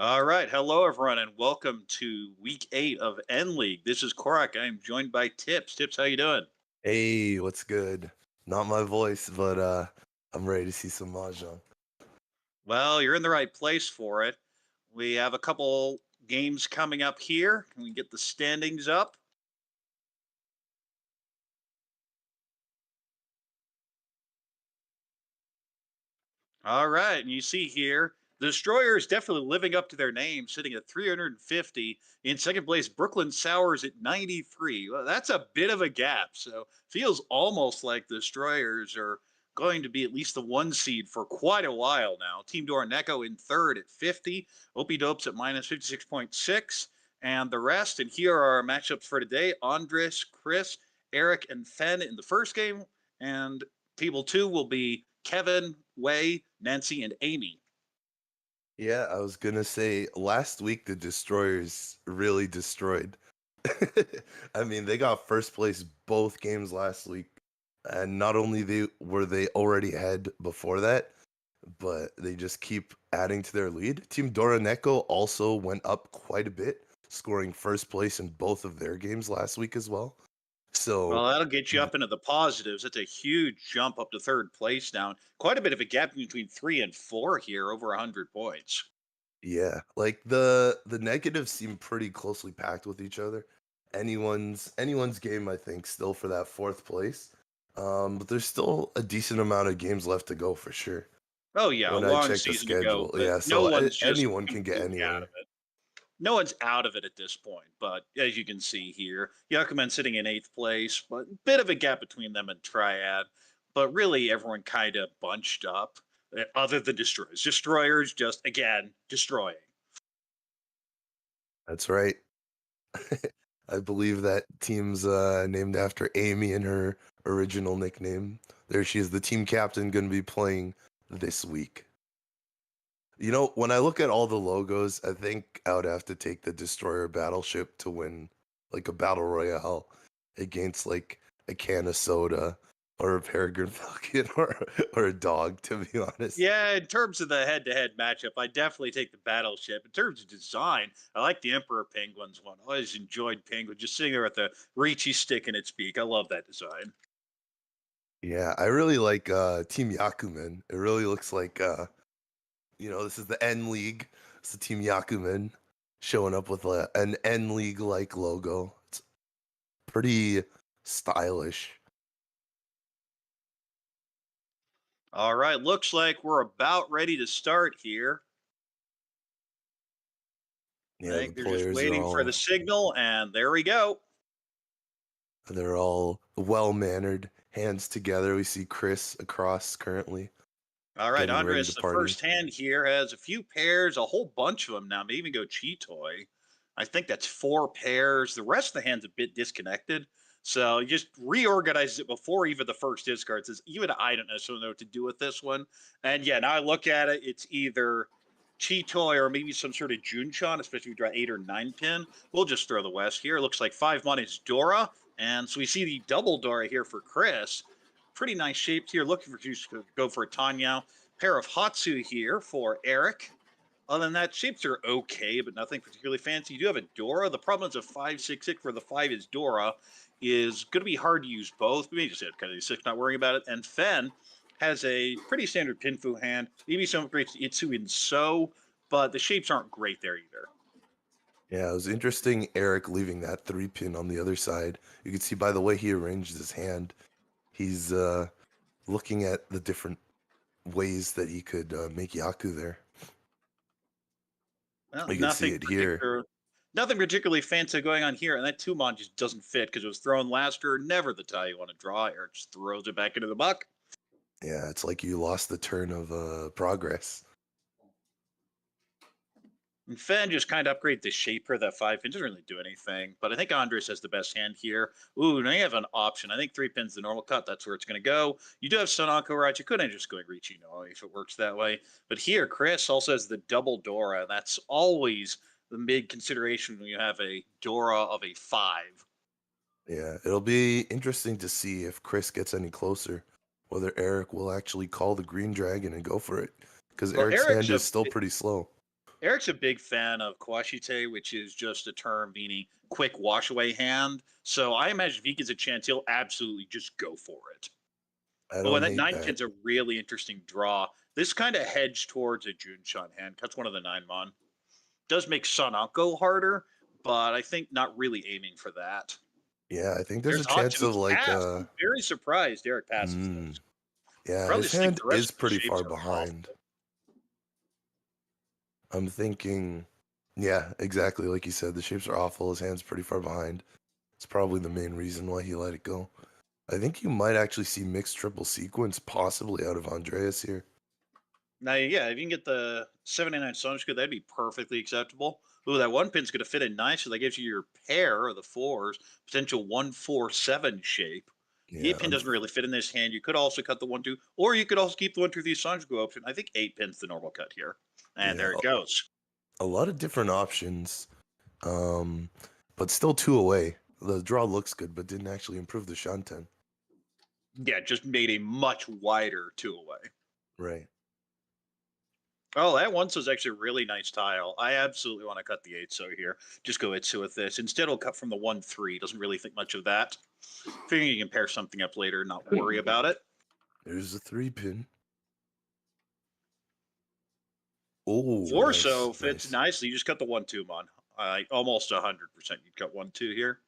All right. Hello, everyone, and welcome to week 8 of N League. This is Korak. I am joined by Tips. Tips, how you doing? Hey, what's good? Not my voice, but I'm ready to see some mahjong. Well, you're in the right place for it. We have a couple games coming up here. Can we get the standings up? All right. And you see here, the Destroyer is definitely living up to their name, sitting at 350. In second place, Brooklyn Sours at 93. Well, that's a bit of a gap. So feels almost like the Destroyers are going to be at least the one seed for quite a while now. Team Dora Neko in third at 50. Opie Dopes at minus 56.6. And the rest. And here are our matchups for today. Andres, Chris, Eric, and Fen in the first game. And table two will be Kevin, Wei, Nancy, and Amy. Yeah, I was gonna say last week the Destroyers really destroyed. I mean, they got first place both games last week, and not only they already ahead before that, but they just keep adding to their lead. Team Dora Neko also went up quite a bit, scoring first place in both of their games last week as well. Well, So that'll get you up into the positives. It's a huge jump up to third place now. Quite a bit of a gap between 3 and 4 here, over 100 points. yeah, like the negatives seem pretty closely packed with each other. Anyone's game, I think, still for that fourth place. But there's still a decent amount of games left to go for sure. Oh, yeah, a When I long check the season to go, schedule, but yeah, no so one's just anyone can get completely out anywhere. of it. No one's out of it at this point, but as you can see here, Yakuman sitting in 8th place, but bit of a gap between them and Triad. But really, everyone kind of bunched up, other than Destroyers. Destroyers just, again, destroying. That's right. I believe that team's named after Amy and her original nickname. There she is, the team captain, going to be playing this week. You know, when I look at all the logos, I think I would have to take the destroyer battleship to win like a battle royale against like a can of soda or a peregrine falcon or a dog, to be honest. Yeah, in terms of the head-to-head matchup, I definitely take the Battleship. In terms of design, I like the Emperor Penguins one. I always enjoyed Penguin just sitting there with the Reachy stick in its beak. I love that design. Yeah, I really like Team Yakuman. It really looks like this is the N League. It's the Team Yakuman showing up with an N League like logo. It's pretty stylish. All right, looks like we're about ready to start here. I Yeah, the think they're just players are waiting for the all signal, and there we go. They're all well mannered, hands together. We see Chris across currently, All right, getting ready to Andres, the party. first hand here has a few pairs, a whole bunch of them now. Maybe even go Cheetoy. I think that's 4 pairs. The rest of the hand's a bit disconnected. So he just reorganizes it before even the first discard. Says, even I don't necessarily know what to do with this one. And yeah, now I look at it, it's either Cheetoy or maybe some sort of Junchan, especially if you draw 8 or 9 pin. We'll just throw the West here. It looks like 5 money is Dora. And so we see the double Dora here for Chris. Pretty nice shapes here. Looking for you to go for a Tanyao. Pair of Hatsu here for Eric. Other than that, shapes are okay, but nothing particularly fancy. You do have a Dora. The problem is a 5/6/6 where the 5 is Dora is going to be hard to use both. Maybe just kind of 6, not worrying about it. And Fen has a pretty standard Pinfu hand. Maybe some upgrades to Itsu and So, but the shapes aren't great there either. Yeah, it was interesting Eric leaving that 3 pin on the other side. You can see by the way he arranged his hand, he's looking at the different ways that he could make Yaku there. Well, You can see it here. nothing particularly fancy going on here, and that Tumon just doesn't fit because it was thrown last year. Never the tie you want to draw. Eric just throws it back into the buck. Yeah, it's like you lost the turn of progress. And Fen just kind of upgrade the shaper. That 5 pin doesn't really do anything, but I think Andres has the best hand here. Ooh, now you have an option. I think 3 pins the normal cut. That's where it's going to go. You do have Sonako right. You could end just going Richino if it works that way. But here, Chris also has the double Dora. That's always the big consideration when you have a Dora of a 5. Yeah, it'll be interesting to see if Chris gets any closer, whether Eric will actually call the green dragon and go for it, because Well, Eric's hand is still pretty slow. Eric's a big fan of Kwashite, which is just a term meaning quick wash away hand. So I imagine if he gets a chance, he'll absolutely just go for it. I But when don't that hate nine that. pin's a really interesting draw, this kind of hedge towards a Junshan hand. Cuts one of the 9 mon. Does make Sanako harder, but I think not really aiming for that. Yeah, I think there's a There's chance of Hatsu's like pass. I'm very surprised Eric passes mm, those. yeah, Probably his just think hand the is rest of the pretty shapes far are awful. behind. I'm thinking, yeah, exactly like you said, the shapes are awful. His hand's pretty far behind. It's probably the main reason why he let it go. I think you might actually see mixed triple sequence possibly out of Andreas here. Now, yeah, if you can get the 79 Sonishka, that'd be perfectly acceptable. Ooh, that one pin's going to fit in nice, so that gives you your pair of the fours, potential 1-4-7 shape. The Yeah, 8 pin doesn't really fit in this hand. You could also cut the 1-2, or you could also keep the 1-2-3 Sonishka option. I think 8 pin's the normal cut here. And yeah, there it goes. a lot of different options, um, but still two away. The draw looks good, but didn't actually improve the Shanten. Yeah, just made a much wider 2 away. Right. Oh, that one was actually a really nice tile. I absolutely want to cut the 8 so here. Just go Itsu with this. Instead, it'll cut from the 1-3. Doesn't really think much of that. Figuring you can pair something up later, not worry about it. There's a 3 pin. Oh, Vorso nice, fits nice. nicely. You just cut the 1-2 mon. Almost 100%. You'd cut 1-2 here.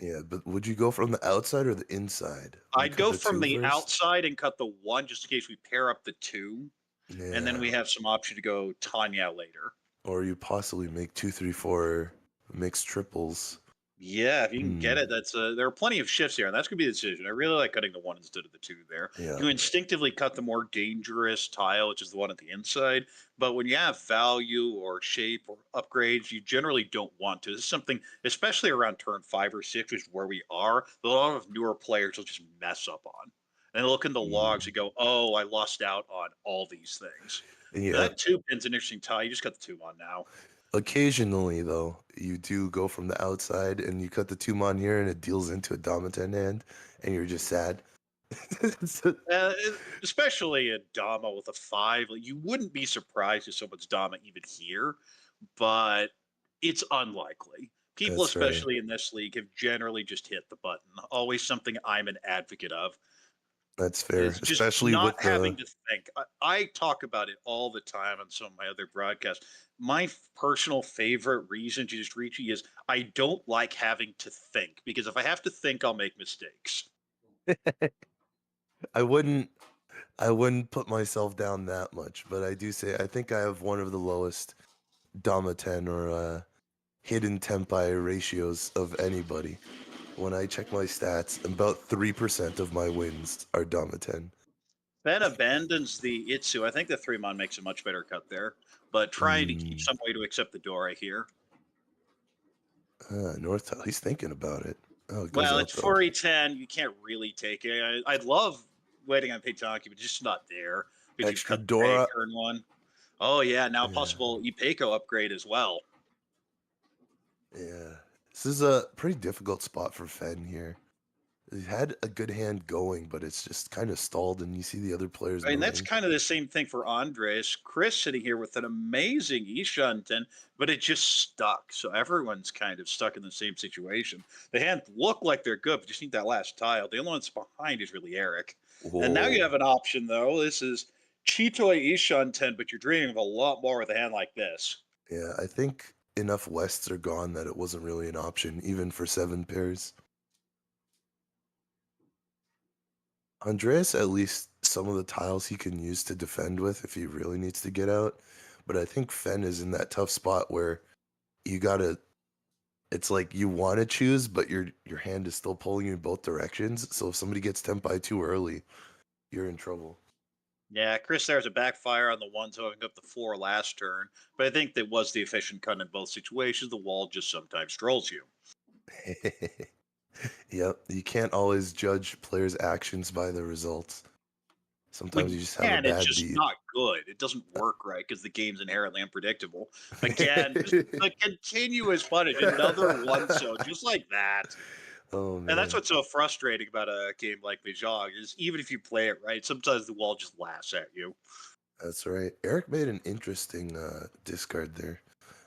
Yeah, but would you go from the outside or the inside? You I'd cut go the from two the first? outside and cut the 1 just in case we pair up the 2. And then Yeah. we have some option to go Tanya later. Or you possibly make 2, 3, 4 mixed triples. Yeah, if you can get Hmm. it, that's there are plenty of shifts here, and that's gonna be the decision. I really like cutting the 1 instead of the 2 there. Yeah. You instinctively cut the more dangerous tile, which is the one at the inside. But when you have value or shape or upgrades, you generally don't want to. This is something, especially around turn 5 or 6, which is where we are. A lot of newer players will just mess up on, and they look in the logs Mm. and go, "Oh, I lost out on all these things." But Yeah. that 2 pin's an interesting tile. You just got the 2 on now. Occasionally, though, you do go from the outside and you cut the 2 mon here and it deals into a Domitan hand and you're just sad. So- Especially a Dama with a 5, like, you wouldn't be surprised if someone's Dama even here, but it's unlikely. People, that's right. especially in this league, have generally just hit the button. Always something I'm an advocate of That's fair. is just Especially not with having the. to think. I talk about it all the time on some of my other broadcasts. My personal favorite reason to just reach is I don't like having to think, because if I have to think, I'll make mistakes. I wouldn't. I wouldn't put myself down that much, but I do say I think I have one of the lowest Domitan or hidden tempai ratios of anybody. When I check my stats, about 3% of my wins are Domitan. Ben abandons the Itsu. I think the 3 mon makes a much better cut there, but trying to keep some way to accept the Dora here. North, he's thinking about it. Oh, it goes Well, out it's though. 4E10. You can't really take it. I'd love waiting on Paytonki, but just not there because you Extra cut the pay Dora. turn 1. Oh, yeah. Now Yeah, possible Ipeco upgrade as well. yeah. This is a pretty difficult spot for Fen here. He had a good hand going, but it's just kind of stalled, and you see the other players I mean, that's moving. kind of the same thing for Andres. Chris sitting here with an amazing Ishunten, but it just stuck. So everyone's kind of stuck in the same situation. The hand look like they're good, but just need that last tile. The only one that's behind is really Eric. And now you Whoa. have an option, though. This is Chitoy Ishunten, but you're dreaming of a lot more with a hand like this. Yeah, I think enough Wests are gone that it wasn't really an option, even for 7 pairs. Andreas, at least some of the tiles he can use to defend with if he really needs to get out. But I think Fen is in that tough spot where you gotta. It's like you want to choose, but your hand is still pulling you in both directions. So if somebody gets tempai too early, you're in trouble. Yeah, Chris there's a backfire on the one token up the 4 last turn, but I think that was the efficient cut in both situations. The wall just sometimes trolls you. Yep, you can't always judge players' actions by their results. Sometimes We you just have a can, it's bad just beat. not good. It doesn't work right because the game's inherently unpredictable. Again, just the continuous punish, another one so just like that. Oh And that's man. what's so frustrating about a game like Mahjong is even if you play it right, sometimes the wall just laughs at you. That's right. Eric made an interesting discard there.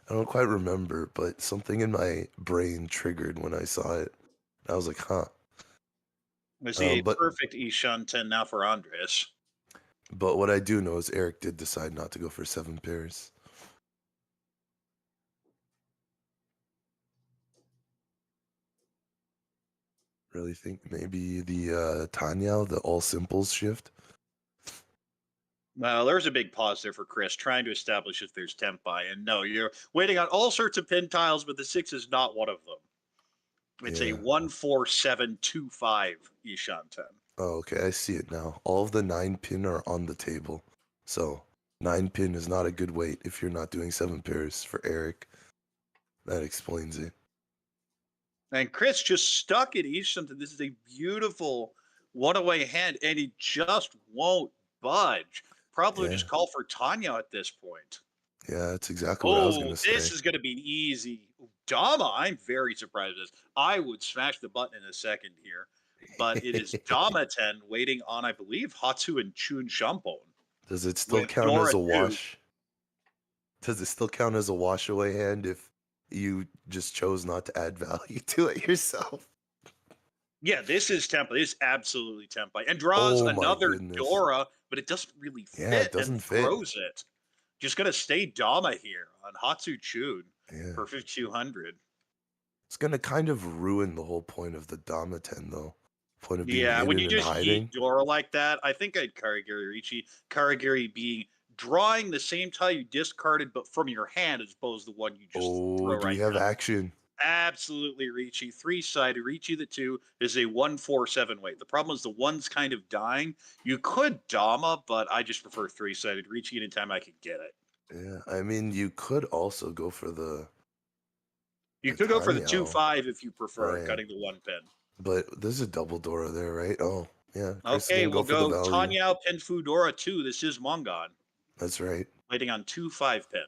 I don't quite remember, but something in my brain triggered when I saw it. I was like, huh. We see a But perfect Ishanten now for Andres. what I do know is Eric did decide not to go for 7 pairs. Really think maybe the Tanya, the all simples shift. Well, there's a big pause there for Chris, trying to establish if there's Tempai. And no, you're waiting on all sorts of pin tiles, but the 6 is not one of them. It's a Yeah. 14725 Ishanten. Oh, okay. I see it now. All of the 9 pin are on the table. So 9 pin is not a good weight if you're not doing 7 pairs for Eric. That explains it. And Chris just stuck at Ishanten. This is a beautiful one away hand, and he just won't budge. Probably would Yeah. just call for Tanya at this point. Yeah, that's exactly what I was Oh, gonna this say. is going to be an easy. Dama, I'm very surprised at this. I would smash the button in a second here, but it is Dama 10 waiting on, I believe, Hatu and Chun Shampon Does it still with count Dora as a 2. wash? Does it still count as a wash away hand if you just chose not to add value to it yourself? Yeah, this is Temple. This is absolutely Temple. And draws Oh my another goodness. Dora, but it doesn't really Yeah, it fit and doesn't fit. throws it. Just going to stay Dama here on Hatu Chun Yeah. for 5,200. It's gonna kind of ruin the whole point of the Dama 10 though. Point of being Yeah, when hidden you and just yeet hiding. Dora like that, I think I'd Karagiri Ricci. Karagiri being drawing the same tile you discarded, but from your hand as opposed to the one you just Oh, throw do we right have now. action? Absolutely Ricci. 3-sided. Ricci the 2 is a 147 weight. The problem is the one's kind of dying. You could Dama, but I just prefer 3-sided Ricci anytime I could get it. Yeah, I mean you could also go for You the could go for the Tanyao. 2-5 if you prefer it, Right. cutting the 1 pin. But there's a double Dora there, right? Oh, yeah. Chris is Okay, gonna go we'll for the go value. Tanyao Pin Fudora 2. This is Mongon. That's right. Waiting on 2-5 pin.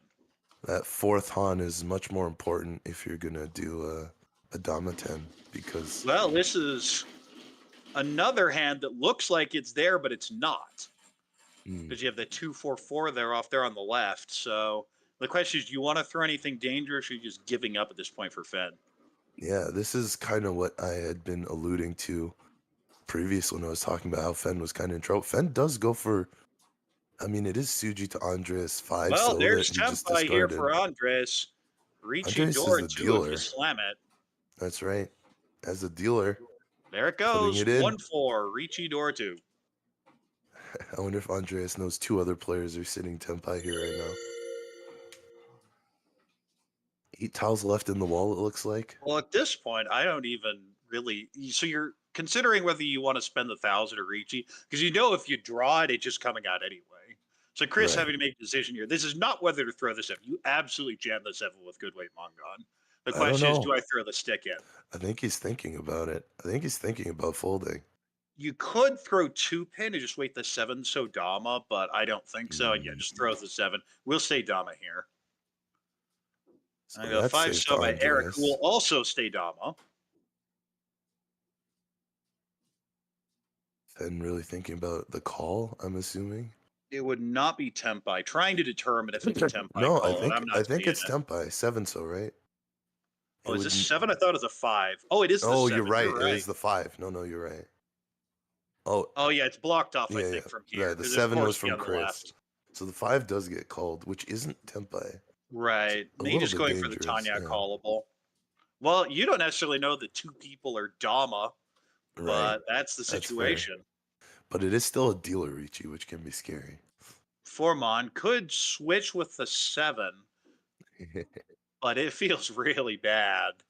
That fourth Han is much more important if you're gonna do a Dama 10 because Well, this is another hand that looks like it's there, but it's not. Because you have the 2-4-4 there off there on the left. So the question is, do you want to throw anything dangerous or are you just giving up at this point for Fed? yeah, this is kind of what I had been alluding to previous when I was talking about how Fen was kind of in trouble. Fen does go for, I mean, it is Suji to Andres 5 Well, so there's that he just Tempai here discarded. for Andres. Ricci Andres is Dora the 2 if you dealer. slam it. That's right. As a dealer, There it putting goes. it in. 1-4. Ricci Dora 2. I wonder if Andreas knows 2 other players are sitting Tempai here right now. 8 tiles left in the wall, it looks like. Well, at this point, I don't even really. So you're considering whether you want to spend the 1,000 or Ricci, because you know if you draw it, it's just coming out anyway. So Chris Right. having to make a decision here. This is not whether to throw the 7. You absolutely jam the 7 with good weight Mongon. The I don't question is, know. do I throw the stick in? I think he's thinking about it. I think he's thinking about folding. You could throw 2 pin and just wait the 7 so Dama, but I don't think so. And yeah, just throws the 7. We'll stay Dama here. So I got that's 5 safe so to by Eric, who will Andreas. also stay Dama. And really thinking about the call, I'm assuming. It would not be Tempai. Trying to determine if it's a Tempai No, call, and I'm I not think seeing it's it. Tempai. 7 so, right? Oh, It is this would 7? I thought it was a 5. Oh, it is the Oh, 7. you're right. You're It right. is the 5. No, you're right. Oh, Oh, yeah, it's blocked off, I yeah. think, from Yeah, here. the Because, of 7 was course, be from on the Chris. left. So the 5 does get called, which isn't Tempai. Right. A Me little just bit going for the dangerous. Tanya Yeah. callable. Well, you don't necessarily know that 2 people are Dama, Right. but that's the That's fair. situation. But it is still a dealer Ricci, which can be scary. Formon could switch with the 7, but it feels really bad.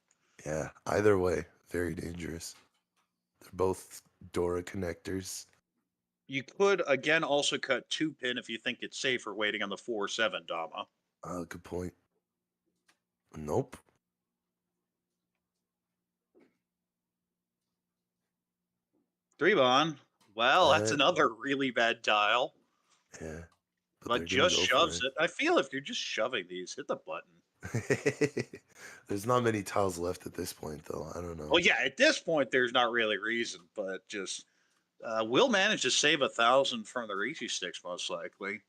Yeah, either way, very dangerous. They're both Dora connectors. You could, again, also cut 2 pin if you think it's safer waiting on the 4-7 Dama. Good point. Nope. 3 Bon. Well, that's Uh, another really bad tile. yeah, but But they're gonna just go for shoves it. I feel if you're just shoving these, hit the button. it. There's not many tiles left at this point, though. I don't know. Well, yeah, at this point, there's not really reason, but just we'll manage to save 1,000 from the Ricci sticks, most likely.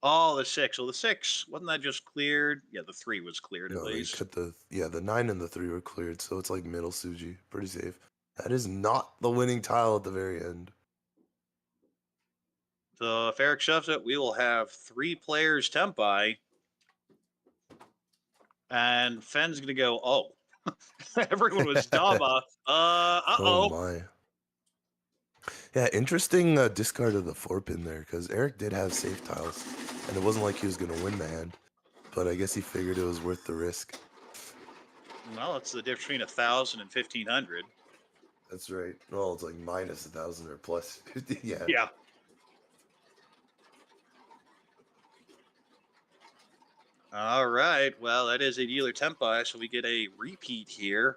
Oh, the 6. Well, the 6, wasn't that just cleared? Yeah, the 3 was cleared at No, you least. cut the 9 and the 3 were cleared, so it's like middle Suji. Pretty safe. That is not the winning tile at the very end. So if Eric shoves it, we will have 3 players tempai. And Fenn's going to go, oh. Everyone was dumb. Oh Uh-oh. my. Yeah, interesting discard of the 4-pin there, because Eric did have safe tiles, and it wasn't like he was going to win the hand, but I guess he figured it was worth the risk. Well, it's the difference between 1,000 and 1,500. That's right. Well, it's like minus 1,000 or plus 50. Yeah. Yeah. All right. Well, that is a dealer tempai, so we get a repeat here.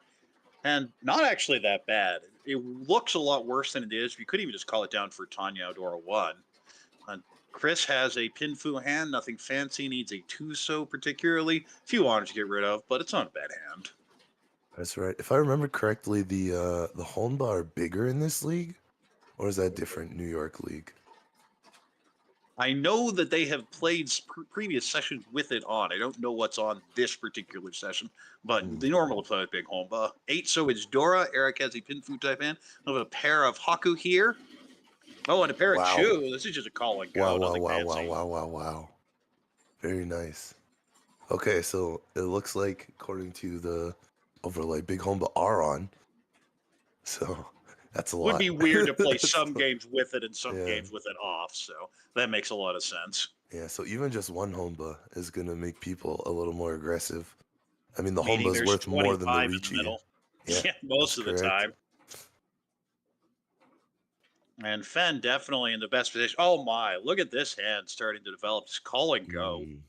And not actually that bad. It looks a lot worse than it is. We could even just call it down for Tanya Dora 1. Chris has a Pinfu hand, nothing fancy, needs a Tuso particularly. Few honors to get rid of, but it's not a bad hand. That's right. If I remember correctly, the Honba are bigger in this league, or is that different New York league? I know that they have played previous sessions with it on. I don't know what's on this particular session, but the normal play with Big Homba. 8, so it's Dora. Eric has a Pinfu type hand. We have a pair of Haku here. Oh, and a pair of Wow. Chu. This is just a call and go. Wow, Nothing wow, fancy. wow. Very nice. Okay, so it looks like, according to the overlay, Big Homba are on. So that's a lot. Would be weird to play some games with it and some Yeah. games with it off. So that makes a lot of sense. Yeah, so even just one Homba is going to make people a little more aggressive. I mean, the Meaning Homba is there's worth more than the 25 in the Ricci. middle. Yeah, Yeah, most of the correct. time. And Fen definitely in the best position. Oh my, look at this hand starting to develop. Just call and go. And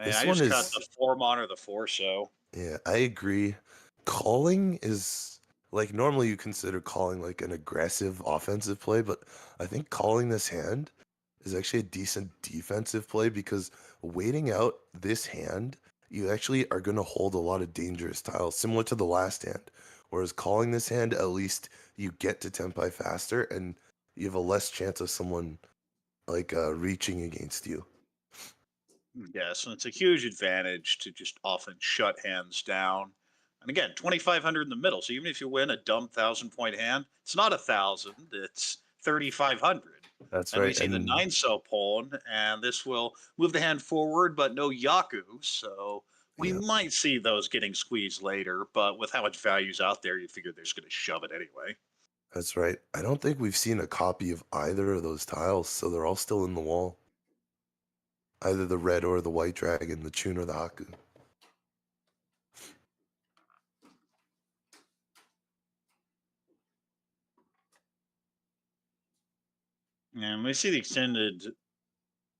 This I one just cut is the 4 mon or the 4 so. Yeah, I agree. Calling is like normally you consider calling like an aggressive offensive play, but I think calling this hand is actually a decent defensive play because waiting out this hand, you actually are going to hold a lot of dangerous tiles, similar to the last hand. Whereas calling this hand, at least you get to tempai faster and you have a less chance of someone like reaching against you. Yes, and it's a huge advantage to just often shut hands down. And again, 2,500 in the middle. So even if you win a dumb 1,000 point hand, it's not 1,000, it's 3,500. That's And we right. see the 9 cell pawn, and this will move the hand forward, but no Yaku. So we Yeah. might see those getting squeezed later, but with how much value's out there, you figure they're just going to shove it anyway. That's right. I don't think we've seen a copy of either of those tiles, so they're all still in the wall. Either the red or the white dragon, the Chun or the Haku. And we see the extended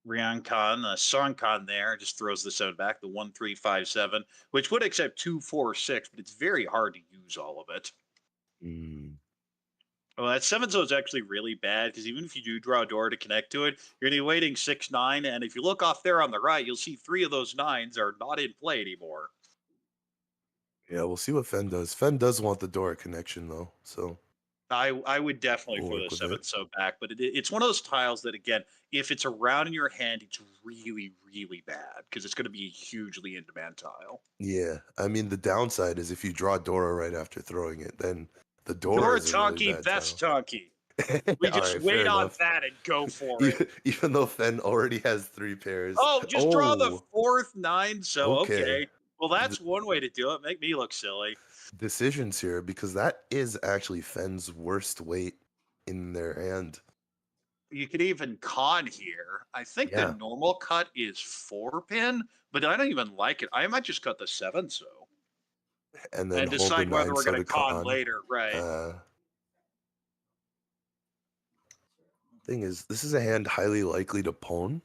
Ryankan, Sankan there just throws the 7 back, the 1-3-5-7, which would accept 2-4-6, but it's very hard to use all of it. Well, that 7 so is actually really bad because even if you do draw a door to connect to it, you're going to be waiting 6-9, and if you look off there on the right, you'll see 3 of those 9s are not in play anymore. Yeah, we'll see what Fen does. Fen does want the Dora connection though, so I would definitely we'll throw work the with 7 it. so back, but it's one of those tiles that, again, if it's around in your hand, it's really, really bad because it's going to be a hugely in demand tile. Yeah, I mean the downside is if you draw Dora right after throwing it, then the Dora Your is a really Tonky, bad best tile. Tonky. We just Alright, fair wait on enough. that and go for it. Even though Fen already has 3 pairs. Oh, just draw the 4th 9, so Okay. okay. Well, that's one way to do it. Make me look silly. Decisions here because that is actually Fen's worst weight in their hand. You could even con here. I think the normal cut is 4-pin, but I don't even like it. I might just cut the 7 so. And then hold the decide whether 9 we're so going to to con con. later, right? Thing is, this is a hand highly likely to pawn.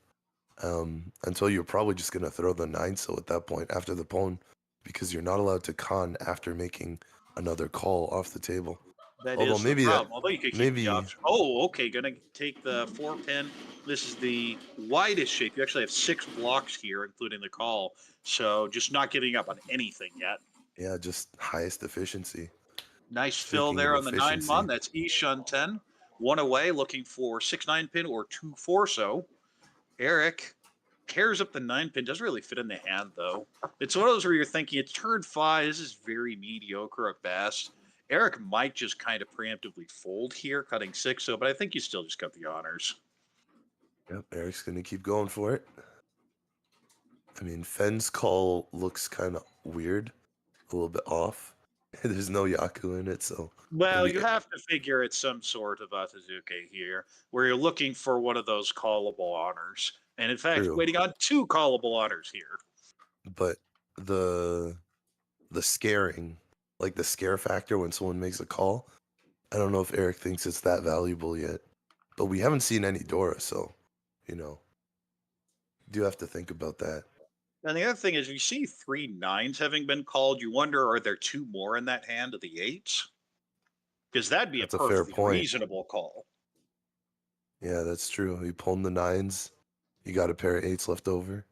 Until you're probably just gonna throw the 9 so at that point after the pawn, because you're not allowed to con after making another call off the table. That Although is the maybe problem. Although you could keep maybe the option. Oh, okay. Gonna take the 4-pin. This is the widest shape. You actually have 6 blocks here, including the call. So just not giving up on anything yet. yeah, just highest efficiency. Nice fill Speaking there of on the 9 efficiency. mon. That's Ishun 10. 1 away, looking for 6-9 pin or 2-4 so. Eric Pairs up the 9 pin, doesn't really fit in the hand though. It's one of those where you're thinking it's turn 5. This is very mediocre at best. Eric might just kind of preemptively fold here, cutting 6, so but I think you still just got the honors. Yep, Eric's going to keep going for it. I mean, Fenn's call looks kind of weird, a little bit off. There's no Yaku in it, so Well, maybe you have to figure it's some sort of Atazuke here, where you're looking for one of those callable honors. And in fact, true. waiting on 2 callable honors here. But the scaring, like the scare factor when someone makes a call, I don't know if Eric thinks it's that valuable yet. But we haven't seen any Dora, so do have to think about that. And the other thing is, you see 3 9s having been called. You wonder, are there 2 more in that hand of the 8s? Because that'd be That's a a fair perfectly point. reasonable call. Yeah, that's true. You pulled the 9s. You got a pair of 8s left over.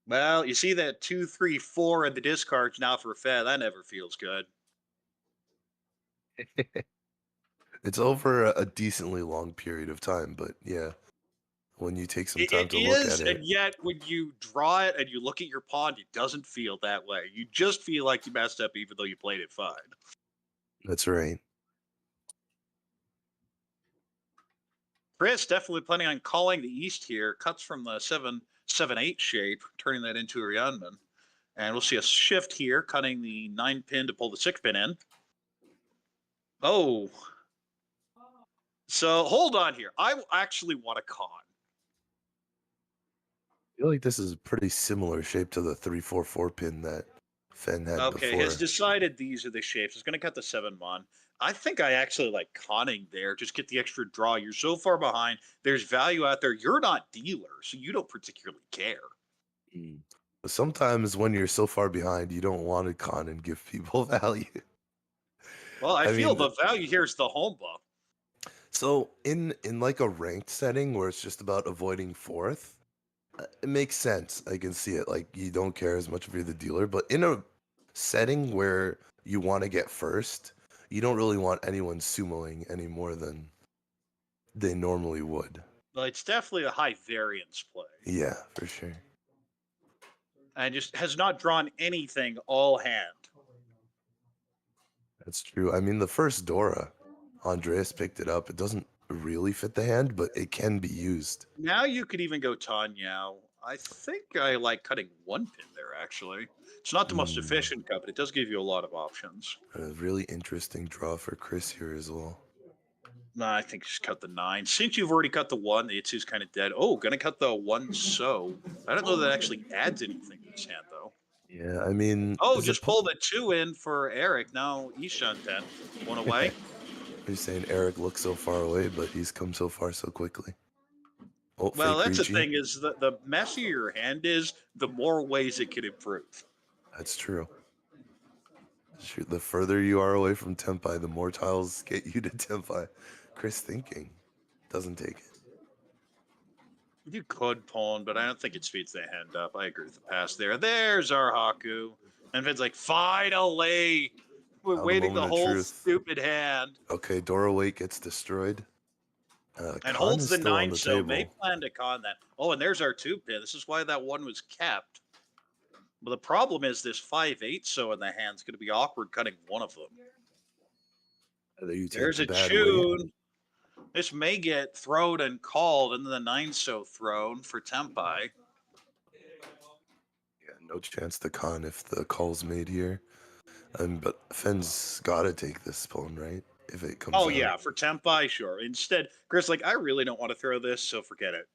Well, you see that 2, 3, 4 in the discards now for Fed. That never feels good. It's over a decently long period of time, but yeah, when you take some time It to look is, at it, and yet when you draw it and you look at your pawn, it doesn't feel that way. You just feel like you messed up, even though you played it fine. that's right. Chris definitely planning on calling the East here. Cuts from the 7-7-8 shape, turning that into a Ryanman. And we'll see a shift here, cutting the 9 pin to pull the 6 pin in. Oh. So hold on here. I actually want a con. I feel like this is a pretty similar shape to the 3-4-4 pin that Fenn had Okay, before. has decided these are the shapes. It's going to cut the 7-mon. I think I actually like conning there. Just get the extra draw. You're so far behind. There's value out there. You're not dealer, so you don't particularly care. But sometimes when you're so far behind, you don't want to con and give people value. Well, I feel mean, the value here is the home buff. so in like a ranked setting where it's just about avoiding fourth, it makes sense. I can see it. Like you don't care as much if you're the dealer, but in a setting where you want to get first, you don't really want anyone sumoing any more than they normally would. But it's definitely a high variance play. Yeah, for sure. And just has not drawn anything all hand. That's true. I mean, the first Dora, Andreas picked it up. It doesn't really fit the hand, but it can be used. Now you could even go Tanyao. I think I like cutting 1 pin there, actually. It's not the most efficient cut, but it does give you a lot of options. A really interesting draw for Chris here as well. No, I think just cut the 9. Since you've already cut the 1, the Itsu's kind of dead. Oh, gonna cut the 1 so. I don't know that actually adds anything to this hand, though. Yeah, I mean... Oh, just pull the 2 in for Eric. Now Ishan 10. 1 away. You're saying Eric looks so far away, but he's come so far so quickly. Oh, Well, fake that's the Ricci. thing is the messier your hand is, the more ways it can improve. That's true. The further you are away from Tempai, the more tiles get you to Tempai. Chris thinking. Doesn't take it. You could pawn, but I don't think it speeds the hand up. I agree with the pass there. There's our Haku. And Vin's like, finally! We're waiting the whole stupid hand. Okay, Dora Wake gets destroyed. And holds the 9, so may plan to con that. Oh, and there's our 2-pin. This is why that 1 was kept. But the problem is this 5-8 so in the hand's going to be awkward cutting one of them. There's a tune. This may get thrown and called, and then the 9 so thrown for Tempai. Yeah, no chance to con if the call's made here. But Fenn's got to take this pawn, right? If it comes out. Yeah, for Tempai, sure. Instead, Chris, like, I really don't want to throw this, so forget it.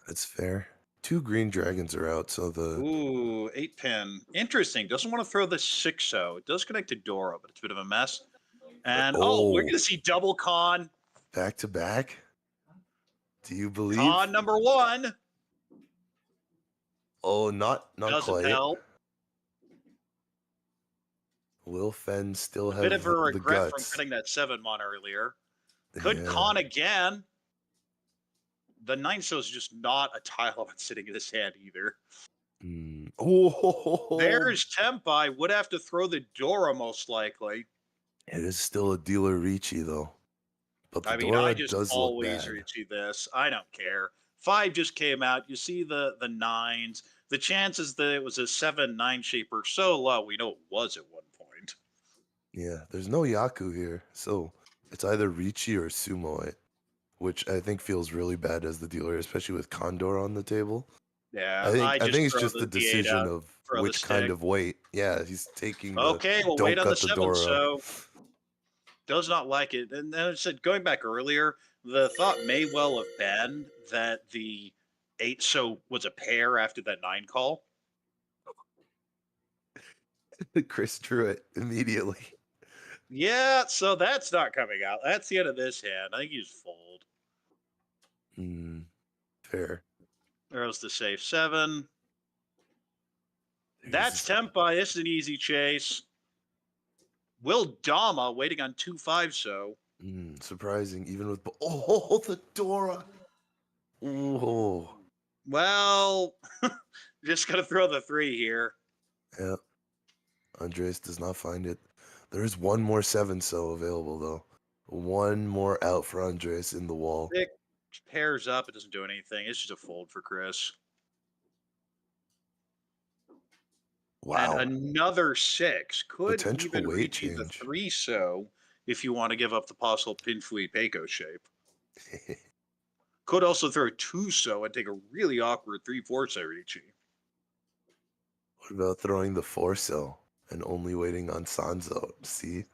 That's fair. 2 green dragons are out, so the... Ooh, 8-pin. Interesting. Doesn't want to throw the 6-0. It does connect to Dora, but it's a bit of a mess. And, we're going to see double con. Back to back? Do you believe? Con number 1. Oh, not Doesn't quite. help. Will Fenn still have a bit of a regret guts? from cutting that 7-mon earlier. Could con again. The 9 so is just not a tile I'm sitting in this hand either. Oh, there's Tempai. Would have to throw the Dora most likely. It is still a dealer Ricci though. But the I mean, I Dora just does look always bad. reach this. I don't care. Five just came out. You see the nines. The chances that it was a 7-9 shape are so low. We know it was at one point. Yeah, there's no Yaku here, so it's either Ricci or Sumo it, which I think feels really bad as the dealer, especially with Condor on the table. I Yeah, think I I just think it's throw just the the eight decision out, of throw the which kind stick. of weight. Yeah, he's taking the Okay, we'll wait don't on the cut the seven. Dora. So does not like it. And then I said, going back earlier, the thought may well have been that the eight so was a pair after that nine call. Chris drew it immediately. Yeah, so that's not coming out. That's the end of this hand. I think you just fold. Fair. There's the safe seven. There's That's this- Tempai. This is an easy chase. Will Dama waiting on 2-5 so. surprising, even with oh the Dora. Oh Well, just gonna throw the three here. yeah. Andres does not find it. There is one more 7 available though. One more out for Andres in the wall. Six pairs up. It doesn't do anything. It's just a fold for Chris. Wow. And another six could Potential even weight reach you the change. three so if you want to give up the possible Pinfui Peiko shape. Could also throw two so and take a really awkward 3-4 so Ricci. What about throwing the 4 and only waiting on Sanzo? See?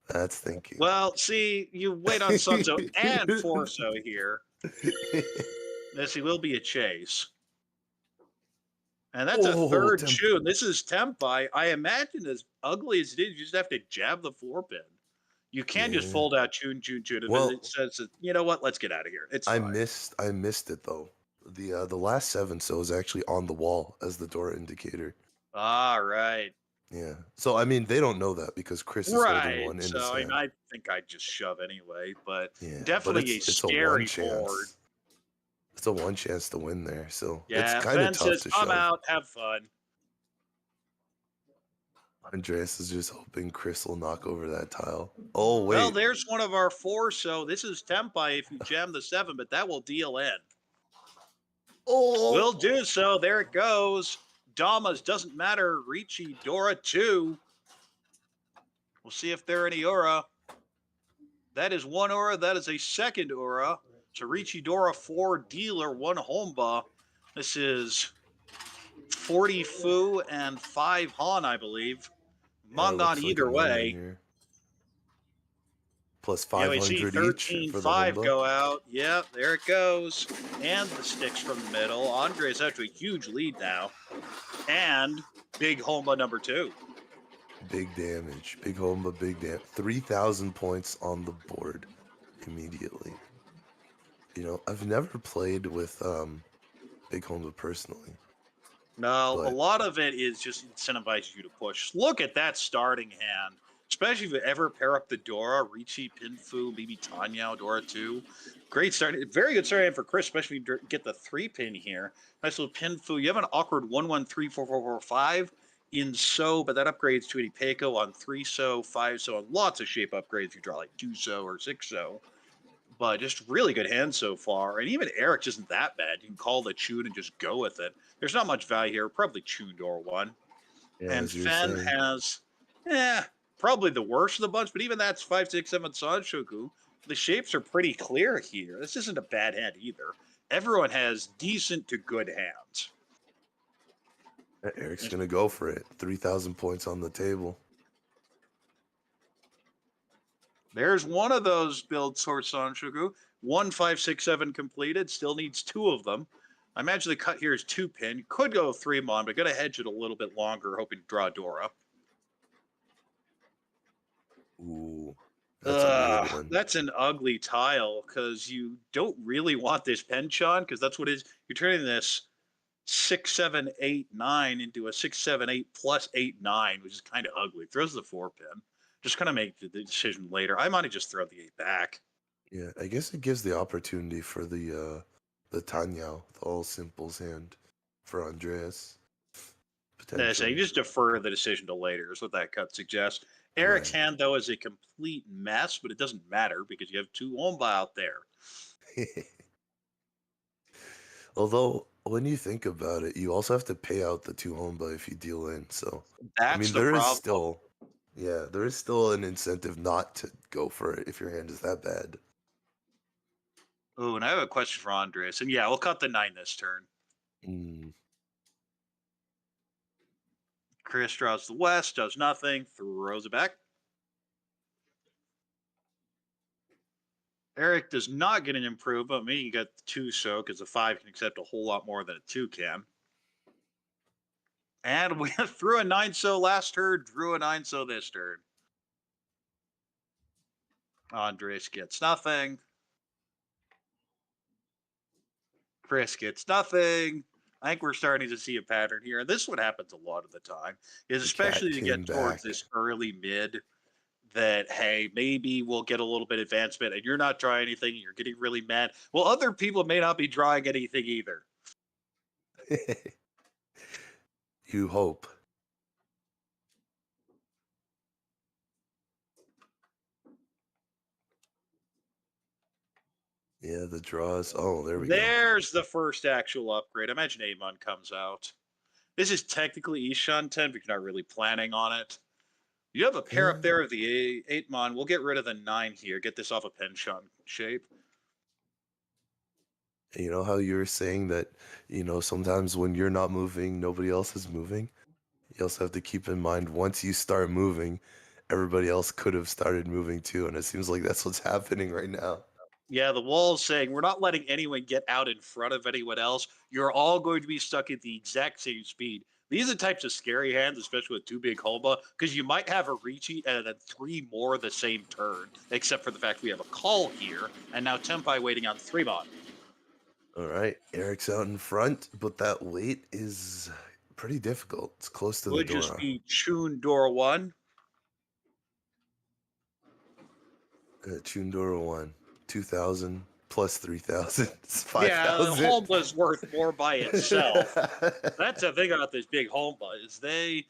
That's thinking. Well, see, you wait on Sunzo and Forso here. This will be a chase. And that's a third tune. This is Tempai. I imagine as ugly as it is, you just have to jab the 4-pin. You can't just fold out tune. Well, It says, you know what? Let's get out of here. It's I fine. missed it though. The last 7 is actually on the wall as the Dora indicator. Ah, right. Yeah. So I mean, they don't know that because Chris is holding one in his hand. So I mean, I think I'd just shove anyway, but yeah, definitely but a it's scary a one board. chance. It's a one chance to win there, so Yeah, it's kind of Ben tough says, to "I'm shove. out. Have fun." Andreas is just hoping Chris will knock over that tile. Oh wait. Well, there's one of our 4. So this is Tempai if you jam the 7, but that will deal in. Oh, Will do so. There it goes. Damas doesn't matter. Ricci, Dora 2. We'll see if there are any aura. That is one aura. That is a second aura. So Ricci, Dora 4, dealer 1 Homba. This is 40 Fu and 5 Han, I believe. Mangan either way. Plus Yeah, we 500 see each for the 13-5 Homba. go out. Yep, there it goes. And the sticks from the middle. Andre's actually a huge lead now. And big Homba number 2. Big damage. Big Homba, big damage. 3,000 points on the board immediately. You know, I've never played with Big Homba personally. No, a lot of it is just incentivizes you to push. Look at that starting hand. Especially if you ever pair up the Dora, Ricci, Pinfu, maybe Tanya, Dora 2. Great start. Very good starting hand for Chris, especially if you get the 3-pin here. Nice little Pinfu. You have an awkward 1-1-3-4-4-4-5 in so, but that upgrades to an Ipeco on 3 so, 5 so, and lots of shape upgrades if you draw like 2 so or 6 so. But just really good hand so far. And even Eric's isn't that bad. You can call the tune and just go with it. There's not much value here. Probably tune Dora 1. Yeah, and Fen has, probably the worst of the bunch, but even that's 5, 6, 7 Sanshoku. The shapes are pretty clear here. This isn't a bad hand either. Everyone has decent to good hands. Eric's going to go for it. 3,000 points on the table. There's one of those build source Sanshoku. 1, 5, 6, 7 completed. Still needs 2 of them. I imagine the cut here is 2-pin. You could go 3-mon, but going to hedge it a little bit longer, hoping to draw Dora. Ooh, that's a weird one. That's an ugly tile because you don't really want this penchant because that's what it is. You're turning this 6, 7, 8, 9 into a 6, 7, 8 plus 8, 9, which is kind of ugly. Throws the 4-pin. Just kind of make the decision later. I might have just thrown the 8 back. Yeah, I guess it gives the opportunity for the Tanyao, the all simples hand for Andreas. So you just defer the decision to later is what that cut suggests. Eric's Right. hand, though, is a complete mess, but it doesn't matter because you have two Omba out there. Although, when you think about it, you also have to pay out the two Homba if you deal in. So, I That's mean, the there is problem. still, yeah, there is still an incentive not to go for it if your hand is that bad. Oh, and I have a question for Andres. And yeah, we'll cut the 9 this turn. Mm, Chris draws the West, does nothing, throws it back. Eric does not get an improvement. Me, you got the 2 so because a 5 can accept a whole lot more than a 2 can. And we threw a 9 so last turn, drew a 9 so this turn. Andres gets nothing. Chris gets nothing. I think we're starting to see a pattern here. And this one happens a lot of the time, is the cat especially to came get towards back. this early mid that, hey, maybe we'll get a little bit advancement and you're not drawing anything. You're getting really mad. Well, other people may not be drawing anything either. You hope. Yeah, the draws. Oh, there we go. There's the first actual upgrade. Imagine Amon comes out. This is technically Ishan 10, but you're not really planning on it. You have a pair up Eh, there of the 8 mon. We'll get rid of the 9 here. Get this off a penchant shape. you know how you were saying that, sometimes when you're not moving, nobody else is moving? You also have to keep in mind once you start moving, everybody else could have started moving too, and it seems like that's what's happening right now. Yeah, the wall's saying we're not letting anyone get out in front of anyone else. You're all going to be stuck at the exact same speed. These are the types of scary hands, especially with 2 big Holba, because you might have a Ricci and then 3 more the same turn, except for the fact we have a call here, and now Tempai waiting on 3 mon. All right, Eric's out in front, but that wait is pretty difficult. It's close to the Would just Dora. be Chun Dora 1. Chundora won 2,000 plus 3,000. It's Yeah, 5,000. Holba's worth more by itself. That's the thing about this big Holba is they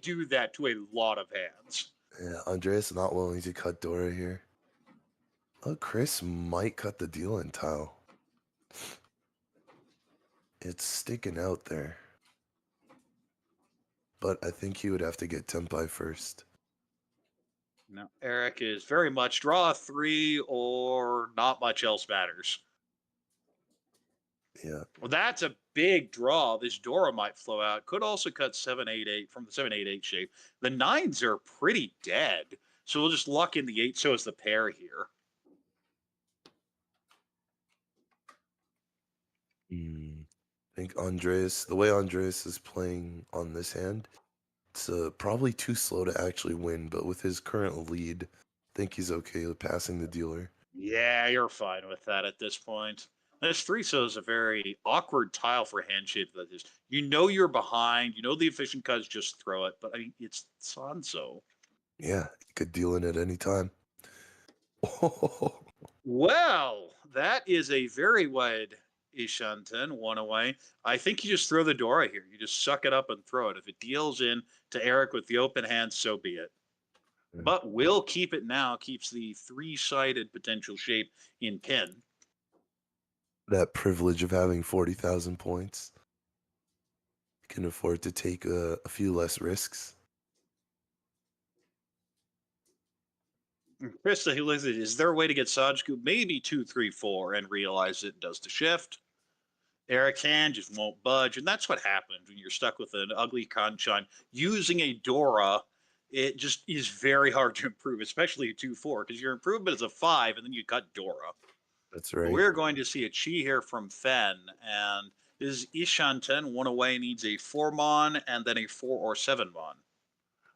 do that to a lot of hands. Yeah, Andreas not willing to cut Dora here. Oh, Chris might cut the deal in tile. It's sticking out there. But I think he would have to get Tempai first. No, Eric is very much draw 3 or not much else matters. Yeah. Well, that's a big draw. This Dora might flow out. Could also cut 788 from the 788 shape. The 9s are pretty dead. So we'll just luck in the 8 so as the pair here. I think Andreas, the way Andreas is playing on this hand, it's probably too slow to actually win, but with his current lead, I think he's okay with passing the dealer. Yeah, you're fine with that at this point. This 3 so is a very awkward tile for hand shape like this. You know you're behind. You know the efficient cuts, just throw it. But I mean, it's Sanso. Yeah, he could deal in at any time. Well, that is a very wide Ishanten, 1 away. I think you just throw the Dora here. You just suck it up and throw it. If it deals in to Eric with the open hand, so be it. But will keep it now, keeps the 3-sided potential shape in pin. That privilege of having 40,000 points. Can afford to take a few less risks. Krista, who looks at it, is there a way to get Sajku maybe 2, 3, 4 and realize it does the shift? Eric hand just won't budge. And that's what happens when you're stuck with an ugly Kanchan. Using a Dora, it just is very hard to improve, especially a 2, 4, because your improvement is a 5 and then you cut Dora. That's But right. we're going to see a Chi here from Fen. And this is Ishanten. 1 away needs a 4 mon and then a 4 or 7 mon.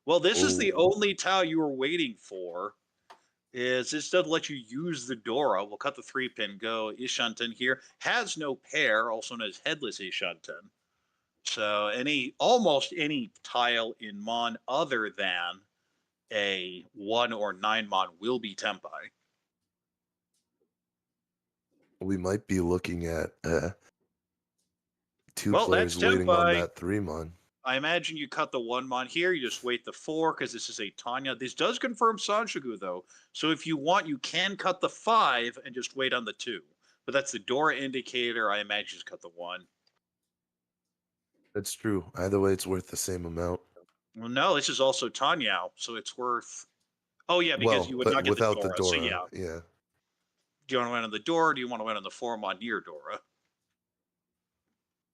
Well, this is the Oh, only tile you were waiting for. Is this doesn't let you use the Dora. We'll cut the 3-pin, go Ishanten here. Has no pair, also known as headless Ishanten. So almost any tile in Mon other than a 1 or 9 Mon will be Tempai. we might be looking at two Well, that's players waiting on Tempai. that 3 mon. I imagine you cut the 1 mon here. You just wait the 4 because this is a Tanya. This does confirm Sanshigu though, so if you want, you can cut the 5 and just wait on the 2. But that's the Dora indicator. I imagine just cut the 1. That's true. Either way, it's worth the same amount. Well, no, this is also Tanya, so it's worth. Oh yeah, because Well, you would but not get the without the Dora. So Dora, yeah, yeah. do you want to win on the Dora? Or do you want to win on the 4 mon near Dora?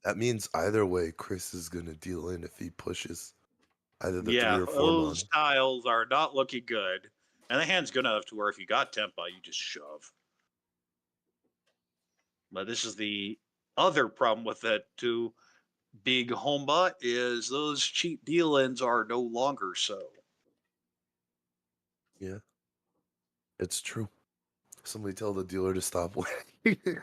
That means either way, Chris is gonna deal in if he pushes either the 3 Yeah, or 4 those mon. tiles are not looking good, and the hand's good enough to where if you got Tempa, you just shove. But this is the other problem with that too. Big Homba is those cheap deal-ins are no longer so. Yeah, it's true. Somebody tell the dealer to stop waiting.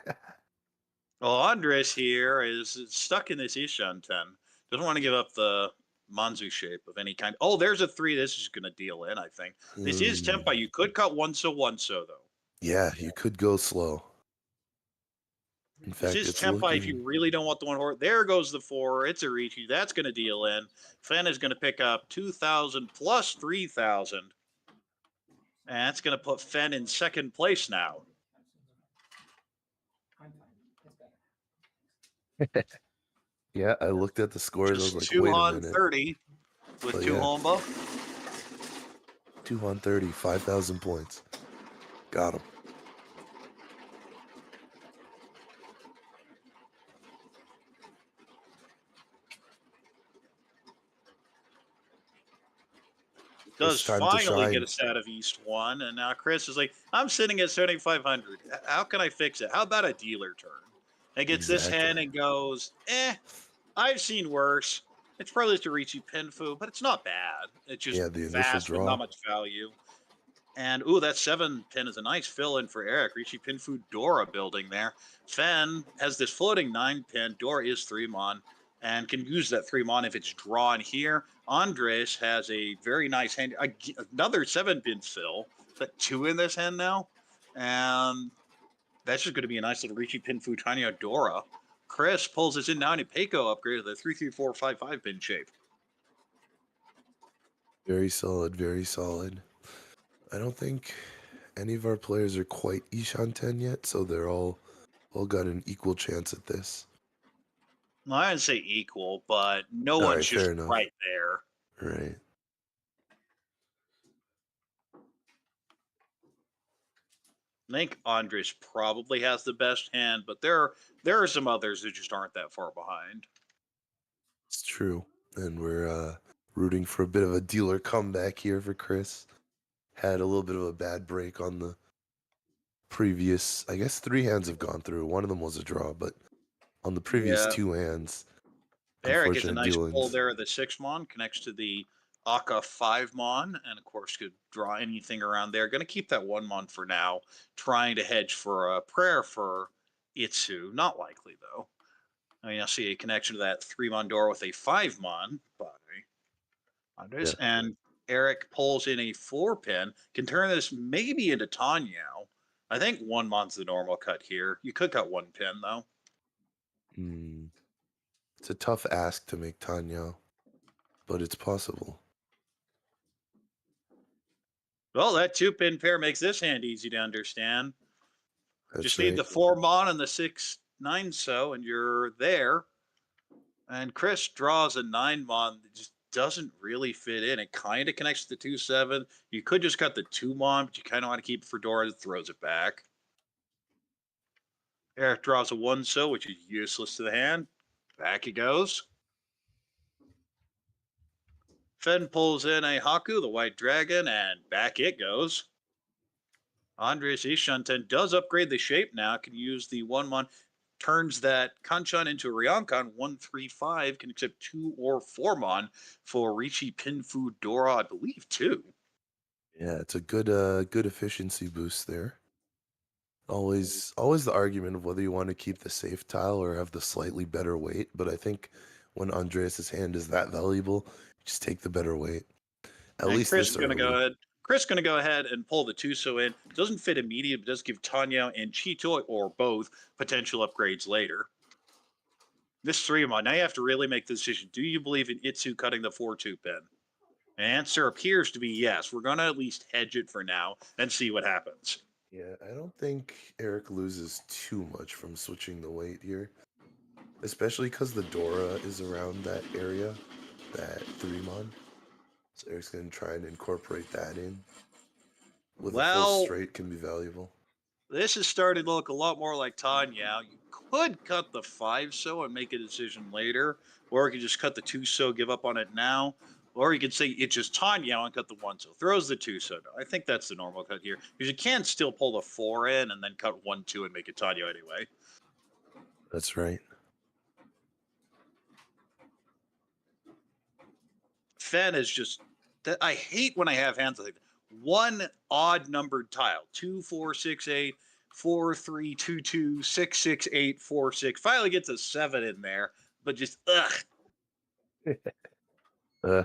Well, Andres here is stuck in this Ishanten. Doesn't want to give up the Manzu shape of any kind. Oh, there's a 3. This is going to deal in, I think. This is Tempa. You could cut one so, though. Yeah, you could go slow. In This fact, is it's Tempa if you looking. really don't want the 1 horse. There goes the 4. It's a Ricci. That's going to deal in. Fen is going to pick up 2,000 plus 3,000. And that's going to put Fen in second place now. Yeah, I looked at the scores. I was Just like, wait a 2 minute. 30 with But 2 yeah, Homba. 2 on 30, 5,000 points. Got him. Does It's time to finally get shine. us out of East 1. And now Chris is like, I'm sitting at 7,500. How can I fix it? How about a dealer turn? And gets this Exactly. hand and goes, I've seen worse. It's probably just a Ricci Pinfu, but it's not bad. It's just Yeah, the initial fast with not draw. much value. And ooh, that 7 pin is a nice fill in for Eric. Ricci Pinfu Dora building there. Fen has this floating 9 pin. Dora is 3 mon and can use that 3 mon if it's drawn here. Andres has a very nice hand. Another 7 pin fill. Is that 2 in this hand now? And that's just going to be a nice little Ricci Pinfu Tanya Dora. Chris pulls this in now, and Peiko upgrade to the 3-3-4-5-5 pin shape. Very solid, very solid. I don't think any of our players are quite Ishan 10 yet, so they're all got an equal chance at this. Well, I wouldn't say equal, but no All one's right, just fair enough. right there. Right. I think Andres probably has the best hand, but there are some others who just aren't that far behind. It's true. And we're rooting for a bit of a dealer comeback here for Chris. Had a little bit of a bad break on the previous, I guess 3 hands have gone through. One of them was a draw, but on the previous 2 hands, Eric is a unfortunate nice pull dealings. there. The 6 mon connects to the Aka 5 mon, and of course could draw anything around there. Going to keep that 1 mon for now, trying to hedge for a prayer for Itsu. Not likely though. I mean, I see a connection to that 3 mon door with a 5 mon by Andres, Yeah. and Eric pulls in a 4 pin, can turn this maybe into Tanyao. I think 1 mon's the normal cut here. You could cut 1 pin though. It's a tough ask to make Tanya, but it's possible. Well, that 2 pin pair makes this hand easy to understand. That's Just right. need the 4 mon and the 6-9 so, and you're there. And Chris draws a 9 mon that just doesn't really fit in. It kind of connects to the 2-7. You could just cut the 2 mon, but you kind of want to keep it for Dora that throws it back. Eric draws a 1 so, which is useless to the hand. Back it goes. Fen pulls in a Haku, the white dragon, and back it goes. Andres Ishanten does upgrade the shape now, can use the 1 mon, turns that Kanchan into a Ryankan 1-3-5, can accept 2 or 4 mon for Ricci Pinfu Dora, I believe 2. Yeah, it's a good efficiency boost there. Always the argument of whether you want to keep the safe tile or have the slightly better weight, but I think when Andreas's hand is that valuable, just take the better weight. At And least Chris this is going to early. go ahead. Chris going to go ahead and pull the 2 so in. Doesn't fit immediate, but does give Tanya and Chito or both potential upgrades later. This 3-mon. Now you have to really make the decision. Do you believe in Itsu cutting the 4-2 pin? The answer appears to be yes. We're going to at least hedge it for now and see what happens. Yeah, I don't think Eric loses too much from switching the weight here. Especially because the Dora is around that area, that 3-mon. So Eric's going to try and incorporate that in. With a full Well, straight can be valuable. this is starting to look a lot more like Tanya. You could cut the 5-so and make a decision later, or you could just cut the 2-so, give up on it now. Or you could say it's just Tanya and cut the 1-so. Throws the 2-so. I think that's the normal cut here. Because you can still pull the 4 in and then cut 1-2 and make it Tanya anyway. That's right. Fen is just that I hate when I have hands like one odd numbered tile 2, 4, 6, 8, 4, 3, 2, 2, 6, 6, 8, 4, 6. Finally gets a 7 in there, but just ugh.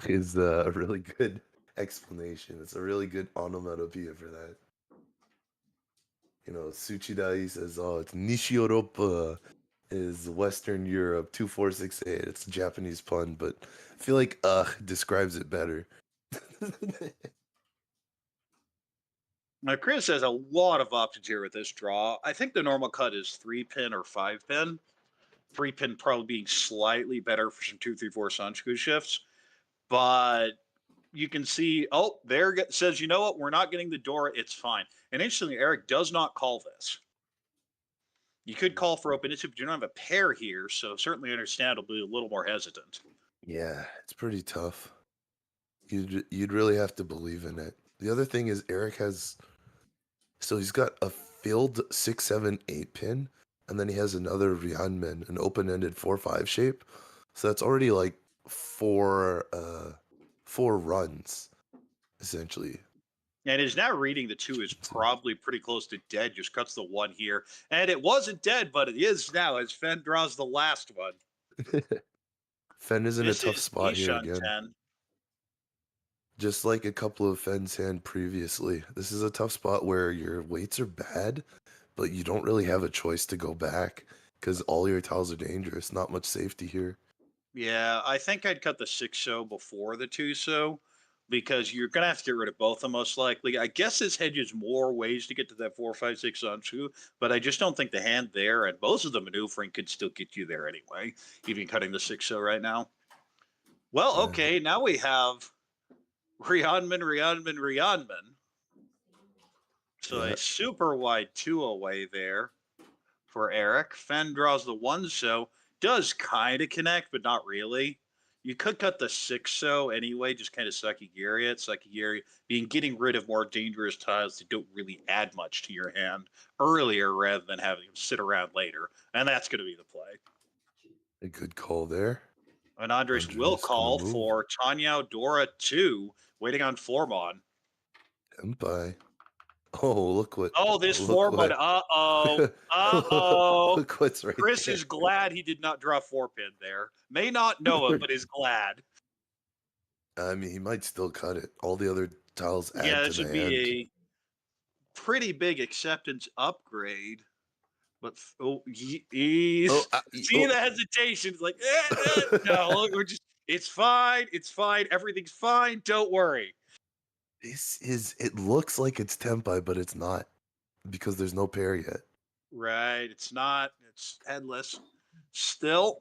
Is a really good explanation. It's a really good onomatopoeia for that. You know, Tsuchidai says, "Oh, it's Nishi-Europa is Western Europe 2468." It's a Japanese pun, but I feel like describes it better. Now, Chris has a lot of options here with this draw. I think the normal cut is 3-pin or 5-pin. 3-pin probably being slightly better for some 2, 3, 4 Sanchiku shifts. But you can see, oh, there says, you know what? We're not getting the Dora. It's fine. And interestingly, Eric does not call this. You could call for open issue, but you don't have a pair here, so certainly understandably a little more hesitant. Yeah, it's pretty tough. You'd really have to believe in it. The other thing is Eric has, so he's got a filled 6, 7, 8 pin, and then he has another Ryanmen, an open-ended 4-5 shape. So that's already like four runs, essentially. And is now reading the 2 is probably pretty close to dead, just cuts the 1 here. And it wasn't dead, but it is now as Fen draws the last one. Fen is in This a tough is spot here Ishan again. 10. Just like a couple of Fen's hand previously. This is a tough spot where your weights are bad, but you don't really have a choice to go back because all your tiles are dangerous. Not much safety here. Yeah, I think I'd cut the 6-so before the 2-so because you're going to have to get rid of both of them most likely. I guess this hedges more ways to get to that 4, 5, 6 on 2, but I just don't think the hand there and most of the maneuvering could still get you there anyway, even cutting the 6-so right now. Well, okay, now we have Ryanman. So Yeah. a super wide 2 away there for Eric. Fen draws the 1-so. Does kind of connect, but not really. You could cut the 6-so anyway, just kind of Sakigiri it. Sakigiri being getting rid of more dangerous tiles that don't really add much to your hand earlier rather than having them sit around later. And that's going to be the play. A good call there. And Andres will call for Tanya Dora 2, waiting on Flormon. Bye. Oh, look what. Oh, this Flormon. Uh-oh. Uh-oh. Look what's right Chris there. is glad he did not draw 4-pin there. May not know it, but is glad. I mean, he might still cut it. All the other tiles add Yeah, to this the would hand. be a pretty big acceptance upgrade. But see the hesitation. It's like, no, we're just. It's fine. It's fine. Everything's fine. Don't worry. It looks like it's Tempai, but it's not because there's no pair yet. Right. It's not. It's headless. Still,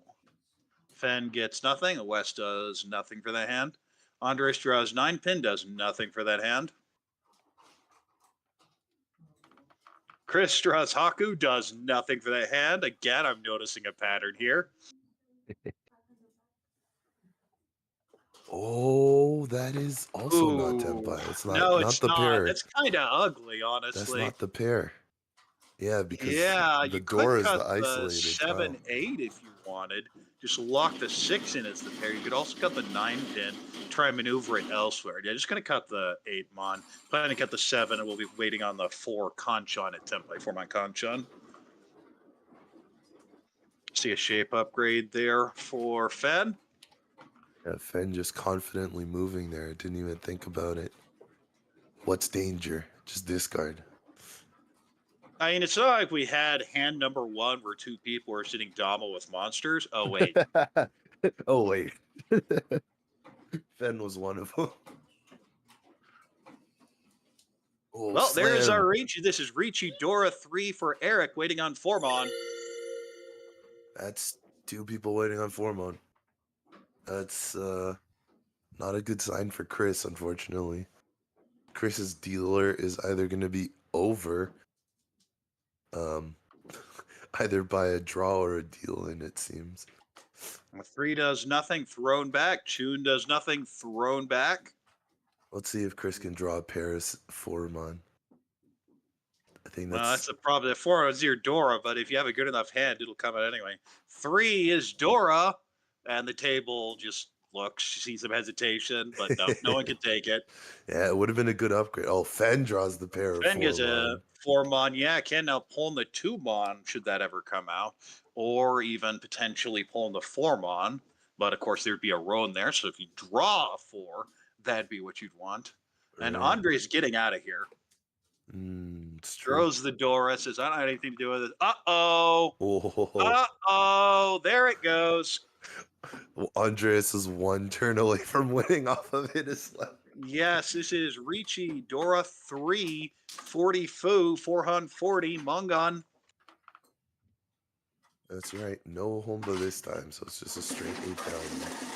Fen gets nothing. West does nothing for that hand. Andres draws 9-pin, does nothing for that hand. Chris draws Haku, does nothing for that hand. Again, I'm noticing a pattern here. Oh, that is also not Tempai. It's not. No, not it's the not. pair. That's kind of ugly, honestly. That's not the pair. Yeah, because the you Dora is cut the isolated 7, tile. 8 if you wanted. Just lock the 6 in as the pair. You could also cut the 9-pin, try and maneuver it elsewhere. Yeah, just going to cut the 8-mon. Planning to cut the 7, and we'll be waiting on the 4 Kanchan at template, 4-mon Kanchan. See a shape upgrade there for Fen. Yeah, Fen just confidently moving there. Didn't even think about it. What's danger? Just discard. I mean, it's not like we had hand number one where two people were sitting Dama with monsters. Oh, wait. Oh wait, Fen was one of them. Oh, Well, there's our slam. Ricci. This is Ricci Dora 3 for Eric, waiting on Formon. That's two people waiting on Formon. That's not a good sign for Chris, unfortunately. Chris's dealer is either going to be over, um, either by a draw or a deal in, it seems. 3 does nothing, thrown back. Chun does nothing, thrown back. Let's see if Chris can draw a Paris Formon. I think Well, that's that's the problem. The 4 is your Dora, but if you have a good enough hand, it'll come out anyway. 3 is Dora, and the table just looks, sees some hesitation, but no one can take it. yeah, it would have been a good upgrade. Oh, Fen draws the pair of Fen gets a Formon. 4 mon. Yeah, can now pulling the 2 mon, should that ever come out, or even potentially pulling the 4 mon. But of course, there'd be a row in there. So if you draw a 4, that'd be what you'd want. And Right. Andre's getting out of here. It's true. Throws the door, says, I don't have anything to do with it. Uh-oh. Oh, Uh-oh. There it goes. well, Andreas is one turn away from winning off of it as well. Yes, this is Ricci Dora 3, 40 Fu, 440 Mungon. That's right. No Homba this time, so it's just a straight 8,000.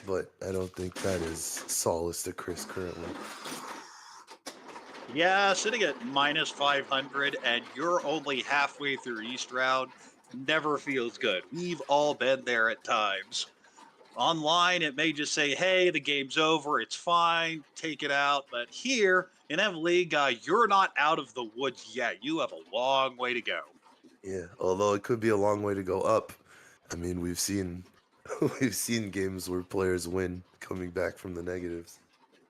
But I don't think that is solace to Chris currently. Yeah, sitting at minus 500 and you're only halfway through East round never feels good. We've all been there at times. Online, it may just say, hey, the game's over, it's fine, take it out. But here in M League, you're not out of the woods yet. You have a long way to go. Yeah, although it could be a long way to go up. I mean, we've seen games where players win coming back from the negatives.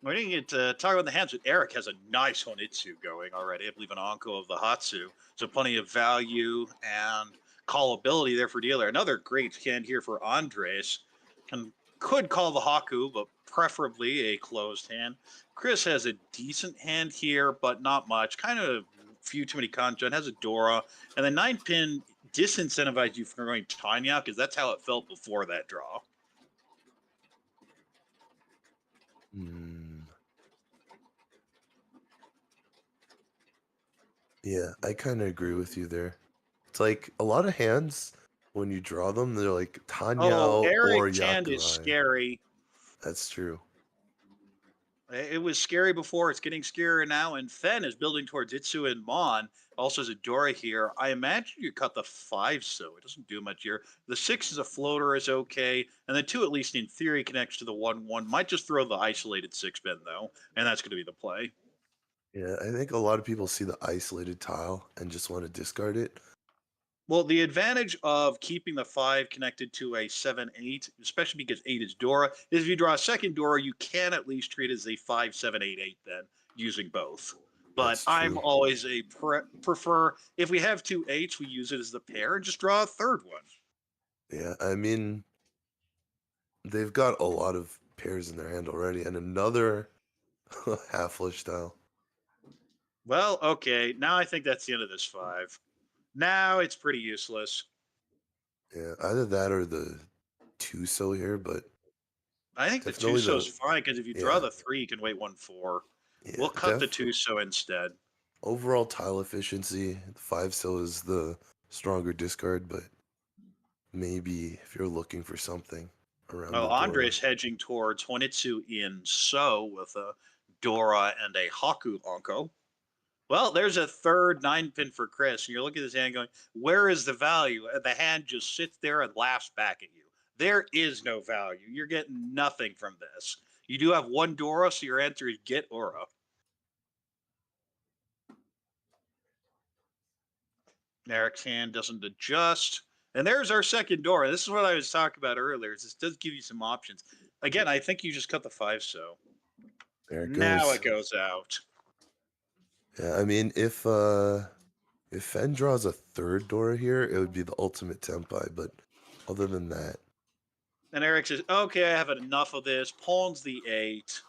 We didn't get to talk about the hands, but Eric has a nice Honitsu going already. I believe an Anko of the Hatsu. So plenty of value and callability there for dealer. Another great hand here for Andres. Could call the Haku, but preferably a closed hand. Chris has a decent hand here, but not much. Kind of few too many conjun. Has a Dora. And the 9-pin disincentivized you from going tiny out because that's how it felt before that draw. Yeah, I kind of agree with you there. It's like a lot of hands, when you draw them, they're like Tanya or Eric's hand is Yakuman. scary. That's true. It was scary before. It's getting scarier now. And Fen is building towards Itsu and Mon. Also, has a Dora here. I imagine you cut the 5, so it doesn't do much here. The 6 is a floater, is okay. And the 2, at least in theory, connects to the 1-1. Might just throw the isolated 6-pin, though. And that's going to be the play. Yeah, I think a lot of people see the isolated tile and just want to discard it. Well, the advantage of keeping the 5 connected to a 7-8, especially because 8 is Dora, is if you draw a second Dora, you can at least treat it as a 5-7-8-8 then, using both. But I'm always a prefer, if we have 2 8s, we use it as the pair and just draw a third one. Yeah, I mean, they've got a lot of pairs in their hand already, and another half-flush tile. Well, okay, now I think that's the end of this 5. Now it's pretty useless. Yeah, either that or the 2-so here, but I think the 2-so is fine, because if you draw the 3, you can wait 1-4. Yeah, we'll cut the 2-so instead. Overall tile efficiency, the 5-so is the stronger discard, but maybe if you're looking for something around the Dora. Andre's hedging towards Honitsu in So with a Dora and a Haku Anko. Well, there's a third 9-pin for Chris, and you're looking at this hand going, where is the value? And the hand just sits there and laughs back at you. There is no value. You're getting nothing from this. You do have 1 Dora, so your answer is get Aura. Eric's hand doesn't adjust. And there's our second Dora. This is what I was talking about earlier. This does give you some options. Again, I think you just cut the 5-so. There it goes. Now it goes out. Yeah, I mean, if Fen draws a third Dora here, it would be the ultimate Tempai, but other than that. And Eric says, okay, I have enough of this. Pawns the 8.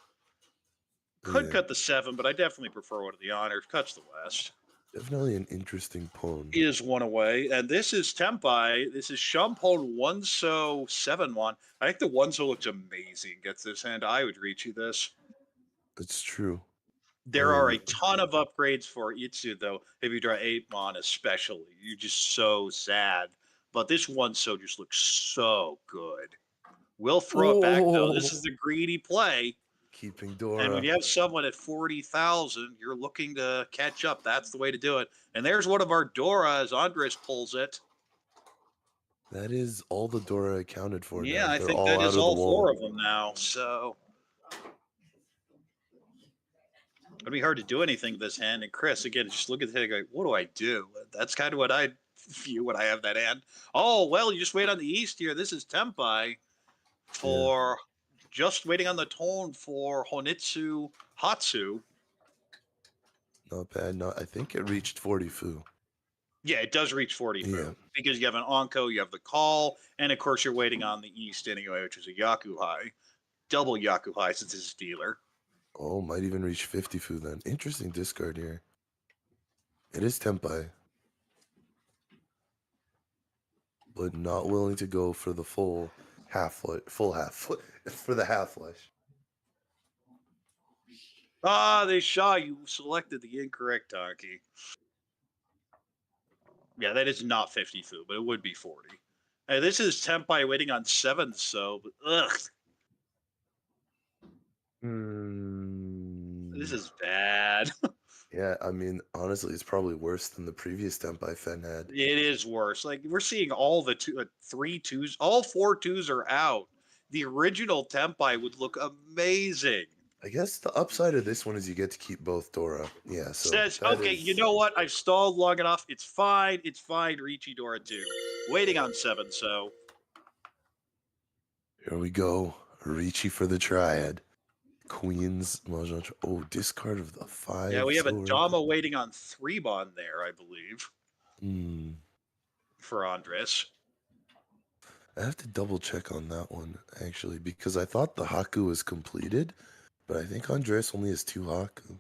Could cut the 7, but I definitely prefer one of the honors. Cuts the West. Definitely an interesting pawn. Is one away, and this is Tempai. This is Shumpon One-So 7-1. I think the One-So looks amazing against this hand. I would reach you this. It's true. There are a ton of upgrades for Itsu, though. If you draw 8 mon, especially, you're just so sad. But this One-So just looks so good. We'll throw it back, though. This is the greedy play. Keeping And when Dora. you have someone at 40,000, you're looking to catch up. That's the way to do it. And there's one of our Dora as Andres pulls it. That is all the Dora accounted for Yeah, now. I They're think all that out is of the all wall. 4 of them now. So it'd be hard to do anything with this hand. And Chris, again, just look at the hand and go, what do I do? That's kind of what I view when I have that hand. Oh, well, you just wait on the East here. This is Tempai for just waiting on the tone for Honitsu Hatsu. Not bad. No, I think it reached 40 fu. Yeah, it does reach 40 fu Yeah. because you have an Onko, you have the call, and of course you're waiting on the East anyway, which is a Yakuhai. Double Yakuhai since it's a dealer. Oh, might even reach 50 fu then. Interesting discard here. It is Tempai. But not willing to go for the full half for the half flush. Ah, they saw you selected the incorrect donkey. Yeah, that is not 50 fu, but it would be 40. Hey, this is Tempai waiting on 7th, so ugh. This is bad. Yeah, I mean, honestly, it's probably worse than the previous Tempai Fen had. It is worse. Like we're seeing all the 3 twos, all 4 twos are out. The original Tempai would look amazing. I guess the upside of this one is you get to keep both Dora. Yeah, so Says, that okay, is... you know what? I've stalled long enough. It's fine. It's fine. Ricci Dora 2. Waiting on 7, so. Here we go. Ricci for the triad. Queens, Mahjong. Oh, discard of the 5. Yeah, we have a sword. Dama waiting on 3 bond there, I believe, Hmm. for Andres. I have to double check on that one, actually, because I thought the Haku was completed, but I think Andres only has 2 Haku.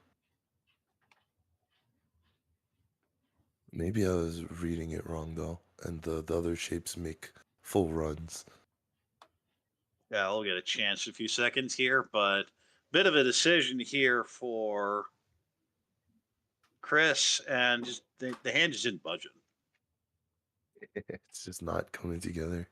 Maybe I was reading it wrong, though, and the other shapes make full runs. Yeah, I'll get a chance in a few seconds here, but bit of a decision here for Chris, and just the hand just didn't budge it. It's just not coming together.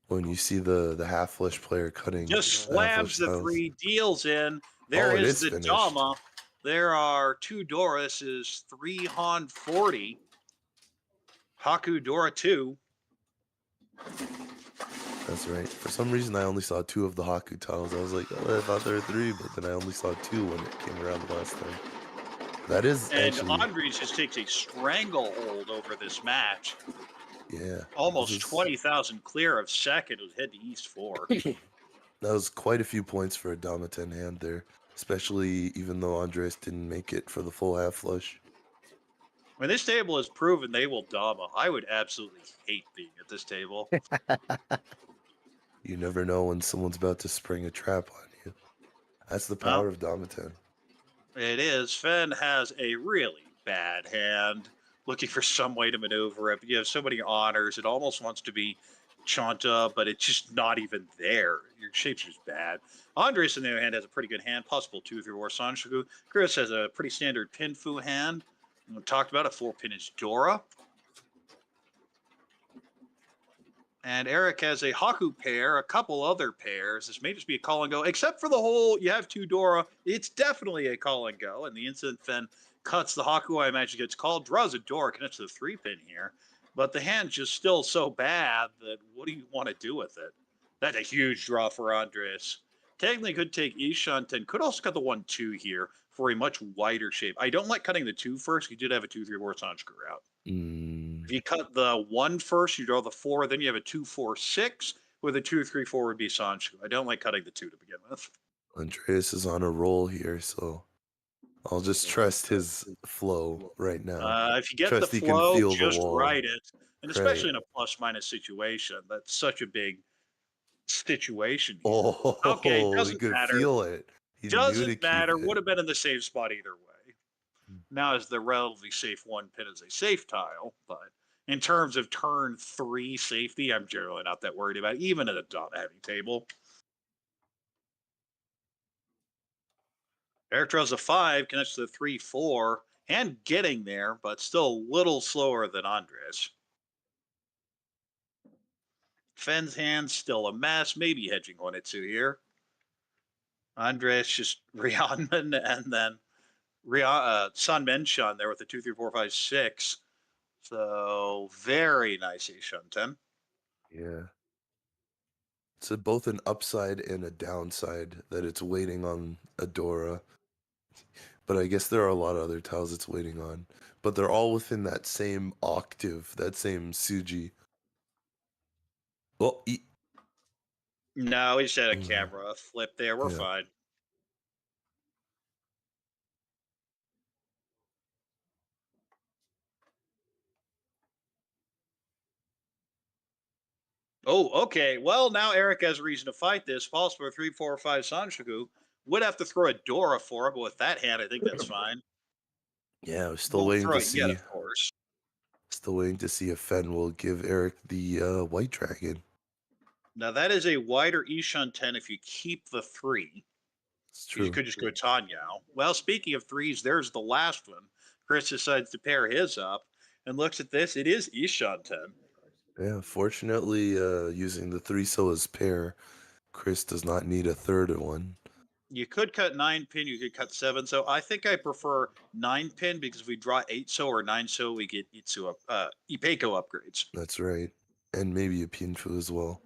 When you see the half flesh player cutting Just the half slams flesh the tiles. 3 deals in. There Oh, it is is the finished. Dama. There are 2 Doras, is 3 Han 40. Haku Dora 2. That's right. For some reason, I only saw 2 of the Haku tiles. I was like, oh, I thought there were 3, but then I only saw 2 when it came around the last time. That is And actually... Andres just takes a stranglehold over this match. Yeah. Almost 20,000 clear of second with head to East 4. That was quite a few points for a Dama 10 hand there, especially even though Andres didn't make it for the full half flush. When this table has proven they will Dama, I would absolutely hate being at this table. You never know when someone's about to spring a trap on you. That's the power of Dama 10. It is. Fen has a really bad hand, looking for some way to maneuver it. But you have so many honors, it almost wants to be Chanta, but it's just not even there. Your shape's just bad. Andres, on the other hand, has a pretty good hand, possible 2-3-4 Sanshoku. Chris has a pretty standard Pinfu hand. We talked about a 4-pin is Dora. And Eric has a Haku pair, a couple other pairs. This may just be a call and go, except for the whole, you have 2 Dora. It's definitely a call and go. And the instant Fen cuts the Haku, I imagine gets called, draws a Dora, connects to the 3-pin here. But the hand's just still so bad that what do you want to do with it? That's a huge draw for Andres. Technically could take Ishanten, could also cut the 1-2 here for a much wider shape. I don't like cutting the 2 first. You did have a 2-3-4 Sanskar out. If you cut the 1 first, you draw the 4, then you have a 2-4-6, with a 2-3-4 would be Sanchu. I don't like cutting the 2 to begin with. Andreas is on a roll here, so I'll just trust his flow right now. If you get Trust the he can flow, feel the just wall. write it. And Right. especially in a plus-minus situation, that's such a big situation here. Oh, Okay, he doesn't could matter. feel it. He knew to Doesn't keep matter. it. Would have been in the same spot either way. Now is the relatively safe one pin as a safe tile, but in terms of turn 3 safety, I'm generally not that worried about it, even at a dot heavy table. Eric draws a 5, connects to the 3-4, and getting there, but still a little slower than Andres. Fenn's hand still a mess, maybe hedging 1 or 2 here. Andres just Rhiannon and then Sun Menshun there with the 2, 3, 4, 5, 6. So very nice Ishun 10. Yeah. It's both an upside and a downside that it's waiting on Adora. But I guess there are a lot of other tiles it's waiting on. But they're all within that same octave, that same Suji. Well, No, we just had a camera flip there. We're yeah. fine. Oh, okay. Well, now Eric has a reason to fight this. Falls for 3, 4, 5 Sanshaku. Would have to throw a Dora for it, but with that hand, I think that's fine. Yeah, I was still Won't waiting throw to it yet, see. of course. Still waiting to see if Fen will give Eric the white dragon. Now that is a wider Ishun 10 if you keep the 3. It's You true. could just go Tanyao. Well, speaking of 3s, there's the last one. Chris decides to pair his up and looks at this. It is Ishun 10. Yeah, fortunately, using the 3 Solas pair, Chris does not need a third one. You could cut 9 pin, you could cut 7 so. I think I prefer 9 pin because if we draw 8 so or 9 so, we get Itsu Ipeiko upgrades. That's right. And maybe a Pinfu as well.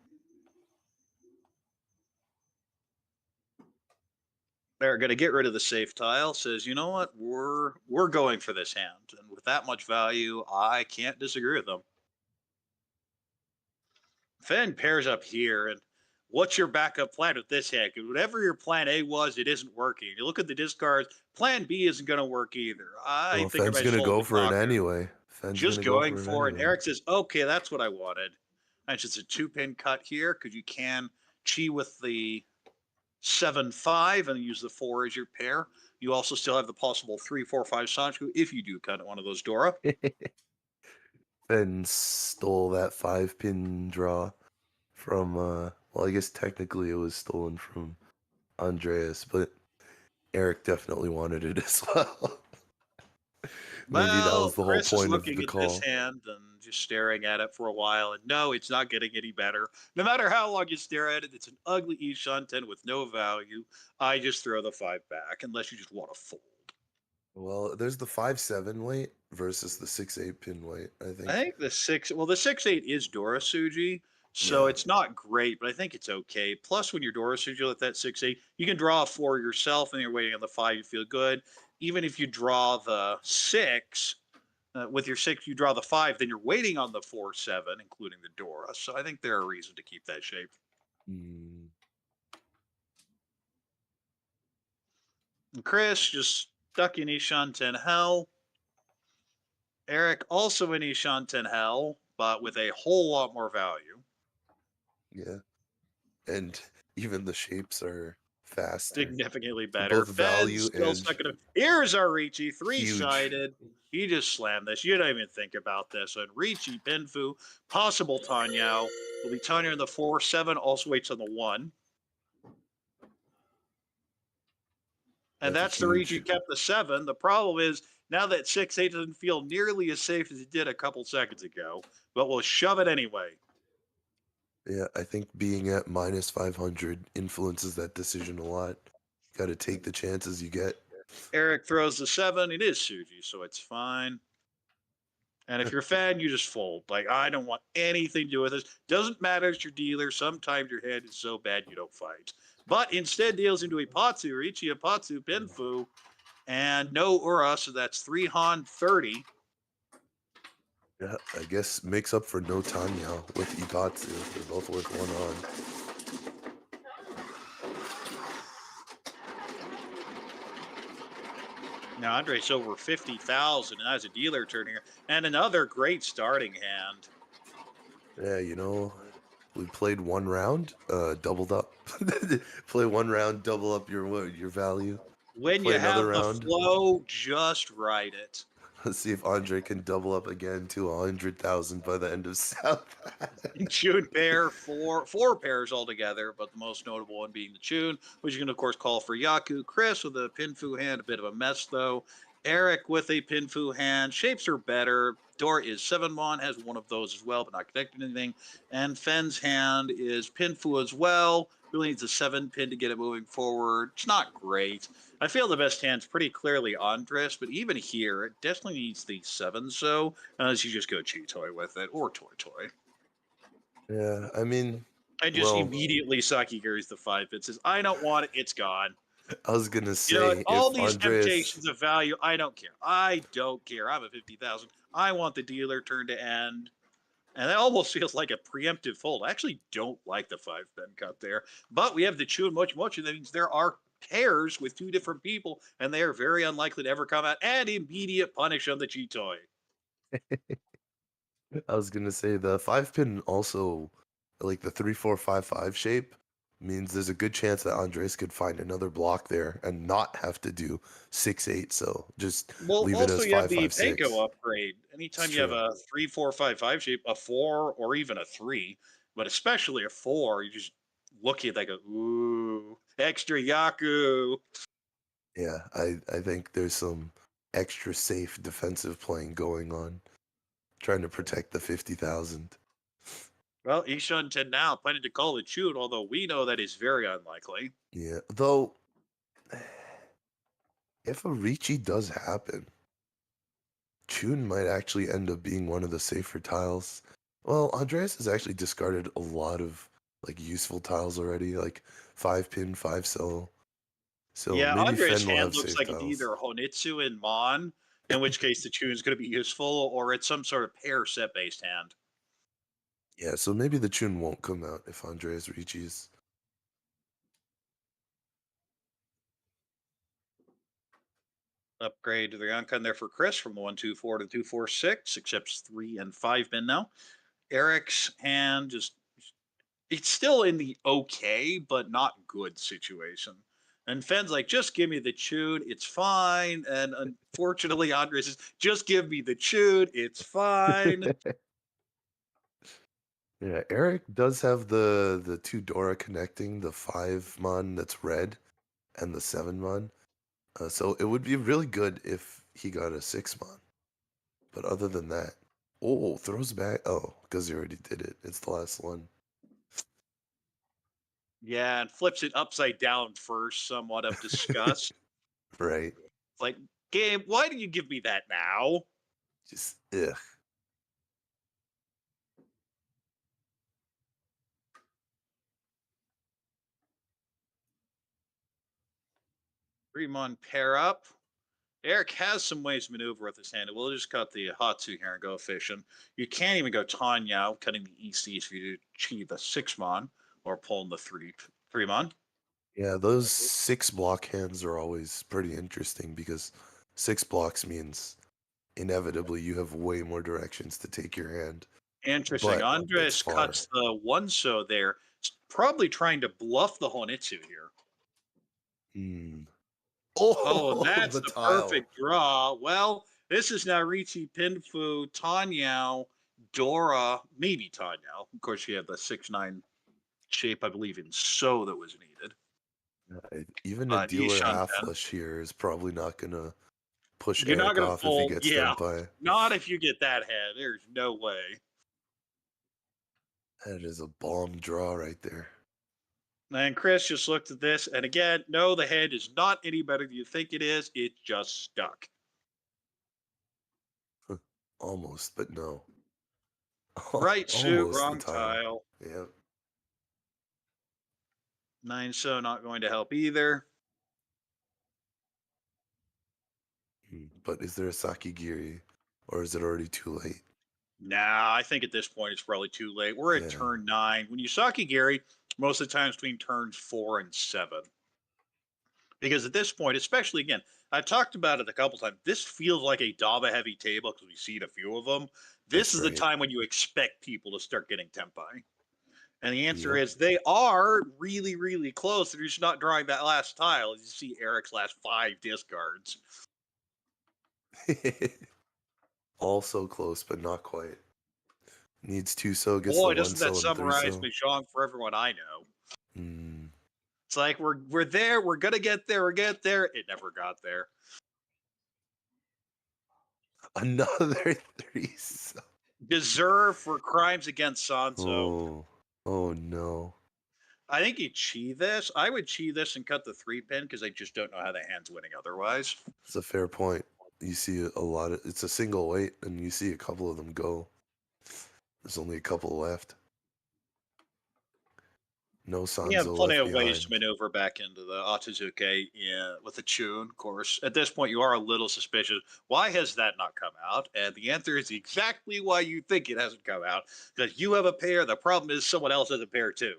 They're going to get rid of the safe tile. Says, you know what? We're going for this hand, and with that much value, I can't disagree with them. Fen pairs up here, and what's your backup plan with this hand? Because whatever your plan A was, it isn't working. You look at the discards. Plan B isn't going to work either. I Well, think I Fen's might just gonna hold go the for it cocker. anyway. Fen's Just gonna go going for it. anyway. Eric says, okay, that's what I wanted. And it's just a 2-pin cut here because you can chi with the 7-5 and use the 4 as your pair. You also still have the possible 3, 4, 5 Sancho if you do cut one of those Dora. Fen stole that 5-pin draw from, well, I guess technically it was stolen from Andreas, but Eric definitely wanted it as well. Maybe that was the whole Chris is point of looking the at this call. hand and just staring at it for a while. And no, it's not getting any better. No matter how long you stare at it, it's an ugly Ishan 10 with no value. I just throw the 5 back unless you just want to fold. Well, there's the 5-7 weight versus the 6-8 pin weight, I think. I think the 6-8 is Dora Suji, so Yeah. it's not great, but I think it's okay. Plus, when you're Dora Suji with that 6-8, you can draw a 4 yourself, and you're waiting on the 5, you feel good. Even if you draw the 6, with your 6, you draw the 5, then you're waiting on the 4-7, including the Dora. So I think there are reasons to keep that shape. Mm. And Chris just stuck in Ishan 10 Hell. Eric also in Ishan 10 Hell, but with a whole lot more value. Yeah. And even the shapes are faster. Significantly For better. both value Fed's still and stuck in a. Here's our Ricci, 3-sided. huge. He just slammed this. You don't even think about this. And Ricci, Pinfu, possible Tanyao. Will be Tanya in the 4-7, also waits on the 1. And that's the reason you kept the 7. The problem is now that 6-8 doesn't feel nearly as safe as it did a couple seconds ago, but we'll shove it anyway. Yeah, I think being at minus 500 influences that decision a lot. Got to take the chances you get. Eric throws the 7. It is Suji, so it's fine. And if you're a fan, you just fold. Like, I don't want anything to do with this. Doesn't matter if you're dealer. Sometimes your head is so bad you don't fight. But instead deals into a Patsu, Ricci, a Patsu, Pinfu, and no Ura, so that's 3 Han 30. Yeah, I guess makes up for no Tanya with Ibatsu. They're both worth 1 on. Now Andre's over 50,000, and that's a dealer turn here. And another great starting hand. Yeah, you know, we played 1 round, doubled up. Play 1 round, double up your value. When you Play another have the round. flow, just ride it. Let's see if Andre can double up again to 100,000 by the end of South. Tune pair, four pairs altogether, but the most notable one being the tune, which you can of course call for Yaku. Chris with a Pinfu hand, a bit of a mess though. Eric with a Pinfu hand, shapes are better. Dora is 7-mon, has one of those as well, but not connected to anything. And Fen's hand is Pinfu as well. Really needs a 7-pin to get it moving forward. It's not great. I feel the best hand's pretty clearly Andres, but even here, it definitely needs the 7, so unless you just go Cheetoy with it, or Toy Toy. Yeah, I mean, And just well, immediately Saki carries the 5 bit, says, I don't want it, it's gone. I was gonna You know what? say All if these Andreas, temptations of value, I don't care. I don't care. I'm a 50,000. I want the dealer turn to end. And that almost feels like a preemptive fold. I actually don't like the 5-pin cut there. But we have the chew and much, and that means there are pairs with 2 different people, and they are very unlikely to ever come out. And immediate punish on the G-Toy. I was gonna say the 5-pin also, like the 3-4-5-5 shape, means there's a good chance that Andres could find another block there and not have to do 6-8. So just Well, leave it also as you have five the five Panko six. upgrade. It's Anytime you have true. a 3-4-5-5 shape, a 4 or even a 3, but especially a 4, you just look at that go, ooh, extra Yaku. Yeah, I think there's some extra safe defensive playing going on, trying to protect the 50,000. Well, Ishun now planning to call it shoot, although we know that is very unlikely. Yeah, though if a Ricci does happen, Chun might actually end up being one of the safer tiles. Well, Andreas has actually discarded a lot of like useful tiles already, like 5-pin, 5-cell. So Yeah, maybe Andre's Fen will hand have looks safe like it's tiles. either Honitsu and Mon, in which case the tune is going to be useful, or it's some sort of pair set based hand. Yeah, so maybe the Chun won't come out if Andreas Ricci's. Upgrade to the Yonkun there for Chris from the 124 to 246, accepts 3 and 5 min now. Eric's hand just it's still in the okay but not good situation. And Fenn's like, just give me the tune, it's fine. And unfortunately, Andre says, just give me the tune, it's fine. Yeah, Eric does have the two Dora connecting, the 5-mon that's red and the 7-mon. So it would be really good if he got a 6-mon. But other than that, oh, throws back. Oh, because he already did it. It's the last one. Yeah, and flips it upside down first, somewhat of disgust. Right. It's like, game, why do you give me that now? Just, ugh. 3-mon pair up. Eric has some ways to maneuver with his hand. We'll just cut the Hatsu here and go fishing. You can't even go Tanya, cutting the ECs for you to achieve the 6-mon or pulling the 3-mon. Yeah, those 6-block hands are always pretty interesting because 6 blocks means inevitably you have way more directions to take your hand, Interesting. but it's Andres far. cuts the 1-so there. Probably trying to bluff the Honitsu here. Hmm. Oh, Oh, that's the the tile. perfect draw. Well, this is now Ricci, Pinfu, Tanyao, Dora, maybe Tanyao. Of course, you have the 6-9 shape, I believe, in So that was needed. Even a But dealer Ishan half 10. flush here is probably not gonna push You're not Eric going to off if he fold. gets Yeah. dumped by. Not if you get that head. There's no way. That is a bomb draw right there. And Chris just looked at this. And again, no, the head is not any better than you think it is. It's just stuck. Almost, but no. Right suit, Almost the wrong tile. tile. Yep. 9-so not going to help either. But is there a Sakigiri, or is it already too late? Nah, I think at this point it's probably too late. We're at Yeah, turn 9. When you Saki Gary, most of the times between turns 4 and 7. Because at this point, especially again, I talked about it a couple times. This feels like a Daba heavy table because we've seen a few of them. This that's is the right. time when you expect people to start getting tempi. And the answer Yep. is they are really, really close. They're just not drawing that last tile. You see Eric's last 5 discards. Also close, but not quite. Needs 2 so, gets the Boy, 1 doesn't that so and 3 summarize so. Mahjong for everyone I know? Mm. It's like we're there, we're gonna get there, we're get there. It never got there. Another 3 so. Deserve for crimes against Sanso. Oh. Oh no. I think you chi this. I would chi this and cut the 3-pin because I just don't know how the hand's winning otherwise. It's a fair point. You see a lot of it's a single weight, and you see a couple of them go. There's only a couple left. No You have Sanzo plenty left of ways to behind. maneuver back into the Otozuke with a tune, of course. At this point, you are a little suspicious. Why has that not come out? And the answer is exactly why you think it hasn't come out. Because you have a pair. The problem is someone else has a pair too.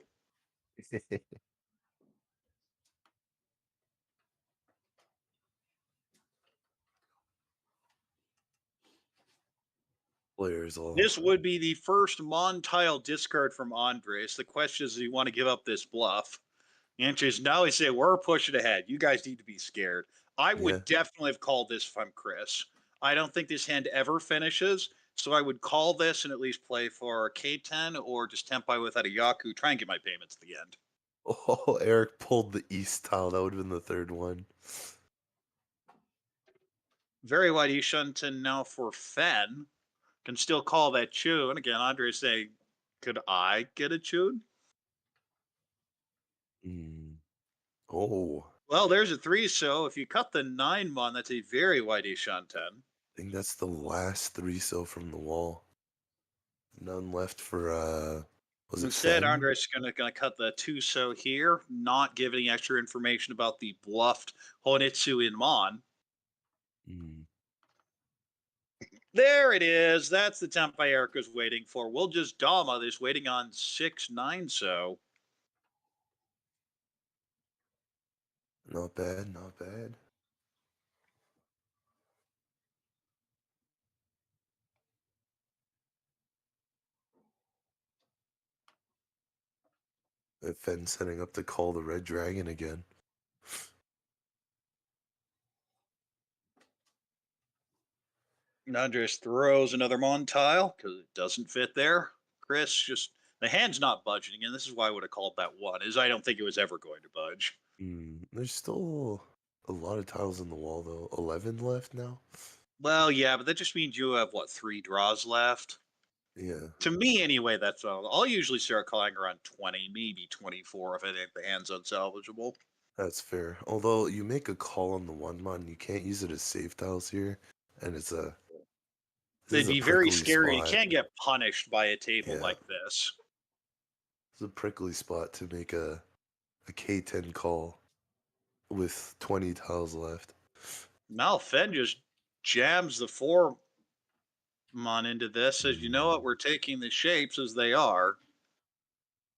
Players all. This would be the first Mon-tile discard from Andres. The question is, do you want to give up this bluff? The answer is no. He said, we're pushing ahead. You guys need to be scared. I Yeah. would definitely have called this if I'm Chris. I don't think this hand ever finishes. So I would call this and at least play for K10 or just Tempai without a Yaku. Try and get my payments at the end. Oh, Eric pulled the East tile. That would have been the third one. Very wide Ishunton now for Fen. Can still call that Chun. Again, Andre saying, could I get a Chun? Mm. Oh, Well, there's a 3, so if you cut the 9 mon, that's a very wide Ishunten. I think that's the last 3 so from the wall. None left for was it Instead, Fen? Andres gonna cut the 2 so here, not give any extra information about the bluffed Honitsu in Mon. Mm. There it is. That's the Tempai Erica's waiting for. We'll just Dama this, waiting on 6-9 so. Not bad, not bad. Fen setting up to call the Red Dragon again. Andres throws another Mon tile because it doesn't fit there. Chris just the hand's not budging, and this is why I would have called that 1. Is I don't think it was ever going to budge. There's still a lot of tiles in the wall though. 11 left now. Well, yeah, but that just means you have what 3 draws left. Yeah, To me, anyway, that's all. I'll usually start calling around 20, maybe 24 if I think the hand's unsalvageable. that's fair. Although you make a call on the 1 mon, you can't use it as save tiles here, and this They'd is a be very prickly scary. You spot. can't get punished by a table Yeah. like this. It's a prickly spot to make a K10 call with 20 tiles left. Now Fen just jams the 4 mon into this. Says, you know what? We're taking the shapes as they are.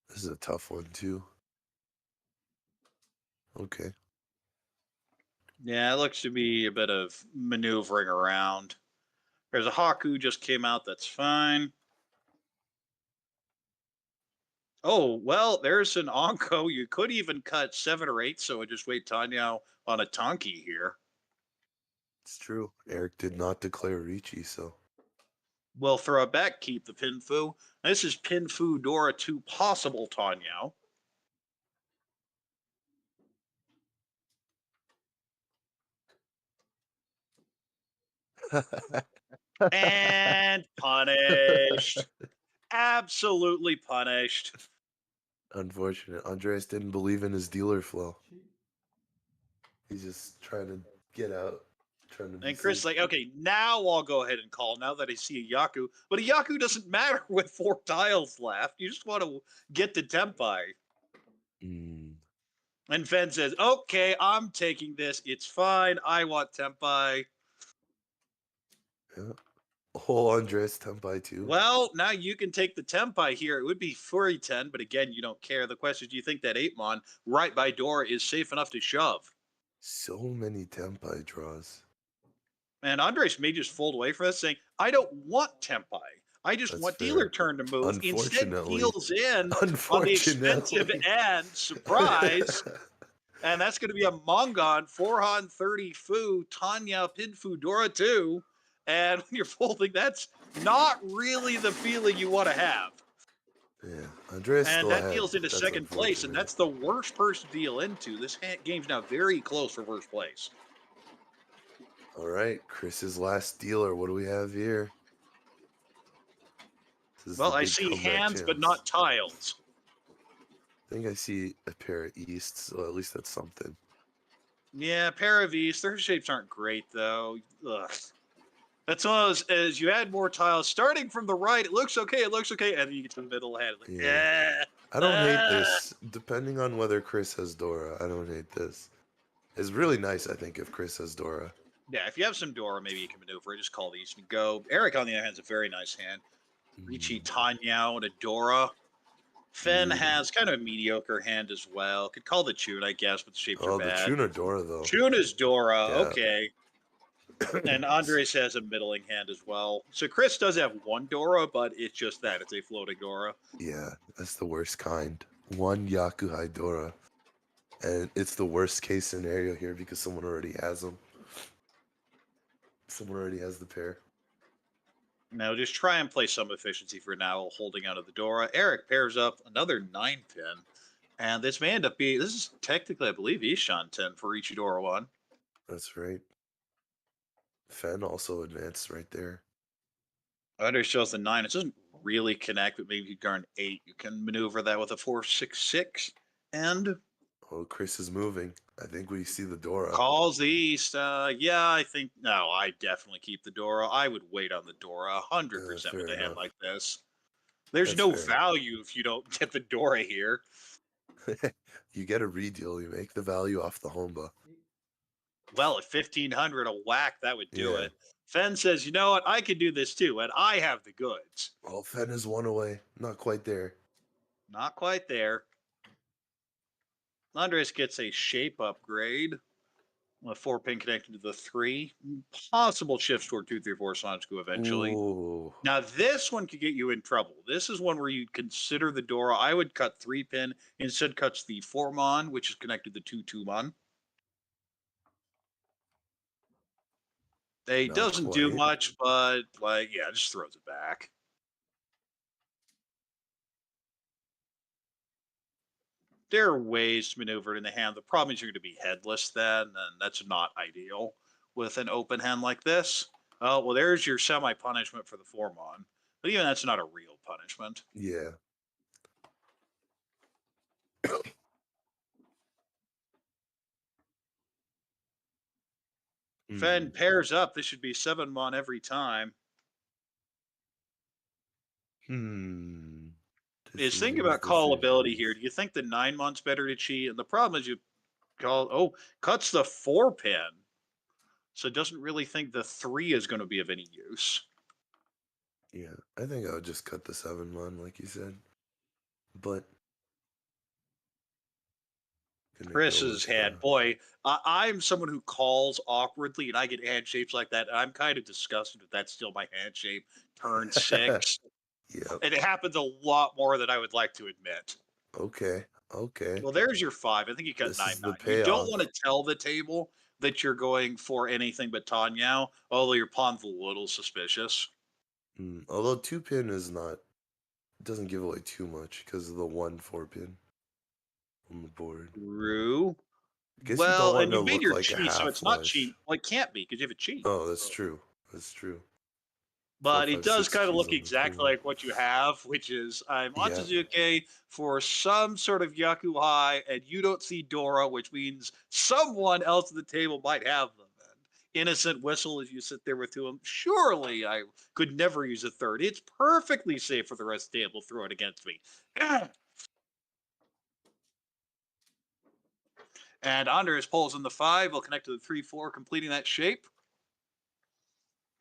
This is a tough one too. Okay. Yeah, it looks to be a bit of maneuvering around. There's a Haku just came out. That's fine. Oh, well, there's an Onko. You could even cut 7 or 8, so just wait Tanya on a Tonki here. It's true. Eric did not declare Ricci, so We'll throw it back, keep the Pinfu. This is Pinfu Dora 2 possible Tanya. And punished. Absolutely punished. Unfortunate. Andreas didn't believe in his dealer flow. He's just trying to get out. Trying to be And Chris is safe. like, okay, now I'll go ahead and call now that I see a Yaku. But a Yaku doesn't matter with 4 tiles left. You just want to get to Tempai. And Fen says, okay, I'm taking this. It's fine. I want Tempai. Yeah. Oh, Andres Tempai too. Well, now you can take the Tempai here. It would be Furry 10, but again, you don't care. The question is, do you think that 8-mon right by Dora is safe enough to shove? So many Tempai draws. And Andres may just fold away from this saying, I don't want Tempai. I just That's want dealer fair. turn to move. Instead, Unfortunately. deals in on the expensive Unfortunately. end. Surprise. And that's going to be a Mongon, Forhan 30 Fu, Tanya Pinfu Dora 2. And when you're folding, that's not really the feeling you want to have. Yeah, Andrea's And still that ahead. deals into That's second place, and unfortunate. that's the worst person to deal into. This game's now very close for first place. All right, Chris's last dealer. What do we have here? This is Well, the I big see comeback hands, but chance. not tiles. I think I see a pair of easts, so at least that's something. Yeah, pair of East. Their shapes aren't great, though. Ugh. That's one of those, as you add more tiles, starting from the right, it looks okay, and then you get to the middle hand. Like, Yeah. I don't hate this. Depending on whether Chris has Dora, I don't hate this. It's really nice, I think, if Chris has Dora. Yeah, if you have some Dora, maybe you can maneuver it. Just call these and go. Eric, on the other hand, is a very nice hand. Ricci, Tanyao, and a Dora. Finn has kind of a mediocre hand as well. Could call the Chun, I guess, but the shapes are Oh, the bad. Chuna Dora, though. Chun is Dora, Yeah. okay. And Andres has a middling hand as well. So Chris does have one Dora, but it's just that. It's a floating Dora. Yeah, that's the worst kind. One Yakuhai Dora. And it's the worst case scenario here because someone already has them. Someone already has the pair. Now just try and play some efficiency for now, holding out of the Dora. Eric pairs up another 9-pin. And this may end up being, this is technically, I believe, Ishan 10 for each Dora one. That's right. Fen also advanced right there. Under shows the 9. It doesn't really connect, but maybe you garn 8. You can maneuver that with a 4-6-6. And Oh, Chris is moving. I think we see the Dora. calls the East. Yeah, I think, no, I definitely keep the Dora. I would wait on the Dora 100% fair with a hand enough. like this. There's That's no fair. value if you don't get the Dora here. You get a redeal. You make the value off the Homba. Well, at 1,500 a whack, that would do Yeah. it. Fen says, you know what? I can do this too, and I have the goods. Well, Fen is one away. Not quite there. Not quite there. Andres gets a shape upgrade. A 4-pin connected to the 3. Possible shifts toward 2, 3, 4 Sonichu eventually. Ooh. Now, this one could get you in trouble. This is one where you consider the Dora. I would cut 3-pin. Instead, cuts the 4-mon, which is connected to 2-2-mon. It Not doesn't do quite. much, but, like, yeah, just throws it back. There are ways to maneuver it in the hand. The problem is you're going to be headless then, and that's not ideal with an open hand like this. Oh, well, there's your semi-punishment for the 4-mon. But even that's not a real punishment. Yeah. Fen pairs up. This should be 7-mon every time. Is thinking about callability here. Do you think the 9-mon's better to cheat? And the problem is you call, cuts the 4-pin. So doesn't really think the 3 is going to be of any use. Yeah, I think I would just cut the 7-mon, like you said. But Chris's hand, boy, I'm someone who calls awkwardly, and I get hand shapes like that. And I'm kind of disgusted that that's still my hand shape. Turn 6. Yeah. And it happens a lot more than I would like to admit. Okay. Well, there's your 5. I think you cut 9-9. You don't want to tell the table that you're going for anything but Tanyao, although your pawn's a little suspicious. Although 2-pin is not, doesn't give away too much because of the 1 4-pin on the board. True. Well, and you made your cheat, so it's not cheat. Well, it can't be because you have a cheat. Oh, that's true. That's true. But it does kind of look exactly like what you have, which is I'm on Suzuki for some sort of Yakuhai, and you don't see Dora, which means someone else at the table might have them. And innocent whistle as you sit there with 2 of them. Surely I could never use a 3rd. It's perfectly safe for the rest of the table. Throw it against me. And Andres pulls in the 5. Will connect to the 3-4, completing that shape.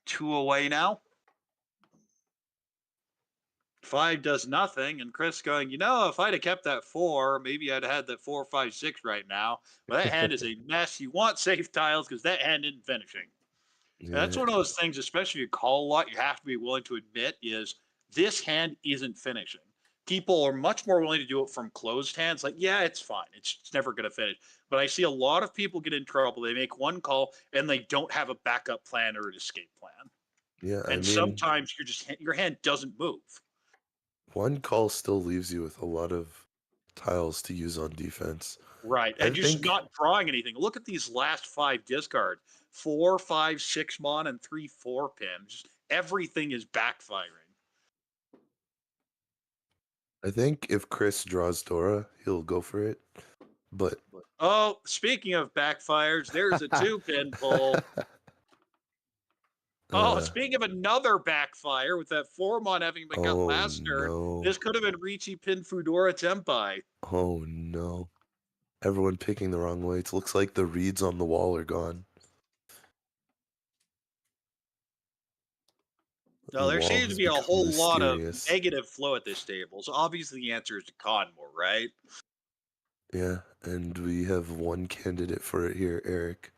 2 away now. 5 does nothing, and Chris going, if I'd have kept that 4, maybe I'd have had that 4, 5, 6 right now. But that hand is a mess. You want safe tiles because that hand isn't finishing. Yeah. That's one of those things, especially if you call a lot, you have to be willing to admit is This hand isn't finishing. People are much more willing to do it from closed hands. Like, yeah, it's fine. It's never going to finish. But I see a lot of people get in trouble. They make one call and they don't have a backup plan or an escape plan. Yeah, I And mean, sometimes your hand doesn't move. one call still leaves you with a lot of tiles to use on defense. Right. I And you're just think not drawing anything. Look at these last 5 discards. 4, 5, 6 mon and 3, 4 pin. Just everything is backfiring. if Chris draws Dora, he'll go for it. But Oh, speaking of backfires, there's a 2-pin pull. Oh, speaking of another backfire with that 4-mon having been got last turn, no. this could have been Ricci Pin Fudora Tempai. Oh no. Everyone picking the wrong way. It looks like the reeds on the wall are gone. No, The there wall seems to has be a become whole lot of mysterious. negative flow at this table. So obviously the answer is Conmore, right? Yeah, and we have one candidate for it here, Eric.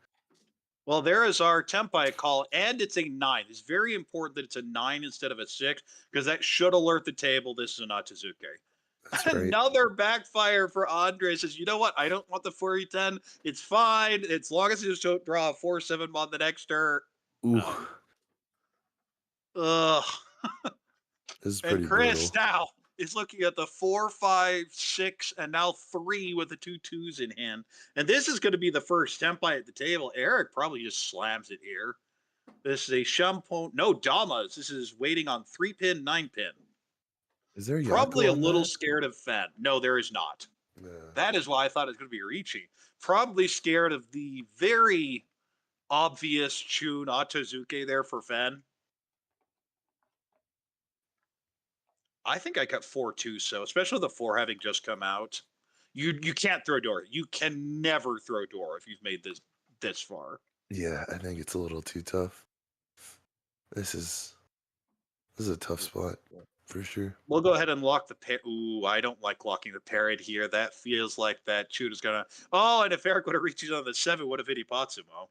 Well, there is our Tempai call, and it's a 9. It's very important that it's a 9 instead of a 6, because that should alert the table this is an Otozuke. That's right. Another backfire for Andre. Says, you know what? I don't want the 4E10. It's fine. As long as you just don't draw a 4-7 on the next turn. Ooh. No. Ugh. This is pretty And Chris brutal. now is looking at the 4, 5, 6, and now 3 with the 2 2s in hand. And this is going to be the first Tempai at the table. Eric probably just slams it here. This is a Shampoo. No Damas. This is waiting on 3-pin, 9-pin. Is there Probably a on little that? scared of Fen. No, there is not. Yeah. That is why I thought it was going to be Ricci. Probably scared of the very obvious Chun Otozuke there for Fen. I think I cut 4-2, so especially the 4 having just come out. You can't throw Dora. You can never throw Dora if you've made this far. Yeah, I think it's a little too tough. This is a tough spot for sure. We'll go ahead and lock the pair. Ooh, I don't like locking the parrot here. That feels like that Chun is gonna. Oh, and if Eric would have reached on the 7, would have hit Ipatsumo.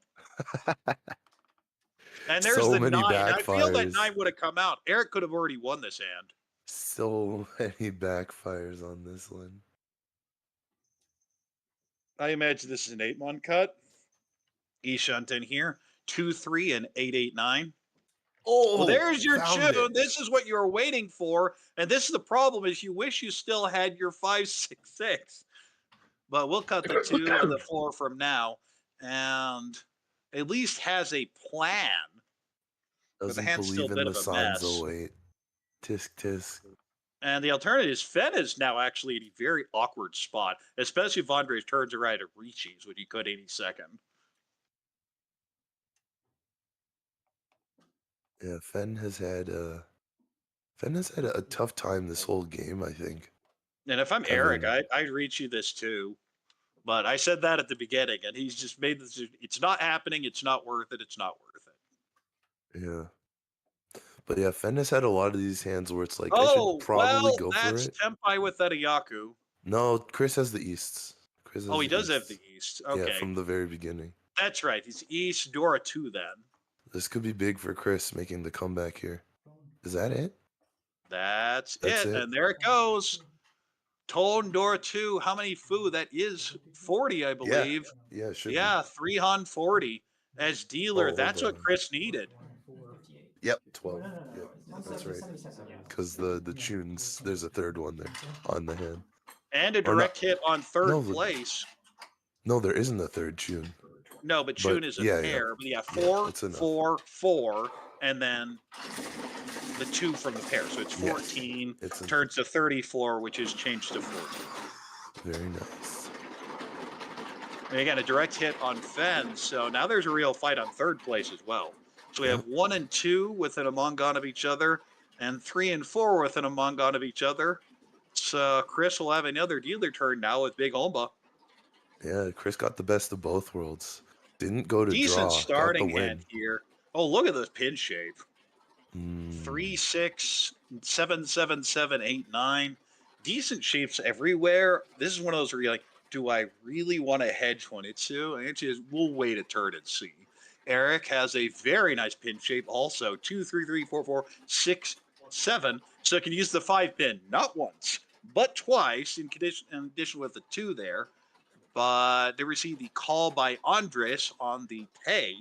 And there's So the many 9. I feel that backfires. 9 would have come out. Eric could have already won this hand. So many backfires on this one. I imagine this is an 8-mon cut. Ishunten here. 2, 3, and 8, 8, 9. Oh, well, there's your found Chun. it. This is what you were waiting for. And this is the problem is you wish you still had your 5, 6, 6. But we'll cut the 2 and the 4 from now. And at least has a plan. But the Doesn't hand's still a believe in bit the of a mess. Sansa weight. Tisk tisk. And the alternative is Fen is now actually in a very awkward spot, especially if Andres turns around at Ricci's, which he could any second. Yeah, Fen has had a tough time this whole game, I think. And if I'm Eric, I'd Ricci this too. But I said that at the beginning, and he's just made this. It's not happening. It's not worth it. It's not worth it. Yeah. But yeah, Fen has had a lot of these hands where it's like, I Oh, should probably well, go for that's it. Tempai with that Yaku. No, Chris has the Easts. Chris has Oh, he the does have Easts. the East. Okay. Yeah, from the very beginning. That's right. He's East, Dora 2 then. This could be big for Chris making the comeback here. Is that it? That's it. And there it goes. Tone Dora 2. How many Fu? That is 40, I believe. Yeah, it should Yeah, 340. As dealer, that's what Chris needed. Yep, 12. Yep, that's right. Because the tunes, there's a third one there on the hand. And a direct hit on third place. No, there isn't a third tune. No, but Chun is a pair. But yeah, 4, 4, 4, and then the 2 from the pair. So it's 14. Turns to 34, which is changed to 14. Very nice. And again, a direct hit on Fen. So now there's a real fight on third place as well. So we have 1 and 2 within a Mongon of each other, and 3 and 4 within a Mongon of each other. So Chris will have another dealer turn now with Big Omba. Yeah, Chris got the best of both worlds. Didn't go to decent draw. starting hand here. Oh, look at this pin shape. 3, 6, 7, 7, 7, 8, 9. Decent shapes everywhere. This is one of those where you're like, do I really want to hedge Honitsu? And answer is, we'll wait a turn and see. Eric has a very nice pin shape also. 2, 3, 3, 4, 4, 6, 7. So it can use the 5-pin, not once, but twice, in addition with the 2 there. But they receive the call by Andres on the pay.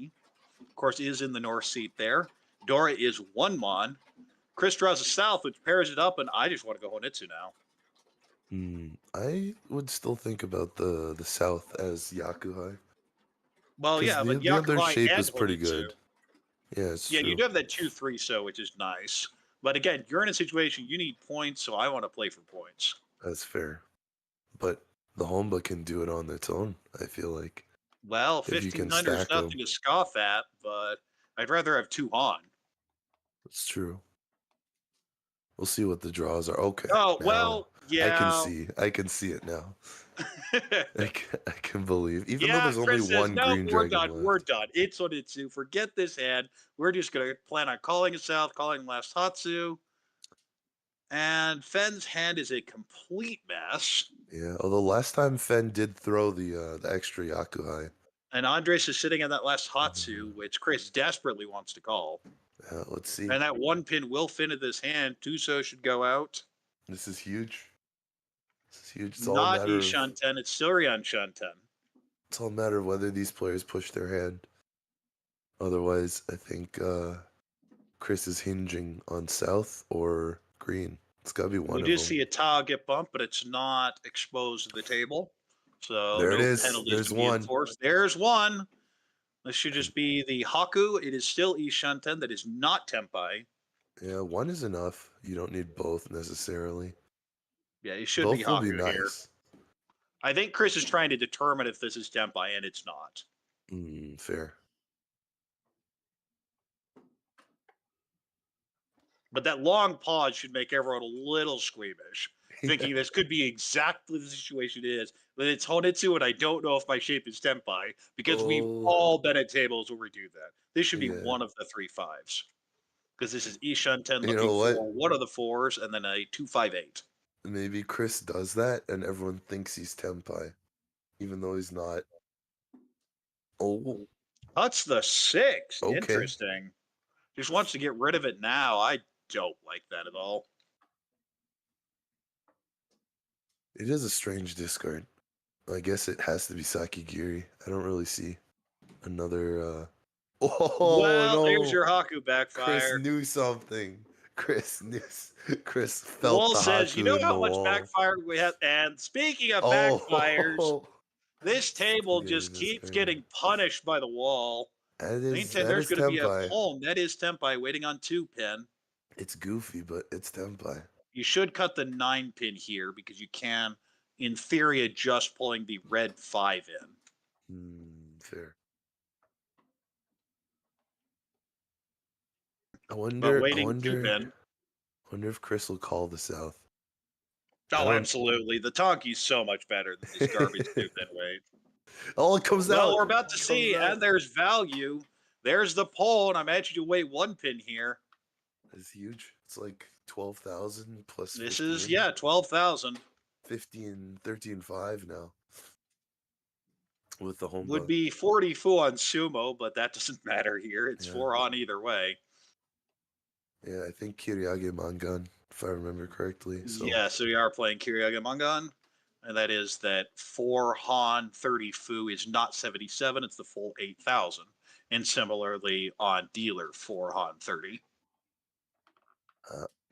Of course, is in the north seat there. Dora is 1 mon. Chris draws a south, which pairs it up, and I just want to go Honitsu now. I would still think about the south as Yakuhai. Well, yeah, but the other Yakuhai shape and is pretty Honitsu. good. Yeah, it's Yeah, true. you do have that 2-3 so, which is nice. But again, you're in a situation you need points, so I want to play for points. That's fair. But the Honba can do it on its own, I feel like. Well, If you can 1,500 is stack nothing them. to scoff at, but I'd rather have 2 Han. It's true. We'll see what the draws are. Okay. Oh, now well, yeah. I can see it now. I can believe. Even though Yeah, there's only Chris says, one no, green we're dragon done. left. We're done. It's Honitsu. Forget this hand. We're just going to plan on calling a south, calling last Hatsu. And Fen's hand is a complete mess. Yeah, although last time Fen did throw the extra Yakuhai. And Andres is sitting in that last Hatsu, which Chris desperately wants to call. Let's see. And that 1 pin will fit into this hand. Tuso should go out. This is huge. This is huge. It's Not all a matter Ishanten, it's Surian Shanten. It's all a matter of whether these players push their hand. Otherwise, I think Chris is hinging on south or green. It's got to be one We of do them. see a tile get bumped, but it's not exposed to the table. So There it no is. penalties There's to be one. enforced. There's one. This should just be the Haku. It is still Ishanten. That is not Tempai. Yeah, one is enough. You don't need both necessarily. Yeah, it should Both be will Haku be here. nice. I think Chris is trying to determine if this is Tempai, and it's not. Fair. But that long pause should make everyone a little squeamish, thinking this could be exactly the situation it is. But it's Honitsu, and I don't know if my shape is Tempai, because we've all been at tables where we do that. This should be one of the 3 5s. Because this is Ishanten looking for one of the 4s, and then a 2-5-8. Maybe Chris does that, and everyone thinks he's Tempai, even though he's not. Oh. That's the 6. Okay. Interesting. Just wants to get rid of it now. I don't like that at all. It is a strange discard. I guess it has to be Sakigiri. I don't really see another. Well, no. there's your Haku backfire. Chris knew something. Chris felt Wall the says, Haku you know in how the much wall. backfire we have? And speaking of backfires, this table just keeps getting punished by the wall. Meantime, there's going to be a home. That is Tempai waiting on 2 pin. It's goofy, but it's Tempai. You should cut the 9 pin here because you can, in theory, adjust pulling the red 5 in. Fair. I wonder if Chris will call the South. Oh, absolutely. The Tonki's so much better than this garbage 2 pin weight. Oh, it comes out. Well, we're about to see, and there's value. There's the pull, and I imagine you weigh 1 pin here. It's huge. It's like 12,000 plus. This is 12,000. 13.5 now. With the home would be 40 fu on sumo, but that doesn't matter here. It's 4 on either way. Yeah, I think Kiriage Mangan, if I remember correctly. So. Yeah, so we are playing Kiriage Mangan, and that is that 4 Han 30 fu is not 77, it's the full 8,000. And similarly on dealer 4 Han 30.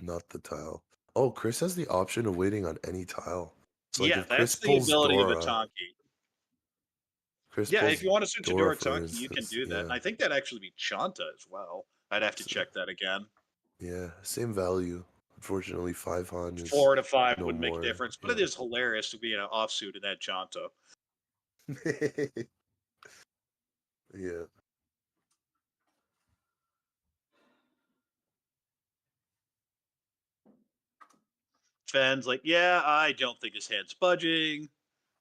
Not the tile. Oh, Chris has the option of waiting on any tile. So yeah, like if Chris that's the ability Dora, of a Tonki. Chris if you want to switch to Dora Tonki, instance, you can do that. And I think that'd actually be Chanta as well. I'd have to check that again. Yeah, same value. Unfortunately, 5 Han is 4 to 5 no would make more. a difference, but it is hilarious to be in an offsuit in that Chanta. Yeah. Fen's like, yeah, I don't think his hand's budging.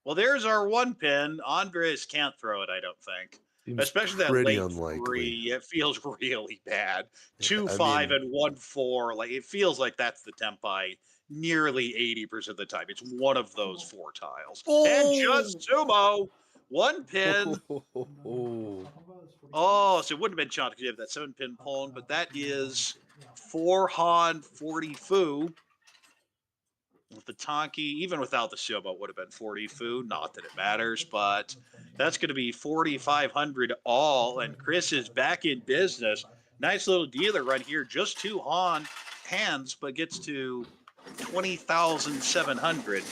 Well, there's our 1 pin. Andres can't throw it, I don't think. Seems especially that late unlikely. 3. It feels really bad. 2 5 and 1 4. Like it feels like that's the Tempai nearly 80% of the time. It's one of those 4 tiles. And just sumo. 1 pin. Oh, so it wouldn't have been Chanta because you have that 7 pin pulling, but that is 4 Han, 40 Fu. With the Tonki, even without the showboat, would have been 40 Fu. Not that it matters, but that's going to be 4,500 all. And Chris is back in business. Nice little dealer run here. Just 2 Han hands, but gets to 20,700.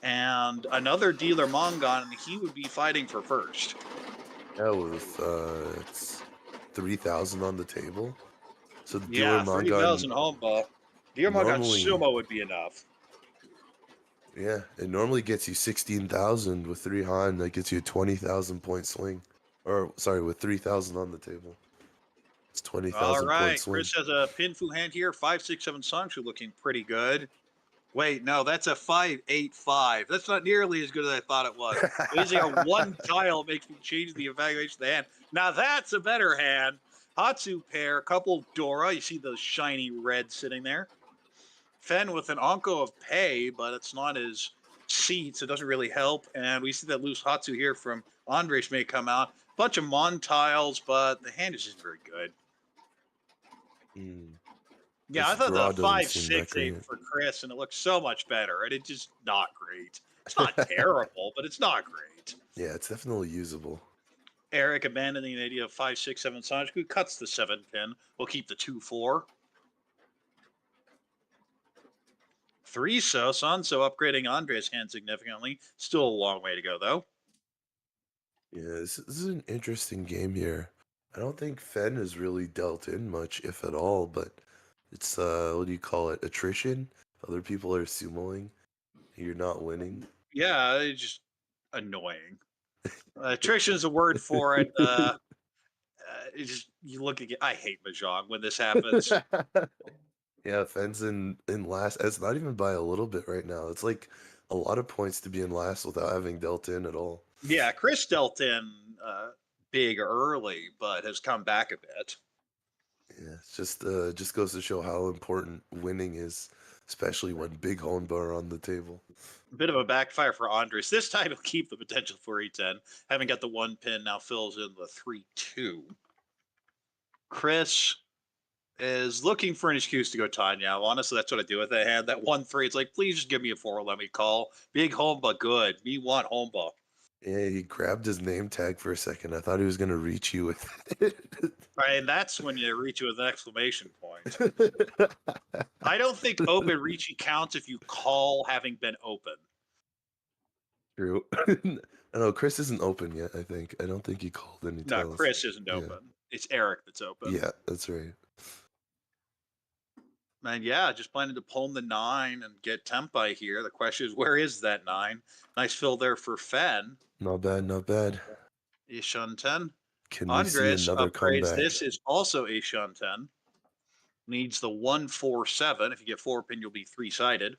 And another dealer Mongon, and he would be fighting for first. Yeah, with it's 3,000 on the table. So the dealer Yeah, 3,000 Mongon home ball. Dealer Mongon normally, sumo would be enough. yeah, it normally gets you 16,000 with 3 Han. That gets you a 20,000 point swing. Or sorry, with 3,000 on the table, it's All 20,000 point right, swing. Chris has a Pinfu hand here. 5, 6, 7 Sangshu looking pretty good. Wait, no, that's a 5, 8, 5. That's not nearly as good as I thought it was. Losing a 1 tile makes me change the evaluation of the hand. Now that's a better hand. Hatsu pair, couple Dora. You see those shiny reds sitting there. Fen with an Anko of Pei, but it's not his seat, so it doesn't really help. And we see that loose Hatsu here from Andres may come out. Bunch of Mon tiles, but the hand is just very good. Mm. Yeah, I This thought the draw doesn't five seem that six eight great. for Chris, and it looks so much better. And it's just not great. It's not terrible, but it's not great. Yeah, it's definitely usable. Eric abandoning the idea of 5, 6, 7 Sanjiku cuts the 7 pin. We'll keep the 2, 4. 3 Sanso upgrading Andre's hand significantly. Still a long way to go though. Yeah, this is an interesting game here. I don't think Fen has really dealt in much, if at all, but it's what do you call it? Attrition. Other people are sumoing. You're not winning. Yeah, it's just annoying. Attrition is a word for it. It's just you look again. I hate Mahjong when this happens. Yeah, Fen's in last. It's not even by a little bit right now. It's like a lot of points to be in last without having dealt in at all. Yeah, Chris dealt in big early, but has come back a bit. Yeah, it's just goes to show how important winning is, especially when big Honba are on the table. A bit of a backfire for Andres. This time he'll keep the potential for E10. Having got the 1 pin, now fills in the 3-2. Chris is looking for an excuse to go Tanya. Honestly, that's what I do with that hand. That 1-3, it's like, please just give me a 4, let me call. Big Homba, good. Me want Homba. Yeah, he grabbed his name tag for a second. I thought he was gonna reach you with it. Right, and that's when you reach you with an exclamation point. I don't think open reaching counts if you call having been open. True. No, Chris isn't open yet, I think. I don't think he called any No, tells. Chris isn't Yeah. open. It's Eric that's open. Yeah, that's right. And yeah, just planning to palm the 9 and get Tempai here. The question is, where is that 9? Nice fill there for Fen. Not bad, not bad. Ishan 10. Can we see Andres another upgrades. comeback? This is also Ishan 10. Needs the 1-4-7. If you get 4 pin, you'll be 3-sided.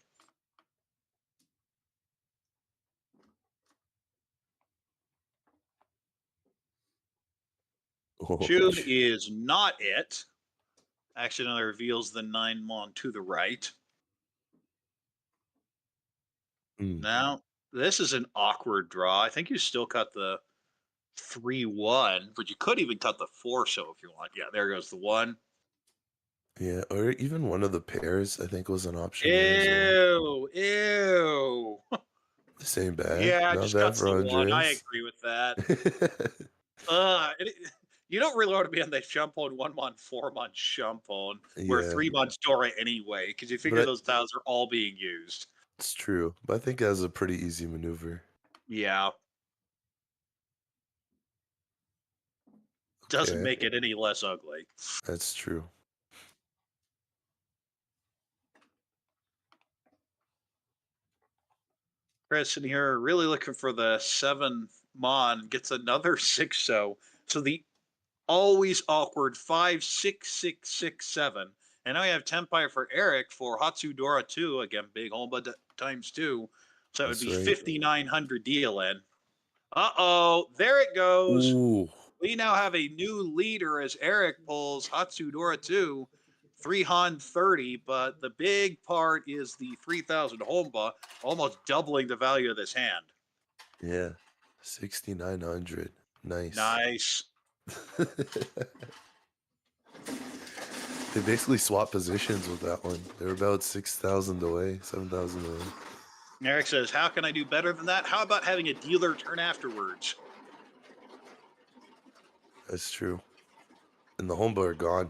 Oh, June is not it. Accidentally reveals the 9 Mon to the right. Now, this is an awkward draw. I think you still cut the 3-1, but you could even cut the 4 show if you want. Yeah, there goes the 1. Yeah, or even one of the pairs, I think, was an option. There as well. Ew. The same bad. Yeah, Not just bad cuts for the 1. I Andres. agree with that. You don't really want to be on that Shumpone 1-month, 4-month Shumpone, where Yeah, 3 months Dora anyway, because you figure but those tiles are all being used. it's true. But I think that was a pretty easy maneuver. Yeah. Doesn't Okay, make it any less ugly. that's true. Chris in here really looking for the 7 Mon, gets another 6 so. So the always awkward 5-6-6-6-7. And now we have Tempire for Eric for Hatsudora 2. Again, big Homba times 2. So it would That's be right. 5,900 deal in. Uh-oh, there it goes. Ooh, We now have a new leader as Eric pulls Hatsudora 2, 3 Han 30, but the big part is the 3,000 Homba, almost doubling the value of this hand. yeah, 6,900. Nice. Nice. They basically swapped positions with that one. They're about 6,000 away, 7,000 away. Eric says, how can I do better than that? How about having a dealer turn afterwards? That's true. And the homeboy are gone.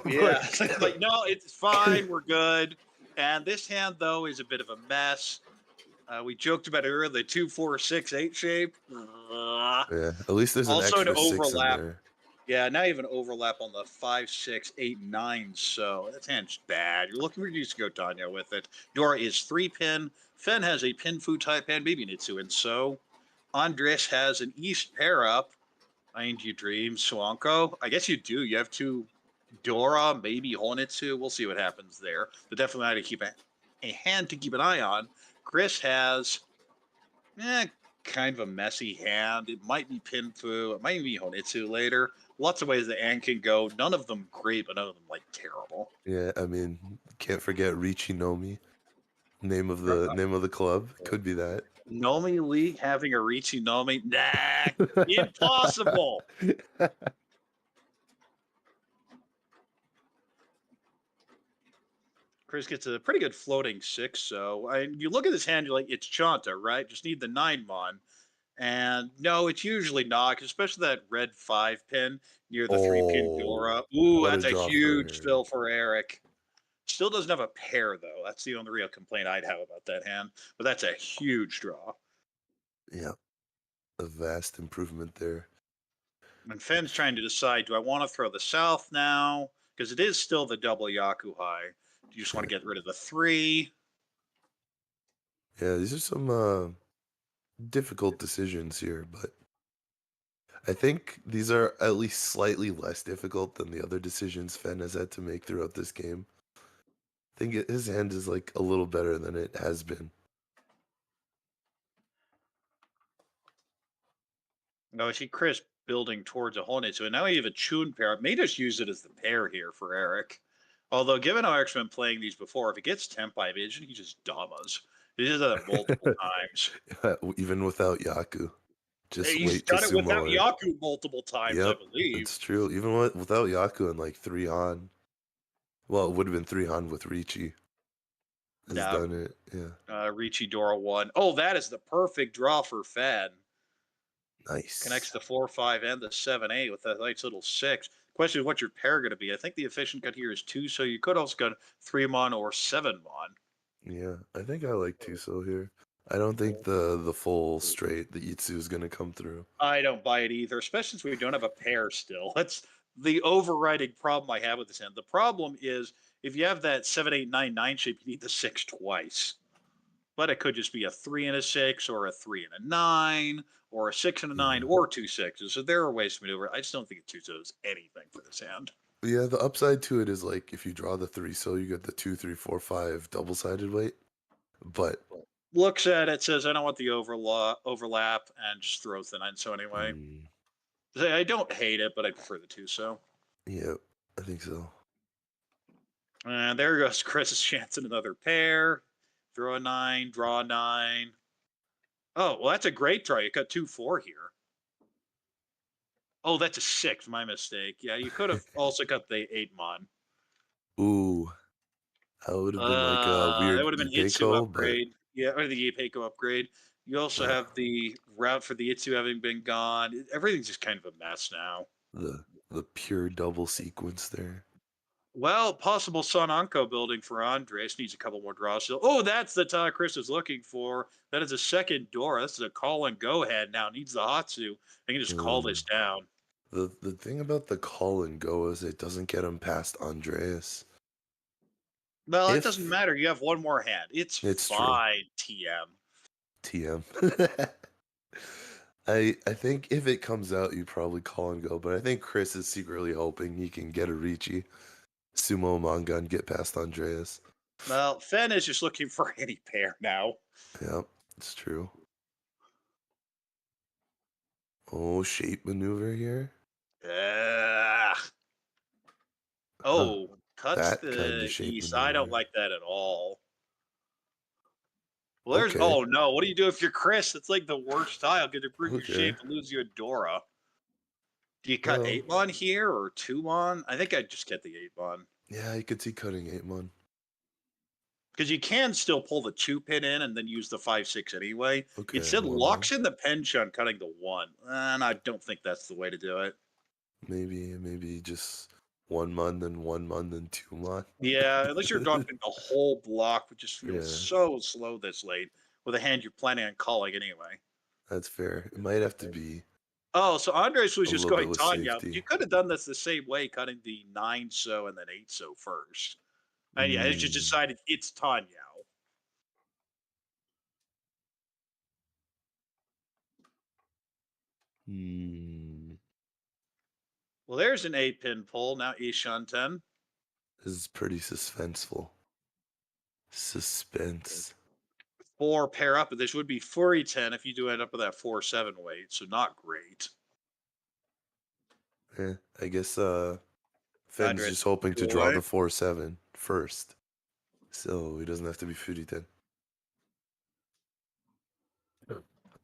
Yeah. Like, no, it's fine. We're good. And this hand, though, is a bit of a mess. We joked about it earlier, the 2, 4, 6, 8 shape. Yeah, at least there's an Also an extra 6 in overlap. there. Yeah, now you have an overlap on the 5, 6, 8, 9. So that hand's bad. You're looking for Yusuke go Tanya with it. Dora is 3-pin. Fen has a pin fu type hand, maybe Nitsu, and so Andres has an East pair up. Mind you dream, Swanko. I guess you do. You have 2 Dora, maybe Honitsu. We'll see what happens there. But definitely I to keep a hand to keep an eye on. Chris has kind of a messy hand. It might be Pinfu. It might be Honitsu later. Lots of ways the hand can go. None of them great, but none of them like terrible. Yeah, I mean, can't forget Richie Nomi. Name of the club. Could be that. Nomi League having a Richi Nomi? Nah, impossible. Chris gets a pretty good floating 6. So you look at this hand, you're like, it's Chanta, right? Just need the 9 mon. And no, it's usually not, especially that red 5-pin near the 3-pin Dora. Ooh, what a that's a draw huge for fill for Eric. Still doesn't have a pair, though. That's the only real complaint I'd have about that hand. But that's a huge draw. Yeah, a vast improvement there. And Fenn's trying to decide, do I want to throw the South now? Because it is still the double Yaku high. Do you just want to get rid of the 3? Yeah, these are some difficult decisions here, but I think these are at least slightly less difficult than the other decisions Fen has had to make throughout this game. I think his hand is like a little better than it has been. No, I see Chris building towards a Honitsu, and now we have a Chun pair. I may just use it as the pair here for Eric. Although, given how Eric's been playing these before, if it gets temp by vision, he just damas. He does that multiple times. Even without Yaku. Just He's wait to done it without sumo it. Yaku multiple times, I Yep, believe. it's true. Even without Yaku and like 3 on. Well, it would have been 3 on with Richie. Has Now, done it, yeah. Richie Dora 1. Oh, that is the perfect draw for Fed. Connects Nice. the 4-5 and the 7-8 with that nice little 6. Question is, what's your pair going to be? I think the efficient cut here is 2, so you could also go 3 mon or 7 mon. Yeah, I think I like Tuso here. I don't think the full straight, the Itsu is going to come through. I don't buy it either, especially since we don't have a pair still. That's the overriding problem I have with this hand. The problem is if you have that 7-8-9-9 shape, you need the 6 twice. But it could just be a 3 and a 6, or a 3 and a 9, or a 6 and a 9, or 2 6s. So there are ways to maneuver. I just don't think a 2 does anything for this hand. Yeah, the upside to it is like if you draw the 3 so you get the 2, 3, 4, 5 double-sided weight. But looks at it, says, I don't want the overlap, and just throws the 9 so anyway. I don't hate it, but I prefer the 2 so. Yeah, I think so. And there goes Chris's chance at another pair. Throw a 9, draw a 9. Oh, well, that's a great draw. You cut 2-4 here. Oh, that's a 6. My mistake. Yeah, you could have also cut the 8 mon. Ooh, that would have been like a weird That would have been Itsu Ipeiko, upgrade. Yeah, or the Ipeiko upgrade. You also have the route for the Itsu having been gone. Everything's just kind of a mess now. the pure double sequence there. Well, possible Son Anko building for Andres needs a couple more draws still. Oh, that's the tie Chris is looking for. That is a second Dora. This is a call and go ahead now. Needs the Hatsu. I can just call this down. The thing about the call and go is it doesn't get him past Andreas. Well, it doesn't matter. You have one more hand. It's fine, true. TM. I think if it comes out, you probably call and go, but I think Chris is secretly hoping he can get a Richie, sumo manga, and get past Andreas. Well, Fen is just looking for any pair now. Yep, it's true. Oh, shape maneuver here. Oh, cuts that the kind of shape east. maneuver. I don't like that at all. Well, there's oh no. What do you do if you're Chris? It's like the worst style. Get to improve your shape and lose your Dora. Do you cut Well, 8-mon here or 2-mon? I think I'd just get the 8-mon. yeah, I could see cutting 8-mon. Because you can still pull the 2-pin in and then use the 5-6 anyway. It Okay, said well, locks in the pinch on cutting the 1, and I don't think that's the way to do it. maybe just 1-mon, then 1-mon, then 2-mon. Yeah, unless you're dropping the whole block, which just feels Yeah, so slow this late with a hand you're planning on calling anyway. that's fair. It might have to be Oh, so Andres was a just little bit going with Tanya. You safety. could have done this the same way, cutting the 9 so and then 8 so first. And yeah, it just Mm. decided it's Tanya. Hmm. Well, there's an 8-pin pull. Now Ishan 10. This is pretty suspenseful. Suspense. 4 pair up, but this would be Furry 10 if you do end up with that 4-7 weight, so not great. I guess Fenn's Andres just hoping to go draw away. the 4-7 first. So he doesn't have to be foodie 10.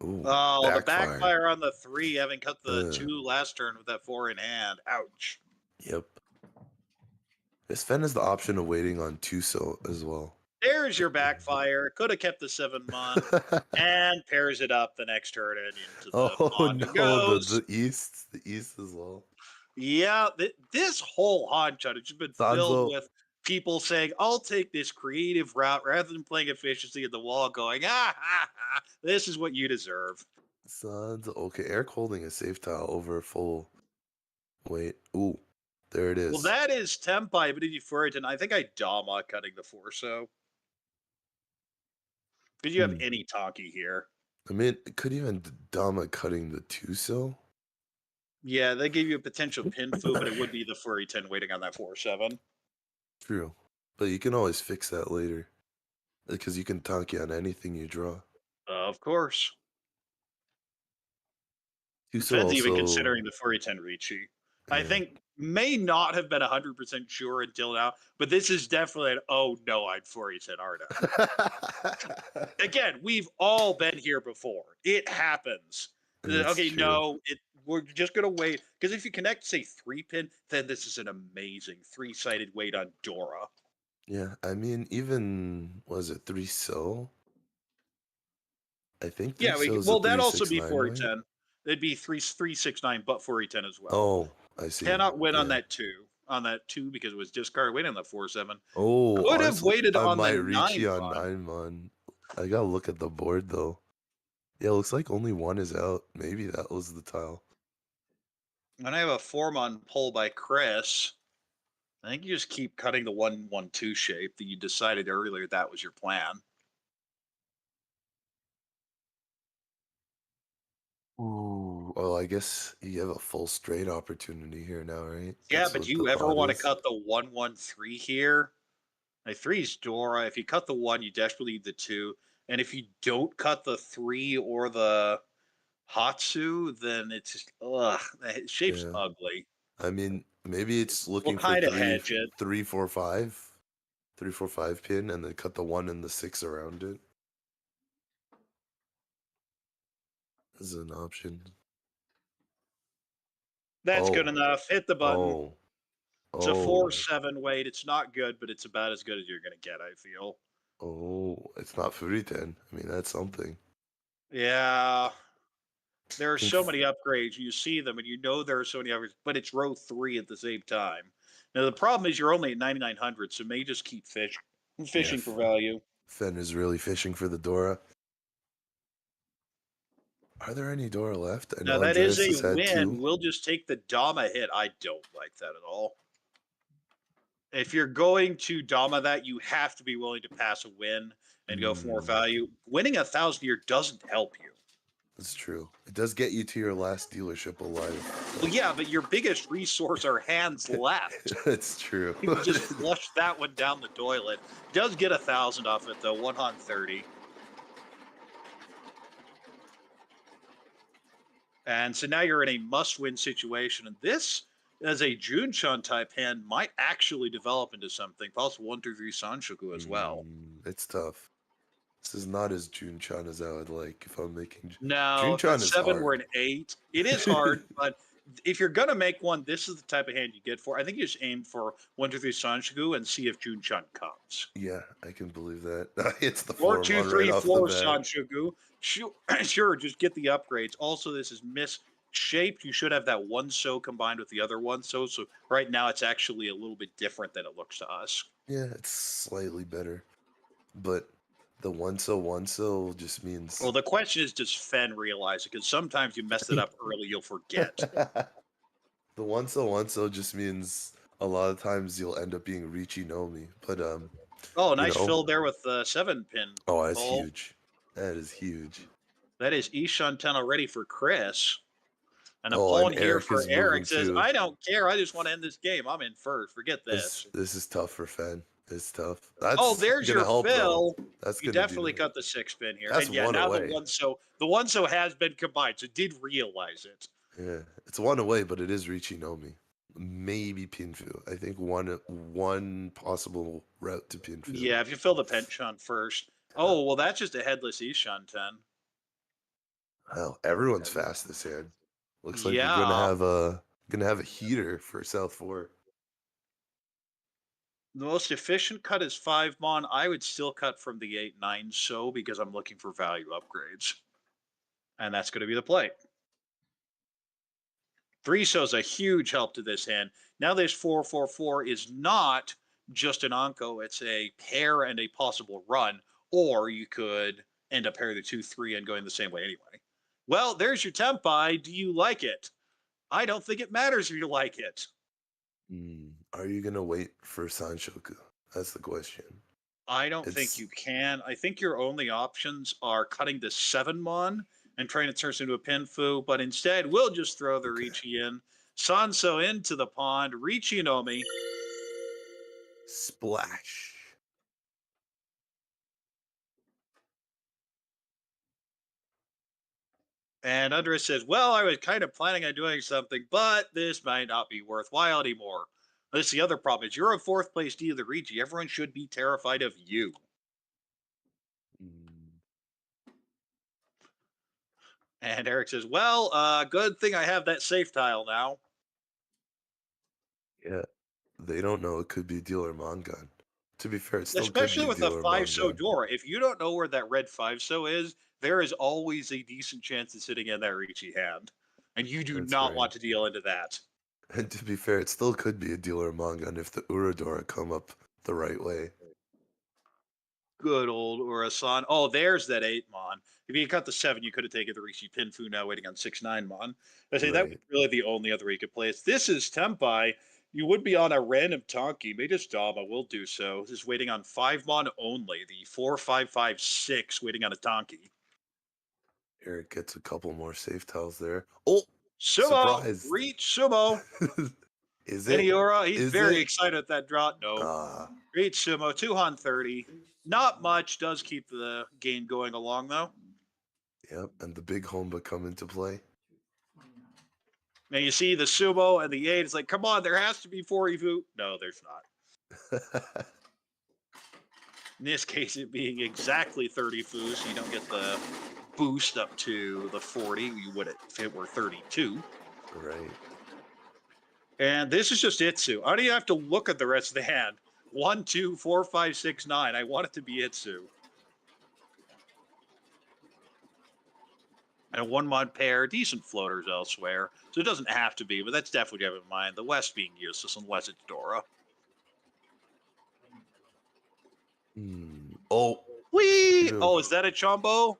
Ooh, Oh, the backfire. backfire on the 3, having cut the Uh, 2 last turn with that 4 in hand. Ouch. yep. This Fenn has the option of waiting on Tuso as well. There's your backfire. Could have kept the 7-mon and pairs it up the next turn and into the Oh pond it no, the goes. the east as well. Yeah, this whole haunt shot has just been filled Sanzo, with people saying, I'll take this creative route rather than playing efficiency at the wall, going, this is what you deserve. Sanzo. Okay, Eric holding a safe tile over full weight. Ooh, there it Well, is. that is Tempai, but if you for it, and I think I Dama cutting the Forso. Did you have Hmm. any Tonki here? I mean, it could even Dama cutting the Tuso. Yeah, they gave you a potential pin fu, but it would be the Furry 10 waiting on that 4-7. True, but you can always fix that later because you can Tanki on anything you draw. Of course. Tuso Fed's even also, considering the Furry 10 Ricci. I yeah. think may not have been 100% sure until now, but this is definitely an, oh no, I'd Furry 10 Arda. Again, we've all been here before. It happens. It's Okay, true. no, we're just gonna wait because if you connect, say 3-pin, then this is an amazing 3-sided weight on Dora. Yeah, I mean, even was it 3 I think 3 Yeah, is a well that'd also be 369 4 weight. 10. It'd be 369, but 4 10 as well. Oh, I see. Cannot win Yeah. on that 2 because it was discarded. Waiting on the 4-7. Oh, Could have honestly, waited I on the might reach 9 you on mon. 9-mon. I gotta look at the board though. Yeah, looks like only one is out. Maybe that was the tile. And I have a 4-mon pull by Chris. I think you just keep cutting the 1-1-2 shape that you decided earlier that was your plan. Ooh. Well, I guess you have a full straight opportunity here now, right? Yeah, That's but do what the you ever thought want to is. cut the 1-1-3 here? Like 3's Dora. If you cut the 1, you desperately need the 2. And if you don't cut the 3 or the Hatsu, then it's just, ugh, the shape's Yeah. ugly. I mean, maybe it's We'll looking for kind of hedge it. 3-4-5 pin and then cut the 1 and the 6 around it. This is an option. That's good Oh, enough. Hit the button. oh, It's a oh, 4-7 weight. It's not good, but it's about as good as you're going to get, I feel. oh. It's not Furitan. I mean, that's something. Yeah. There I are think, so many upgrades. You see them and you know there are so many upgrades, but it's row 3 at the same time. Now, the problem is you're only at 9,900, so may just keep yeah, fishing for value. Fen is really fishing for the Dora. Are there any Dora left? I Now, know that is Andreas a has had win. 2. We'll just take the Dama hit. I don't like that at all. If you're going to Dama that, you have to be willing to pass a win and go for more Mm, value. Winning 1,000 here doesn't help you. that's true. It does get you to your last dealership alive. Well, yeah, but your biggest resource are hands left. That's true. You can just flush that one down the toilet. Does get 1,000 off it though, 130. And so now you're in a must-win situation, and this, as a Junchan type hand, might actually develop into something. Possible 1-2-3 Sanshoku as well. It's tough. This is not as Junchan as I would like if I'm making. No, if that Junchan is 7 were an hard. 8, it is hard, but if you're gonna make one, this is the type of hand you get for. I think you just aim for 1, 2, 3 Sanshigu and see if Jun Chun comes. Yeah, I can believe that. It's the Or form two, on right three, off the four bat. Sanshigu. Sure, sure, just get the upgrades. Also, this is misshaped. You should have that one so combined with the other one so. So right now it's actually a little bit different than it looks to us. Yeah, it's slightly better, but the one so just Well, means the question is, does Fen realize it? Because sometimes you mess it up early, you'll forget. the one so just means a lot of times you'll end up being Richie Nomi. But Oh, you nice know, fill there with the 7-pin oh, that's pull. huge. That is huge. That is Ishan 10 already for Chris. And a Oh, pawn and here Eric for is moving Eric says, too. I don't care. I just want to end this game. I'm in first. Forget this. This is tough for Fen. It's tough. Oh, That's there's gonna your help though. fill. That's You gonna do definitely it. got the 6-pin here. That's And yeah, one now away. the one so has been combined. So did realize it. Yeah, it's one away, but it is Richie Nomi. Maybe Pinfu. I think one possible route to Pinfu. Yeah, if you fill the penchant first. Oh, well, that's just a headless Ishan 10. Hell, everyone's fast this hand. Looks like we're Yeah. gonna have a heater for South 4. The most efficient cut is 5 mon. I would still cut from the 8-9 so because I'm looking for value upgrades. And that's going to be the play. 3 so is a huge help to this hand. Now this 4-4-4 is not just an Anko, it's a pair and a possible run. Or you could end up pairing the 2-3 and going the same way anyway. Well, there's your Tempai. Do you like it? I don't think it matters if you like it. Are you gonna wait for Sanshoku? That's the question. I don't think you can. I think your only options are cutting the 7 mon and trying to turn it into a Pinfu, but instead we'll just throw the Ricci in. Sanso into the pond, Ricci Nomi. Splash. And Andres says, well, I was kind of planning on doing something, but this might not be worthwhile anymore. That's the other problem is you're a 4th place D of the Ricci. Everyone should be terrified of you. And Eric says, well, good thing I have that safe tile now. Yeah. They don't know it could be Dealer Mongun. To be fair, it still Especially could be with a Dealer 5 so Mongun. Dora. If you don't know where that red 5 so is, there is always a decent chance it's sitting in that Ricci hand. And you do That's not right. want to deal into that. And to be fair, it still could be a Dealer Mongun if the Uradora come up the right way. Good old Urasan. Oh, there's that 8 mon. If you cut the 7, you could have taken the Ricci Pinfu now waiting on 6-9 mon. I say that was really the only other way you could play it. This is Tempai. You would be on a random Tonki. Made his Dama will do so. This is waiting on 5 mon only. The 4-5-5-6 waiting on a Tonki. Eric gets a couple more safe tiles there. Oh, Sumo! surprise! Reach Sumo! Is it? Eniora, he's Is very it? excited at that draw. No. Reach Sumo, 230. Not much. Does keep the game going along, though. Yep, and the big Homba come into play. Now you see the Sumo and the 8. It's like, come on, there has to be 4 Evu. No, there's not. In this case, it being exactly 30 Fu, so you don't get the boost up to the 40 you would if it were 32. Right. And this is just Itsu. I don't even have to look at the rest of the hand. 1, 2, 4, 5, 6, 9. I want it to be Itsu. And a 1 mod pair, decent floaters elsewhere. So it doesn't have to be, but that's definitely have in mind. The West being useless unless it's Dora. Oh. Whee! Oh, is that a Chombo?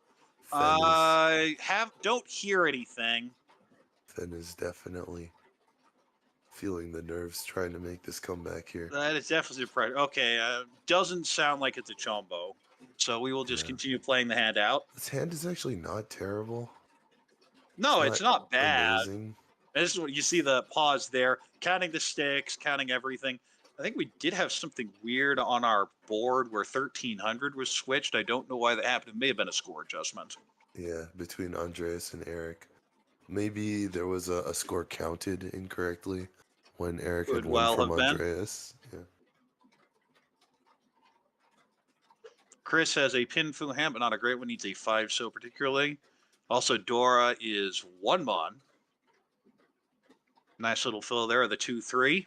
I don't hear anything. Fen is definitely feeling the nerves trying to make this comeback here. That is definitely surprising. Okay, doesn't sound like it's a Chombo. So we will just continue playing the hand out. This hand is actually not terrible. No, it's not bad. Amazing. This is what you see the pause there, counting the sticks, counting everything. I think we did have something weird on our board where 1300 was switched. I don't know why that happened. It may have been a score adjustment. Yeah, between Andreas and Eric. Maybe there was a score counted incorrectly when Eric had won from Andreas. Yeah. Chris has a Pinfu hand, but not a great one. Needs a 5 so particularly. Also, Dora is 1 mon. Nice little fill there, the 2-3.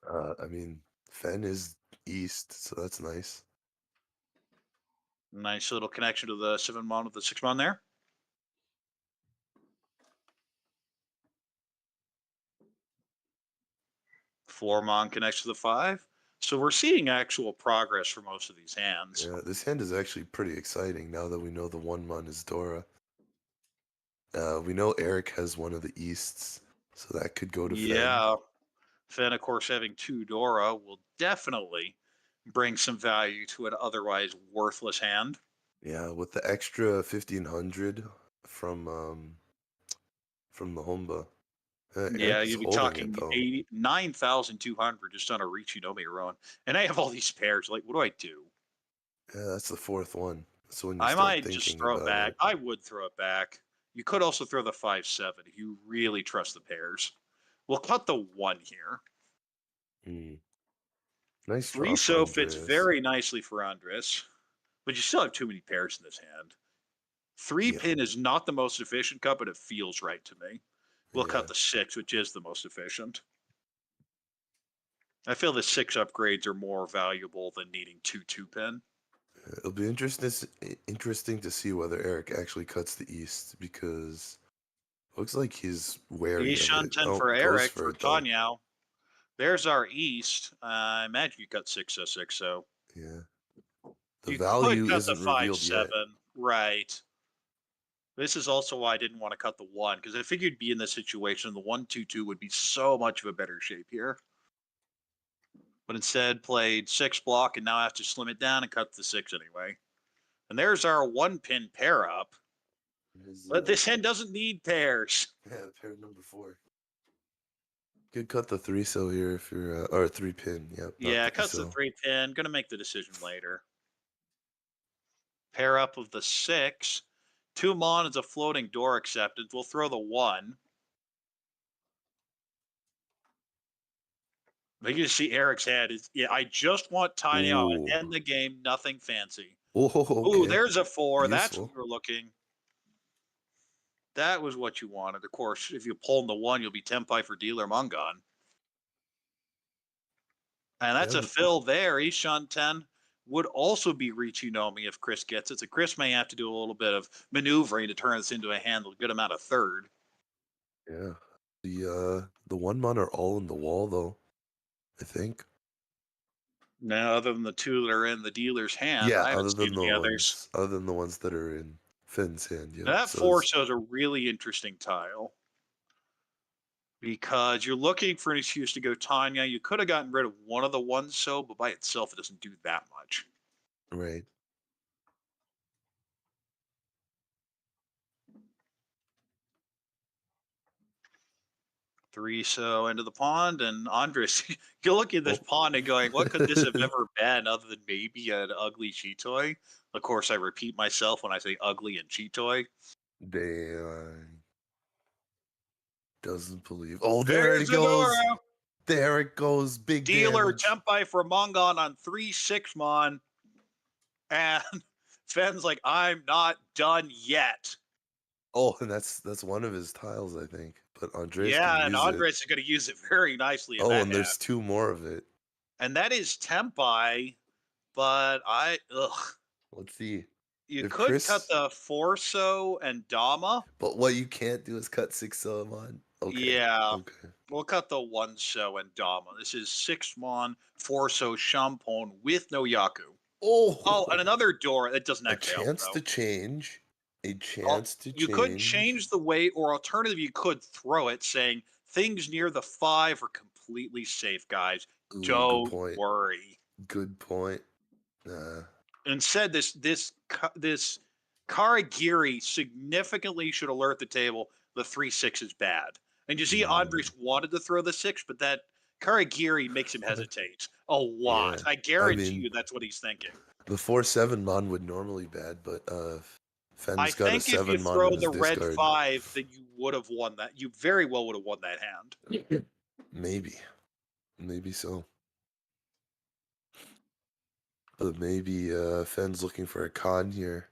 I mean, Fen is east, so that's nice. Nice little connection to the 7-mon with the 6-mon there. Four-mon connects to the 5. So we're seeing actual progress for most of these hands. Yeah, this hand is actually pretty exciting now that we know the 1-mon is Dora. We know Eric has one of the easts, so that could go to Fen. Yeah. Fen, of course, having 2 Dora will definitely bring some value to an otherwise worthless hand. Yeah, with the extra 1500 from the Humba. Yeah, Eric is you'd be holding it talking though. 89,200 just on a Richie Nomi run. And I have all these pairs. Like, what do I do? Yeah, that's the fourth one. That's when you I start might just thinking throw it about back. it. I would throw it back. You could also throw the 5-7 if you really trust the pairs. We'll cut the 1 here. Hmm. Nice draw 3 for so fits Andreas. very nicely for Andres, but you still have too many pairs in this hand. 3 Yeah, pin is not the most efficient cut, but it feels right to me. We'll cut yeah. the 6, which is the most efficient. I feel the 6 upgrades are more valuable than needing 2 pin. It'll be interesting to see whether Eric actually cuts the east because looks like he's wary of it. Ishunten Oh, for goes Eric for for it though. Tanyao. There's our East. I imagine you cut 6-0-6-0. Yeah. The You could value cut the isn't revealed yet. 5-7. Right. This is also why I didn't want to cut the 1, because I figured be in this situation, the 1-2-2 would be so much of a better shape here. But instead played 6 block and now I have to slim it down and cut the 6 anyway. And there's our 1-pin pair up. His, But this hand doesn't need pairs. yeah, pair number 4. Could cut the 3 so here if you're or 3 pin. Yep, not Yeah, 3 cuts the so. 3-pin. Gonna make the decision later. Pair up of the 6. 2 mon is a floating door acceptance. We'll throw the 1. But you see Eric's head is, yeah, I just want tiny out. Ooh. End the game, nothing fancy. Oh, Ooh, okay. there's a 4. That's what Useful. we were looking. That was what you wanted. Of course, if you pull in the 1, you'll be Tempai for dealer Mungon. And Yeah, that's a fill there. Ishan 10 would also be reaching Nomi if Chris gets it. So Chris may have to do a little bit of maneuvering to turn this into a hand with a good amount of third. yeah. The 1-mon are all in the wall though, I think. Now, other than the 2 that are in the dealer's hand, Yeah, I haven't seen any others. other than the ones that are in Finn's hand, yeah. That So 4 is shows a really interesting tile because you're looking for an excuse to go Tanya. You could have gotten rid of one of the ones so, but by itself, it doesn't do that much. right. 3 so into the pond, and Andres, you're looking at this Oh. pond and going, what could this have ever been other than maybe an ugly Cheetoy? Of course, I repeat myself when I say ugly and Cheetoy. Damn. Doesn't believe. Oh, there There's it Zadora! goes. There it goes. Big Dealer damage. Tempai for Mongon on 3-6 Mon. And Fenn's like, I'm not done yet. Oh, and that's one of his tiles, I think. But Andres can Yeah, and use it. Andres is going to use it very nicely in Oh, that and hand. there's 2 more of it. And that is Tempai, but ugh. Let's see. You If could cut Chris, the Forso and Dama. but what you can't do is cut 6 on. Okay. Yeah, Okay. we'll cut the 1-so and Dama. This is 6 Mon, 4-so Shampon with no Yaku. Oh, and Oh, another door that doesn't a actually help, chance though. to change. A Oh, chance to you could change. change the weight, or alternative, you could throw it saying things near the 5 are completely safe, guys. Ooh, good Don't point. worry. Good point. Nah. Instead, this Karagiri significantly should alert the table the 3-6 is bad. And you see, Andres wanted to throw the 6, but that Karagiri makes him hesitate a lot. Yeah. I I guarantee mean, you that's what he's thinking. the 4/7 mon would normally bad, but I Fenn's got a think if you 7 mon throw in his the red discard. 5, then you would have won that. You very well would have won that hand. Maybe. Maybe so. But maybe Fenn's looking for a con here.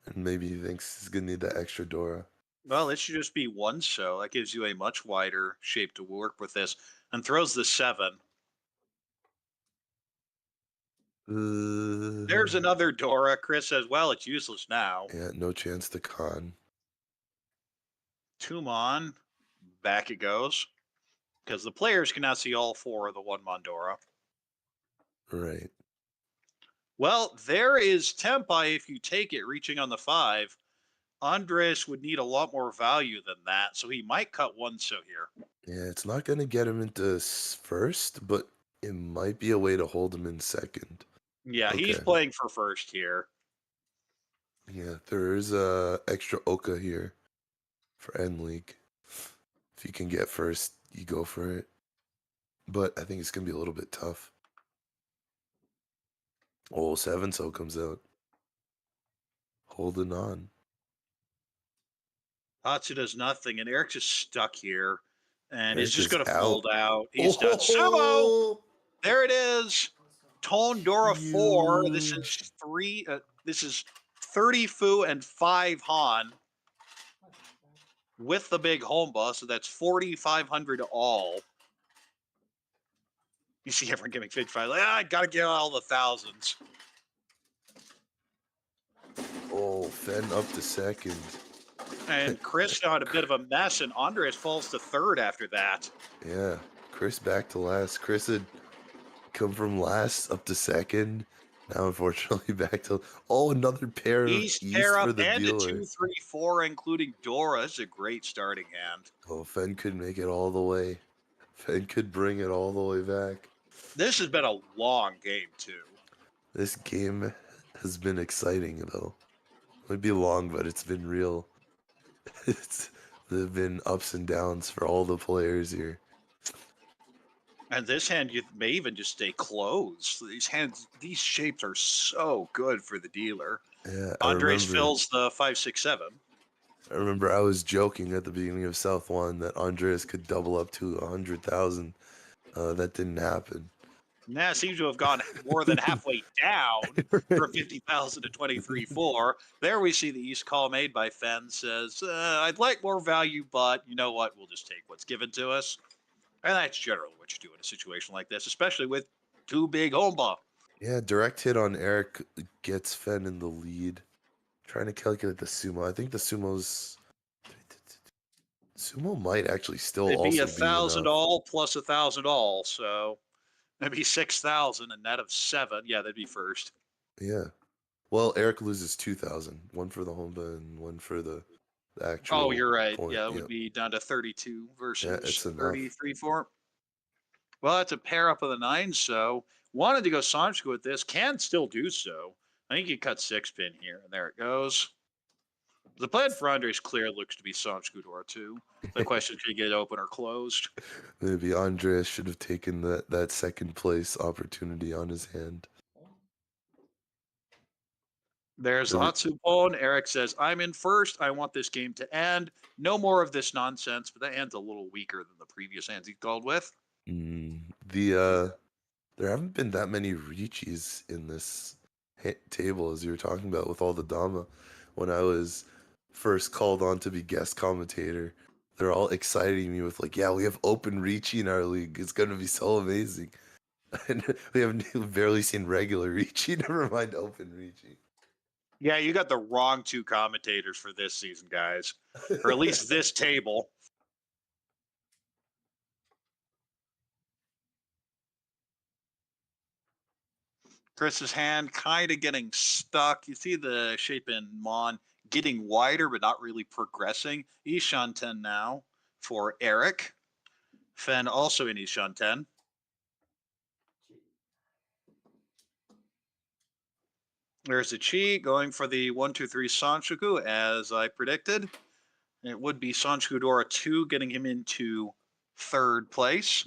And maybe he thinks he's gonna need that extra Dora. Well, it should just be one so. That gives you a much wider shape to work with this. And throws the 7. There's Uh, another Dora. Chris says, well, it's useless now. yeah, no chance to con. Two Mon. Back it goes. Because the players can now see all 4 of the 1 Mondora. Right. Well, there is Tempai if you take it, reaching on the 5. Andres would need a lot more value than that, so he might cut one so here. Yeah, it's not going to get him into first, but it might be a way to hold him in second. Yeah, he's Okay. playing for first here. Yeah, there is a extra Oka here for N League. If you can get first, you go for it. But I think it's going to be a little bit tough. Oh, 7 so comes out. Holding on. Hatsu does nothing, and Eric's just stuck here. And is Eric just is going to out. fold out. He's done. Sumo! Oh, There it is. Tone Dora 4. This huge. is 3. This is 30 Fu and 5 Han with the big home bus. So that's 4,500 all. You see everyone giving 55. Like, I got to get all the thousands. Oh, Fen up to second. And Chris got a bit of a mess, and Andres falls to third after that. Yeah, Chris back to last. Chris had come from last up to second. Now, unfortunately, back to another pair of East East pair for up the and a dealer. 2, 3, 4, including Dora. This is a great starting hand. Oh, Fen could make it all the way. Fen could bring it all the way back. This has been a long game, too. This game has been exciting, though. It might be long, but it's been real. There've been ups and downs for all the players here. And this hand, you may even just stay closed. These hands, these shapes are so good for the dealer. Yeah, Andres fills the 5, 6, 7. I remember I was joking at the beginning of South One that Andreas could double up to 100,000. That didn't happen. Now seems to have gone more than halfway down from 50,000 to 23.4. There we see the East call made by Fen says, I'd like more value, but you know what? We'll just take what's given to us. And that's generally what you do in a situation like this, especially with 2 big Homba. Yeah, direct hit on Eric gets Fen in the lead. Trying to calculate the sumo. I think the sumo might actually still It'd be also be 1,000 enough. all plus 1,000 all. So that'd be 6,000 and net of 7. Yeah, that'd be first. Yeah. Well, Eric loses 2,000. One for the Homba and one for the Oh, actual you're right. point. Yeah, it would Yep. be down to 32 Yeah, versus it's enough. 33, 4. Well, that's a pair up of the 9. So wanted to go Sanchko with this. Can still do so. I think you cut 6 pin here. And there it goes. The plan for Andres clear looks to be Sanchko Dora 2. The question is, can you get it open or closed? Maybe Andreas should have taken that second place opportunity on his hand. There's The- Hatsupon. Eric says, I'm in first. I want this game to end. No more of this nonsense, but that hand's a little weaker than the previous hands he called with. There haven't been that many Richis in this table as you were talking about with all the Dama. When I was first called on to be guest commentator, they're all exciting me with like, yeah, we have open Richi in our league. It's gonna be so amazing. And we haven't barely seen regular Richi, never mind open Richi. Yeah, you got the wrong 2 commentators for this season, guys, or at least this table. Chris's hand kind of getting stuck. You see the shape in Mon getting wider, but not really progressing. Ishan 10 now for Eric. Fen also in Ishan 10. There's a Chi going for the 1, 2, 3 Sanchoku, as I predicted. It would be Sanchoku Dora 2 getting him into third place.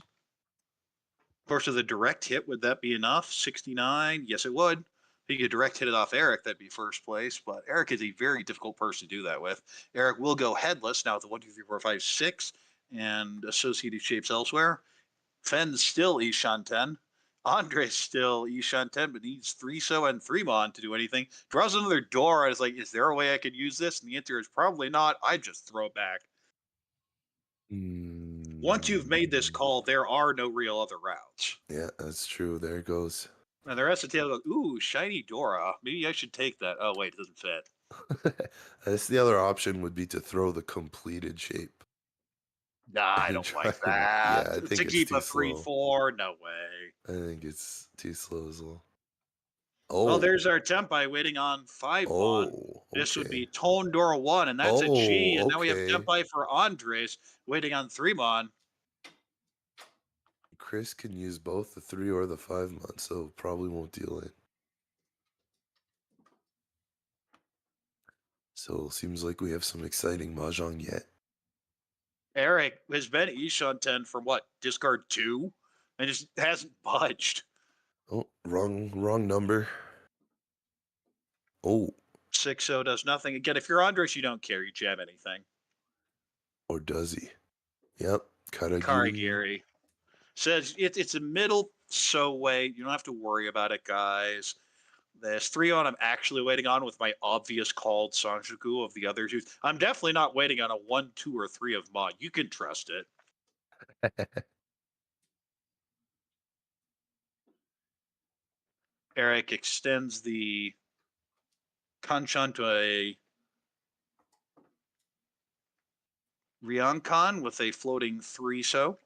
Of course, with a direct hit, would that be enough? 69? Yes, it would. If you could direct hit it off Eric, that'd be first place. But Eric is a very difficult person to do that with. Eric will go headless now with the 1, 2, 3, 4, 5, 6 and associated shapes elsewhere. Fen's still Ishan 10. Andres still Ishan 10, but needs 3 so and 3 mon to do anything. Draws another door. I was like, is there a way I could use this? And the answer is probably not. I just throw it back. Once you've made this call, there are no real other routes. Yeah, that's true. There it goes. And the rest of the table goes, ooh, shiny Dora. Maybe I should take that. Oh, wait, it doesn't fit. That's the other option would be to throw the completed shape. Nah, I And don't try like and- that. yeah, I think To it's keep too a 3 slow. 4, no way. I think it's too slow as well. Well, Oh, there's our Tempai waiting on 5 mon. This would okay. be Tone Dora 1, and that's a G. Oh, And now we have okay. Tempai for Andres waiting on 3 mon. Chris can use both the 3 or the 5 mon, so probably won't deal in. So seems like we have some exciting mahjong yet. Eric has been Ishan 10 from what? Discard 2? And just hasn't budged. Oh, wrong number. Oh, 6-0 does nothing. Again, if you're Andres, you don't care. You jam anything. or does he? Yep, Karagiri. Karagiri says it's a middle so way. You don't have to worry about it, guys. There's 3 on I'm actually waiting on with my obvious called Sanjuku of the other two. I'm definitely not waiting on a 1, 2, or 3 of Ma. You can trust it. Eric extends the Kanchan to a Ryankan with a floating 3 so.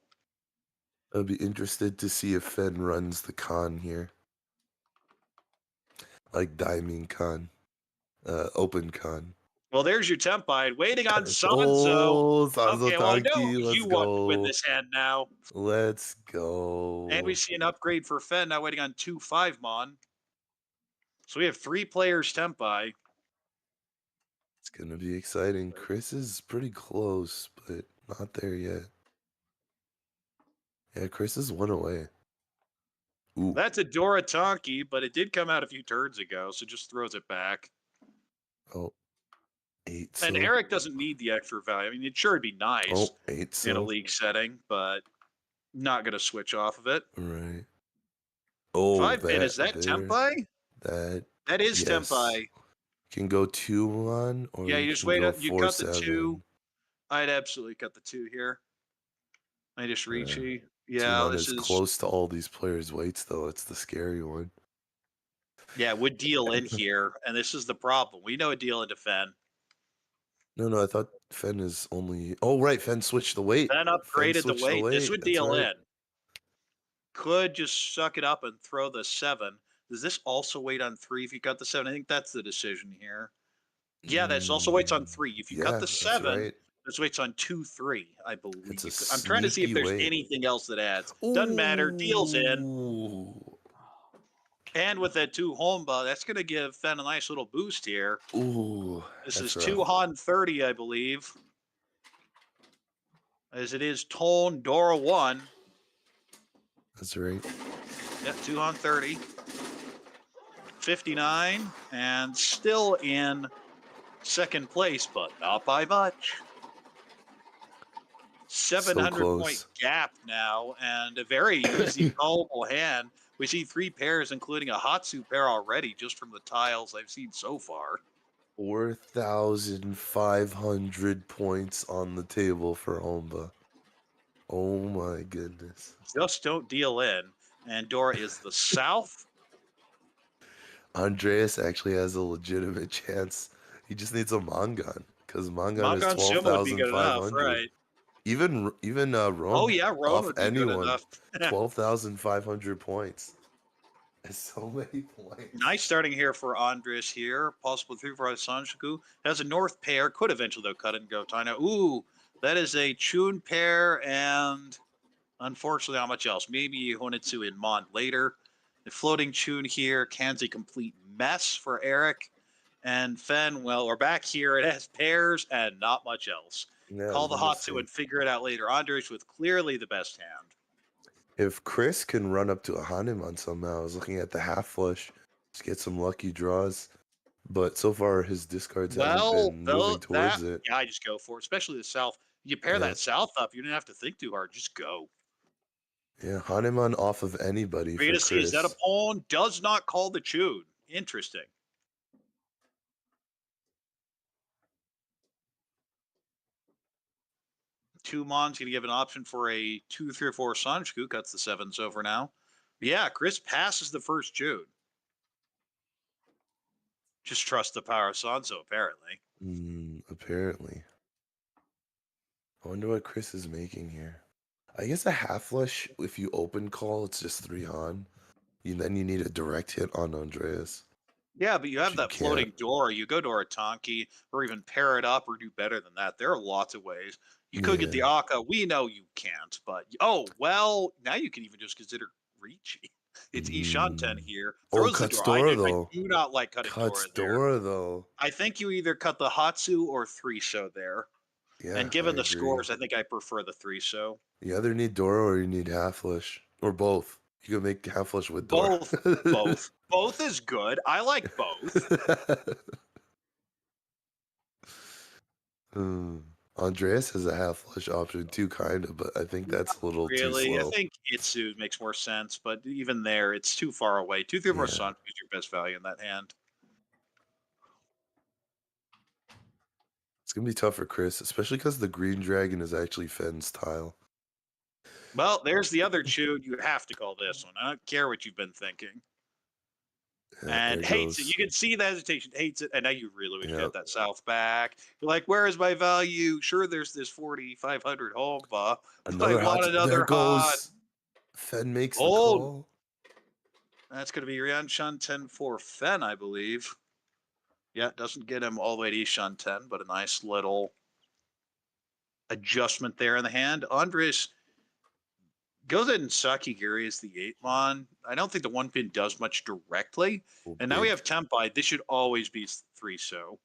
I'd be interested to see if Fen runs the con here. Like Daiming con. Open con. Well, there's your Tempide waiting on Sanzo. Oh, Sanzo Okay, well, I know Tanki, let's you want to win go. this hand now. Let's go. And we see an upgrade for Fen now waiting on 2 5 mon. So we have 3 players Tempai. It's going to be exciting. Chris is pretty close, but not there yet. Yeah, Chris is 1 away. Ooh. That's a Dora Tonki, but it did come out a few turns ago, so just throws it back. Oh, 8 And so. Eric doesn't need the extra value. I mean, it sure would be nice Oh, 8 so. in a league setting, but not going to switch off of it. Right. Oh, 5 bit, is that Tempai? That is yes. Tempai. Can go 2 on, or Yeah, you just can wait go up. You 4, cut the 7. 2. I'd absolutely cut the 2 here. I just reach you. Yeah, 2 this is is close to all these players' weights, though. It's the scary one. Yeah, would deal in here, and this is the problem. We know a deal into Fen. No, I thought Fen is only. Oh, right, Fen switched the weight. Fen upgraded the switched weight. This would That's deal right. in. Could just suck it up and throw the 7. Does this also wait on 3 if you cut the 7? I think that's the decision here. Yeah, that's also waits on 3. If you cut the 7, right. this waits on 2, 3, I believe. It's a I'm trying to see if sneaky there's weight. anything else that adds. Doesn't matter. Deals in. Ooh. And with that 2 Homba, that's going to give Fen a nice little boost here. Ooh. This is rough. 2 Han 30, I believe. As it is Tone Dora 1. That's right. Yep, 2 Han 30. 59, and still in second place, but not by much. 700 point gap now, and a very easy callable hand. We see 3 pairs, including a Hatsu pair already, just from the tiles I've seen so far. 4,500 points on the table for Homba. Oh my goodness. Just don't deal in. And Dora is the South. Andreas actually has a legitimate chance. He just needs a Mongon, because Mongon is Sima would be good enough, 12,500. right? Even Rome. Oh yeah, Rome off would be anyone, good enough. 12,500 points. That's so many points. Nice starting here for Andres here. Possible 3 for Sanjuku. Has a North pair. Could eventually though cut and go Taina. Ooh, that is a Chun pair, and unfortunately not much else. Maybe Honitsu in Mon later. The floating Chun here. Can's a complete mess for Eric. And Fen, well, we're back here. It has pairs and not much else. Yeah, Call the Hatsu and figure it out later. Andres with clearly the best hand. If Chris can run up to a Hanuman somehow, I was looking at the half flush, just get some lucky draws. But so far, his discards haven't been moving towards it. Yeah, I just go for it, especially the South. You pair that South up, you don't have to think too hard. Just go. Yeah, Hahnemann off of anybody We're for going to see, is that a Chris. pawn? Does not call the chewed. Interesting. Two Mon's going to give an option for a 2, 3, or 4 Sanshku. Cuts the 7s over now. Yeah, Chris passes the first chewed. Just trust the power of Sanzo, apparently. Apparently. I wonder what Chris is making here. I guess a half flush, if you open call, it's just 3 on. Then you need a direct hit on Andreas. Yeah, but you have You that can't. floating Dora. You go Dora Tonki, or even pair it up, or do better than that. There are lots of ways. You could get the Yeah. Aka. We know you can't, but oh well. Now you can even just consider Ricci. It's Ishanten here. Oh, Throws the cuts door. Dora I though. do not like cutting Cuts Dora there. Dora though. I think you either cut the Hatsu or 3-so there. Yeah, And I given the agree. scores, I think I prefer the 3-so. You either need Dora or you need half flush. Or both. You can make half flush with Dora. Both is good. I like both. Andreas has a half flush option too, kind of, but I think that's a little too Really, I slow. think Itsu makes more sense, but even there, it's too far away. 2, 3 more Yeah. Sun is your best value in that hand. It's gonna be tough for Chris, especially because the green dragon is actually Fenn's tile. Well, there's the other chew. You have to call this one. I don't care what you've been thinking. Yeah, And there hates it. goes. You can see the hesitation. Hates it. And now you really wish you Yeah. had that south back. You're like, where is my value? Sure, there's this 4,500 home, but I Another want hot. another There hot. goes. Fen makes the Oh, call. that's going to be Rian Shan 10 for Fen, I believe. Yeah, it doesn't get him all the way to Ishan 10, but a nice little adjustment there in the hand. Andres goes ahead and Sakigiri is the 8-mon. I don't think the 1-pin does much directly. Oh, And now we big. have Tempai. This should always be 3-so.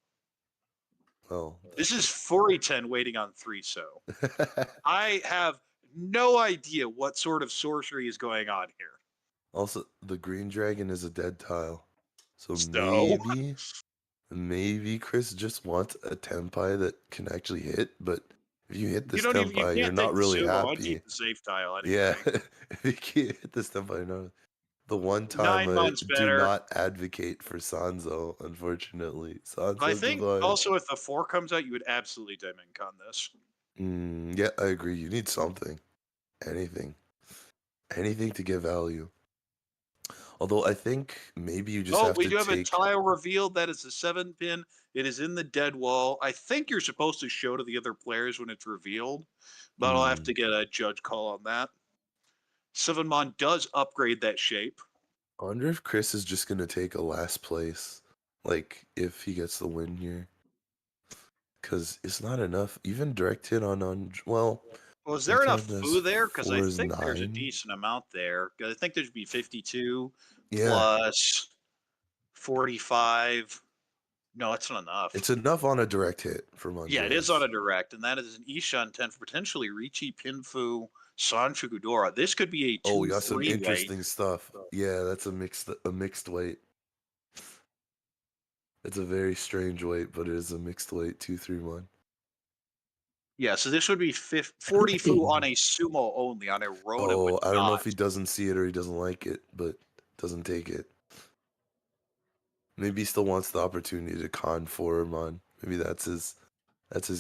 Well. This is 4-10 waiting on 3-so. I have no idea what sort of sorcery is going on here. Also, the green dragon is a dead tile. So So maybe Chris just wants a Tempai that can actually hit, but if you hit this you Tempai, you're can't not take the really sumo and happy. keep the safe tile Yeah, anyway. if you can't hit this Tempai, no. The one time 9 I months do better. not advocate for Sanzo, unfortunately. But I Sanzo think Divine. also if the 4 comes out, you would absolutely Dimencon this. Yeah, I agree. You need something. Anything. Anything to give value. Although I think maybe you just have We to do have a take. tile revealed that is a 7-pin. It is in the dead wall. I think you're supposed to show to the other players when it's revealed, but I'll have to get a judge call on that. 7-mon does upgrade that shape. I wonder if Chris is just gonna take a last place, like if he gets the win here, because it's not enough. Even direct hit on well, Was there direct hit enough on this foo there? Because I 4 is think there's a 9. decent amount there. 'Cause I think there should be 52 Yeah, plus 45. No, it's not enough. it's enough on a direct hit from Andreas. Yeah, it is on a direct, and that is an Ishan 10 for potentially Ricci, Pinfu, Sanchugudora. This could be a 2-3 we got some weight. interesting stuff. Yeah, that's a mixed weight. It's a very strange weight, but it is a mixed weight 2-3-1. Yeah, so this would be 40 fu on a sumo only. On a road, it would I don't know not. if he doesn't see it or he doesn't like it, but doesn't take it. Maybe he still wants the opportunity to con form on. Maybe that's his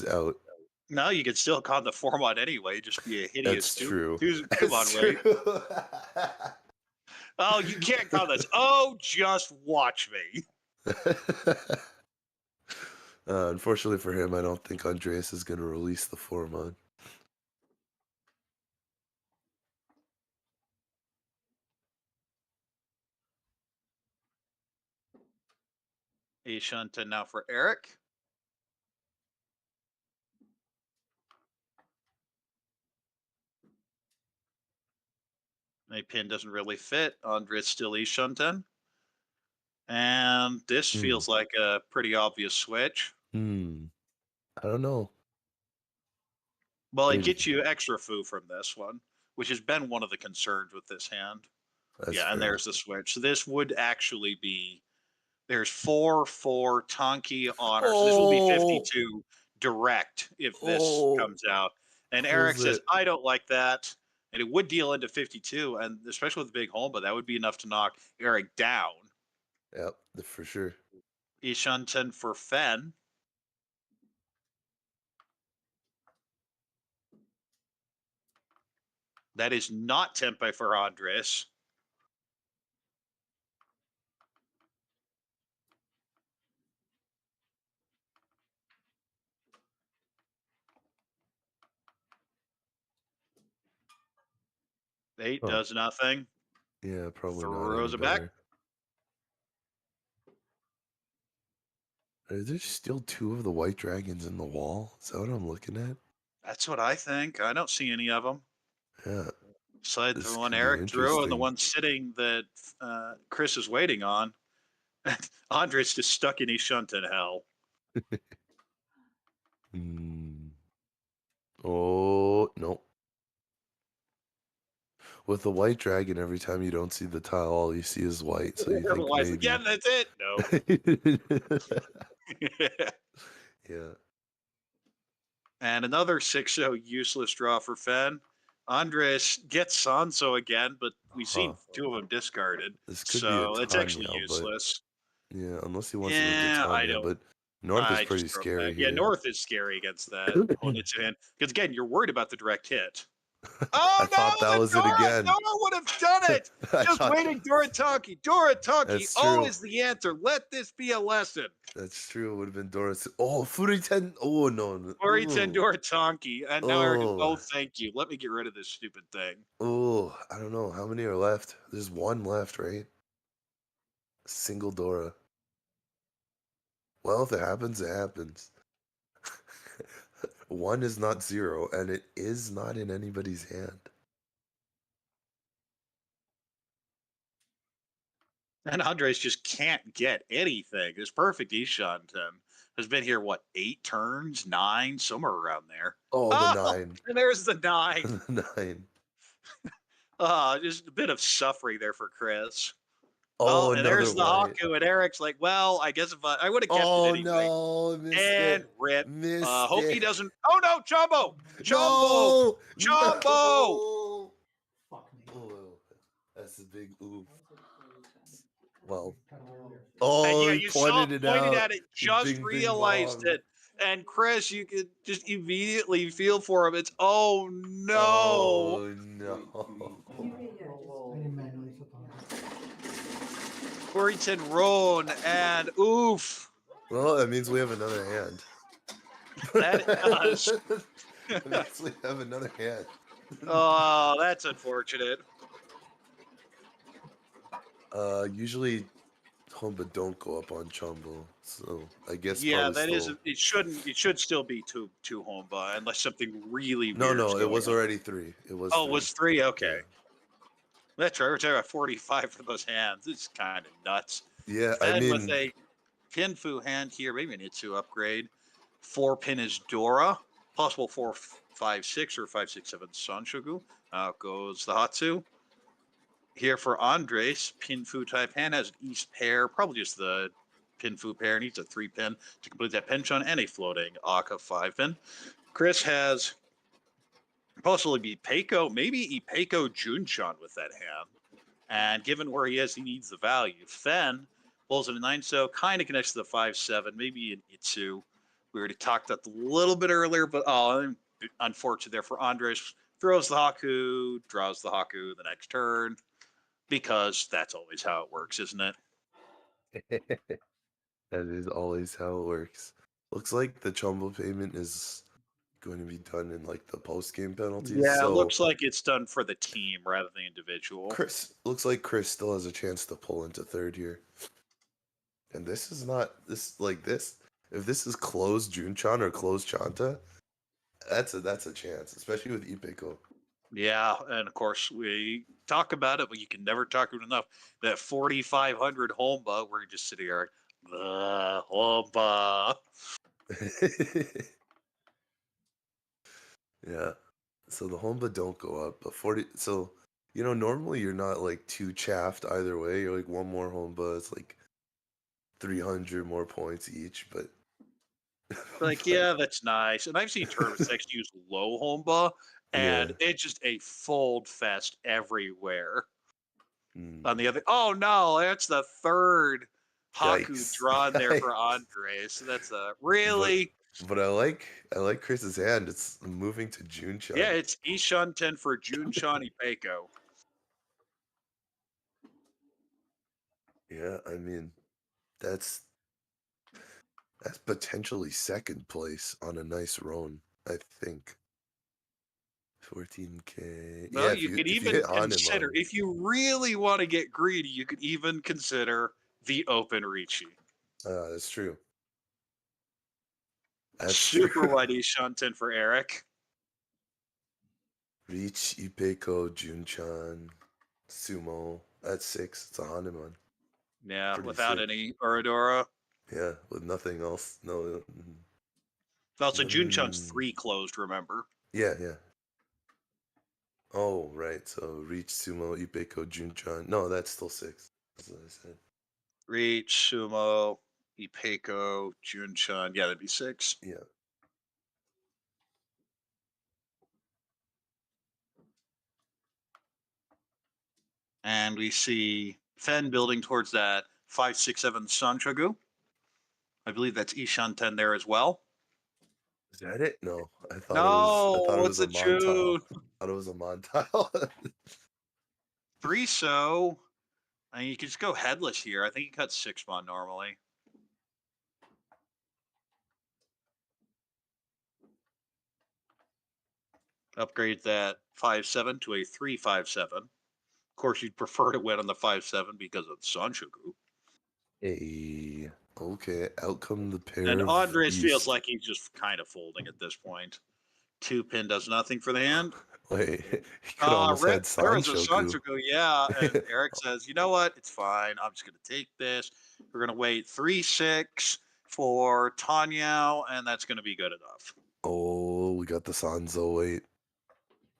out. No, you could still con the format anyway. Just be a hideous That's true. Tumon weight. Oh, you can't con this. Oh, just watch me. Unfortunately for him, I don't think Andreas is going to release the format. Ashunta now for Eric. My pin doesn't really fit. Andre's still Ishunten. And this feels like a pretty obvious switch. I don't know. Well, it gets you extra foo from this one, which has been one of the concerns with this hand. That's and fair. there's the switch. So this would actually be, there's 4 Tonki honor. So this will be 52 direct if this comes out. And Eric says, I don't like that. and it would deal into 52, and especially with the big home, but that would be enough to knock Eric down. Yep, for sure. Ishunten for Fen. That is not Tempe for Andres. Eight does nothing. Yeah, probably not any Throws it back. better. Are there still two of the white dragons in the wall? Is that what I'm looking at? That's what I think. I don't see any of them. Yeah, Besides the this one could be Eric drew and the interesting. one sitting that Chris is waiting on. Andres just stuck in Ishunten hell. Oh, no. With the white dragon, every time you don't see the tile, all you see is white. So you think maybe. Yeah, that's it. No. Yeah. And another 6-0 useless draw for Fen. Andres gets Sanso again, but we've seen two of them discarded. This could be a So it's actually Tanya, but useless. yeah, unless he wants to move to Yeah, I Tanya, don't. but North is I pretty just throw it scary back. Yeah, here. North is scary against that Honitsu. Because again, you're worried about the direct hit. I thought that was it again. Dora would have done it. Just waiting, Dora Taki. Dora Taki, That's true. always the answer. Let this be a lesson. That's true. It would have been Doris. Oh, Furiten. Oh, no. Furiten Dora Taki. And now Eric, Oh. thank you. Let me get rid of this stupid thing. Oh, I don't know. How many are left? There's one left, right? Single Dora. Well, if it happens, it happens. One is not zero, and it is not in anybody's hand. And Andres just can't get anything. This perfect Ishunten has been here, what, 8 turns? 9? Somewhere around there. Oh, the 9. And there's the 9. The 9. Just a bit of suffering there for Chris. Oh, and there's the white. Haku, and Eric's like, well, I guess if I would have kept it anyway. Oh, no, missed and it. rip. Missed Hope it. he doesn't. Oh no, Chumbo! No! Chumbo! No! Fuck me. Oh, that's a big oof. Well. Oh, and yeah, he you pointed at it, just bing, realized bing, it. And Chris, you could just immediately feel for him. It's oh no. Oh no. Burrington Roan and oof. Well, that means we have another hand. That does. That means we have another hand. Oh, that's unfortunate. Usually Humba don't go up on Chumbo, so I guess yeah, that still... is. It shouldn't. It should still be two Humba unless something really no, weird. No, it was already 3. It was. Oh, 3. It was 3. Okay, yeah. That's right. We're talking about 45 for those hands. It's kind of nuts. Yeah, Fed I mean, with a Pinfu hand here, maybe an Itsu upgrade. 4 pin is Dora. Possible 4, 5, 6 or 5, 6, 7 Sanshogu. Out goes the Hatsu. Here for Andres, Pinfu type hand has an East pair, probably just the Pinfu pair. Needs a 3 pin to complete that penchant and a floating Aka 5 pin. Chris has possibly Ipeco, maybe Ipeco Junchan with that hand. And given where he is, he needs the value. Fen pulls in a 9, so kind of connects to the 5-7, maybe an Itsu. We already talked that a little bit earlier, but unfortunate there for Andres. Throws the Haku, draws the Haku the next turn, because that's always how it works, isn't it? That is always how it works. Looks like the Chumbo payment is going to be done in like the post-game penalties. Yeah, so it looks like it's done for the team rather than the individual. Looks like Chris still has a chance to pull into third here. And this is not this. If this is closed Junchan or closed Chanta, that's a chance, especially with Ipeco. Yeah, and of course we talk about it, but you can never talk about it enough. That 4,500 Homba, we're just sitting here, Homba. Yeah. So the Homba don't go up, but 40. So normally you're not like too chaffed either way. You're like one more Homba, it's like 300 more points each, but Like, But, yeah, that's nice. And I've seen tournaments that actually use low Homba, yeah. and it's just a fold fest everywhere. Mm, On the other, oh no, that's the third Haku yikes. drawn there for Yikes. Andre. So that's a But really, but I like Chris's hand. It's moving to yeah, Junchan. it's Ishan 10 for Junshan Ipeko. Yeah, I mean that's that's potentially second place on a nice run, I think. 14K. Yeah, Well, if you you could if you even hit consider, Hanneman. if you really want to get greedy, you could even consider the Open Richi. That's true. That's Super true. wide Ishan 10 for Eric. Reach, Ipeko, Junchan, Sumo. That's 6. It's a Hanneman. Yeah, Pretty without sick. any Uradora. Yeah, with nothing else. No. Also, Junchan's 3 closed, remember? Yeah, yeah. Oh, right. So Reach, Sumo, Ipeko, Junchan. No, that's still 6. That's what I said. Reach, Sumo, Ipeko, Junchan. Yeah, that'd be 6. Yeah. And we see Fen building towards that 567 Sanchagu. I believe that's Ishan 10 there as well. Is that it? No, I thought it No, was it's a a Montile. June. I thought it was a Montile. 3 so. I mean, you could just go headless here. I think he cuts 6 mon normally. Upgrade that 5-7 to a 3-5-7. Of course, you'd prefer to win on the 5-7 because of Sanchagu. Hey, okay. Out come the pair And of Andres feels beast. like he's just kind of folding at this point. 2 pin does nothing for the hand. Wait, he could almost Rip, had there is a Sanchoku. Sanchagu, yeah. And Eric says, you know what? It's fine. I'm just going to take this. We're going to wait 3-6 for Tanyao, and that's going to be good enough. Oh, we got the Sanzo 8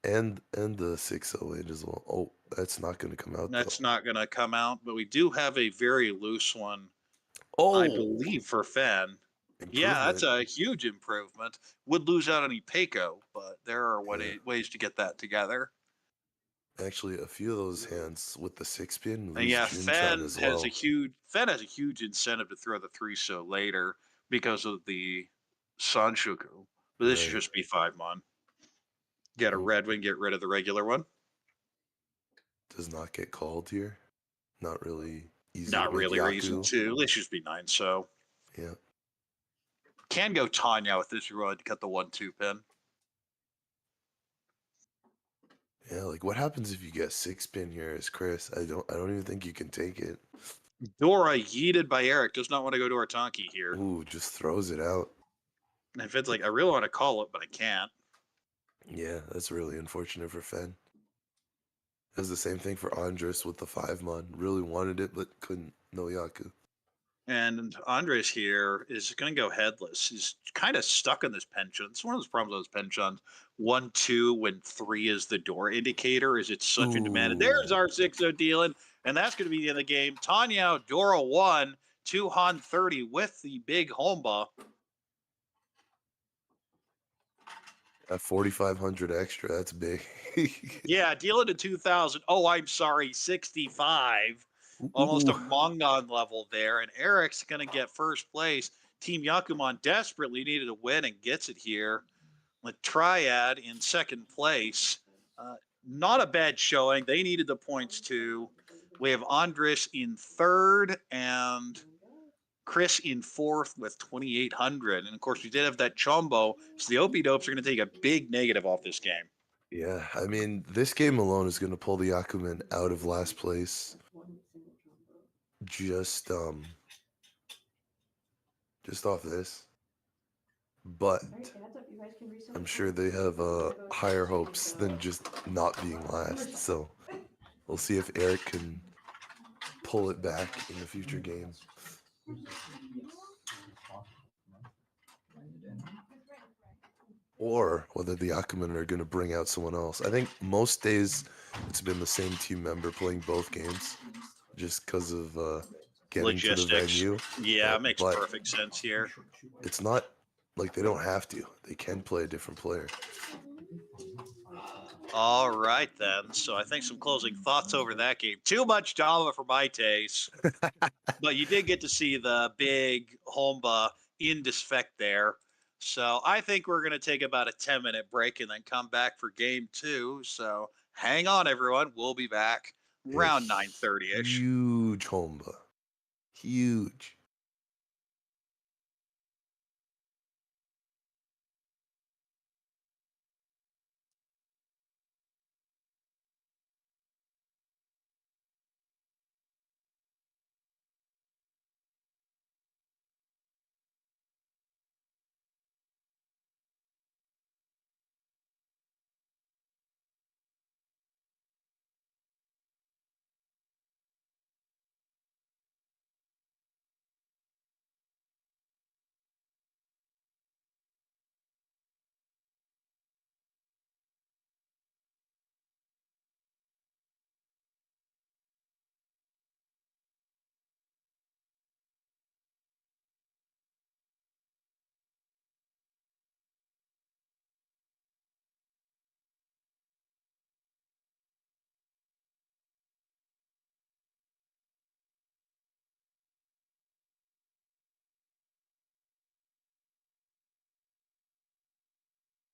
and the 608 as well. Oh, that's not going to come out That's though. not going to come out, but we do have a very loose one, I Oh, believe, for Fen. Yeah, that's improvement. a huge improvement. Would lose out on Ipeko, but there are Yeah. ways to get that together. Actually, a few of those hands with the 6-pin And lose yeah, Junchan as well. Fen has a huge incentive to throw the 3 so later because of the Sanshuku. But this should Right. just be 5 mon. Get a Oh, red one, get rid of the regular one. does not get called here. Not really easy to Not make really reason Yaku. to. This should just be 9 so. Yeah. Can go Tanya with this run to cut the 1-2 pin. Yeah, like what happens if you get 6-pin here as Chris? I don't even think you can take it. Dora yeeted by Eric does not want to go to Artanki here. Ooh, just throws it out. And Fed's like, I really want to call it, but I can't. Yeah, that's really unfortunate for Fen. It was the same thing for Andres with the 5-mon. Really wanted it, but couldn't. No Yaku. And Andres here is going to go headless. He's kind of stuck in this penchant. It's one of those problems with those penchants. 1-2 when 3 is the door indicator is it's such in demand. And there's Ooh. our 6-0 dealing. And that's going to be the end of the game. Tanya, Dora 1, 2 Han 30 with the big Homba. At 4,500 extra, that's big. Yeah, dealing to 2,000. Oh, I'm sorry, 65. Almost a Ooh. Mongon level there. And Eric's going to get first place. Team Yakuman desperately needed a win and gets it here. With Triad in second place. Not a bad showing. They needed the points too. We have Andres in third and Chris in fourth with 2,800. And of course, we did have that Chombo. So the Opie Dopes are going to take a big negative off this game. Yeah, I mean, this game alone is going to pull the Yakuman out of last place. Just off this. But I'm sure they have higher hopes than just not being last. So we'll see if Eric can pull it back in the future games. Or whether the Yakuman are going to bring out someone else. I think most days it's been the same team member playing both games just because of getting to the Logistics. venue. Yeah, it makes But perfect sense here. it's not Like, they don't have to. They can play a different player. All right, then. So I think some closing thoughts over that game. Too much drama for my taste. But you did get to see the big Homba in disfect there. So I think we're going to take about a 10-minute break and then come back for game two. So hang on, everyone. We'll be back around 9:30-ish. Huge Homba. Huge.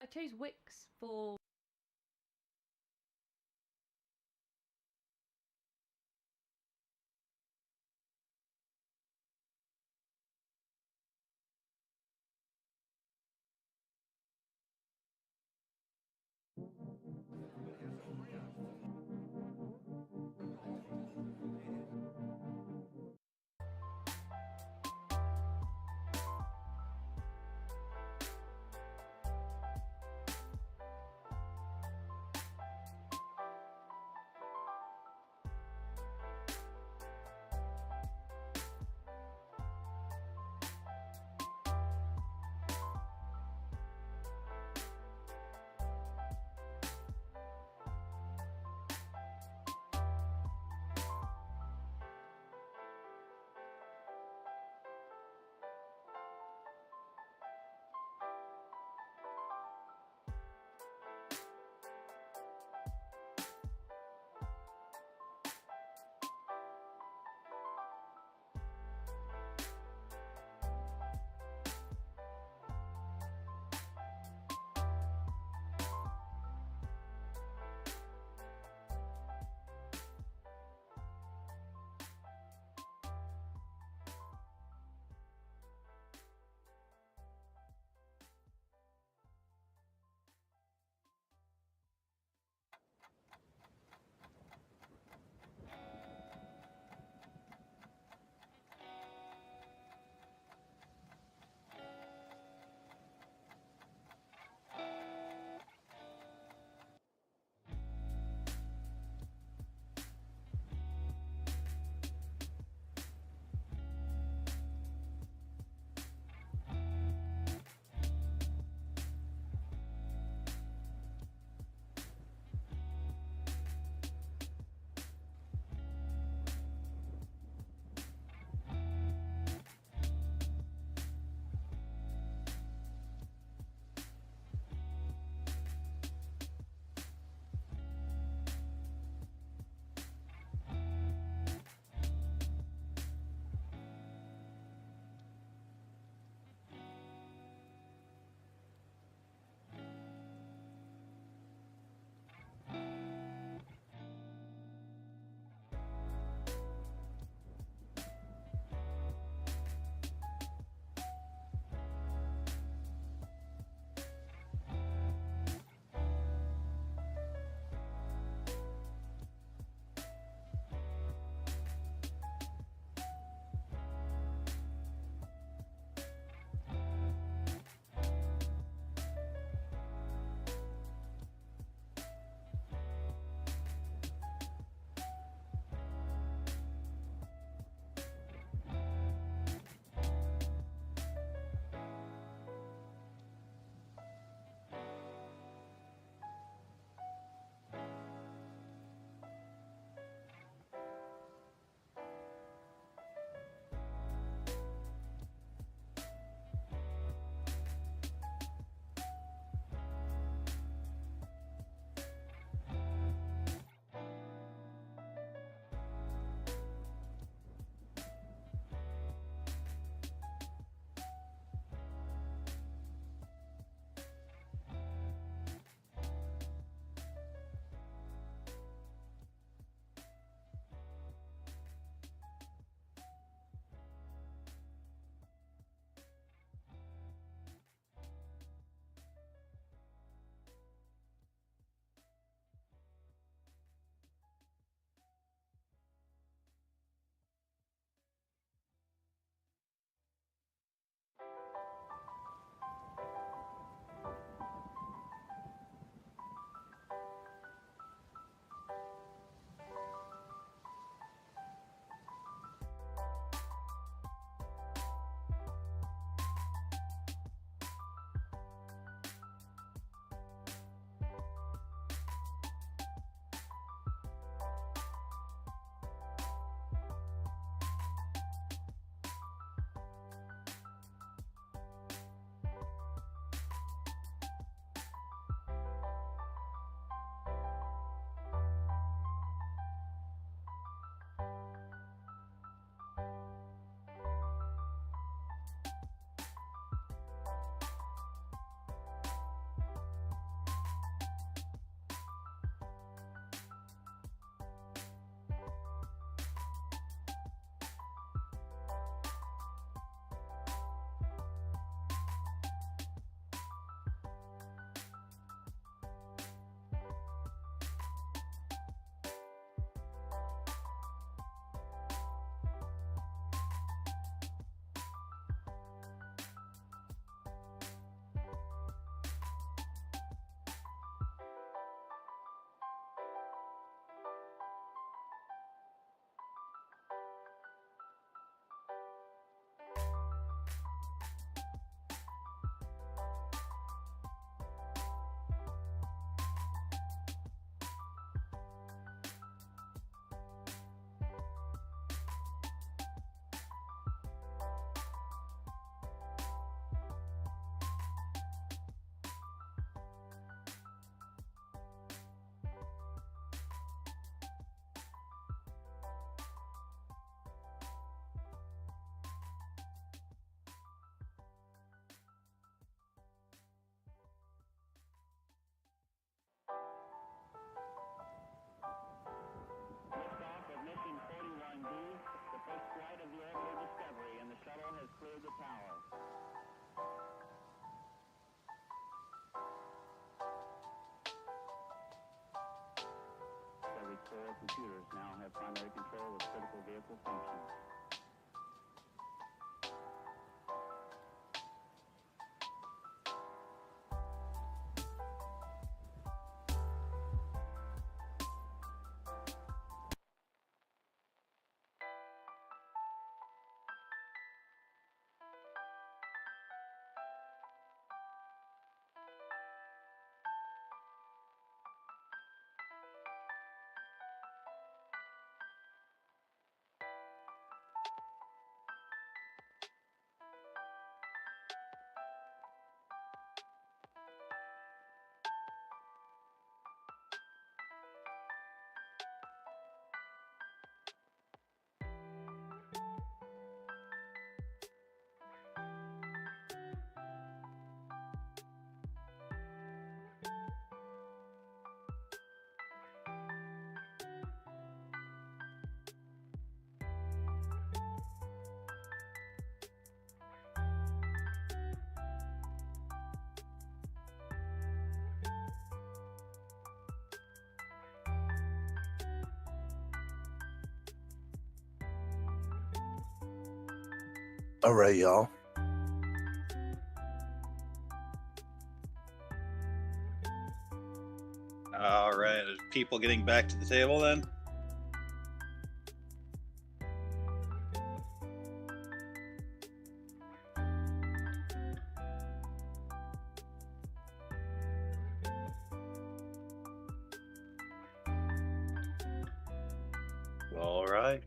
I chose Wix for clear the tower. Every core computers now have primary control of critical vehicle functions. All right, y'all. All right, is people getting back to the table then? All right.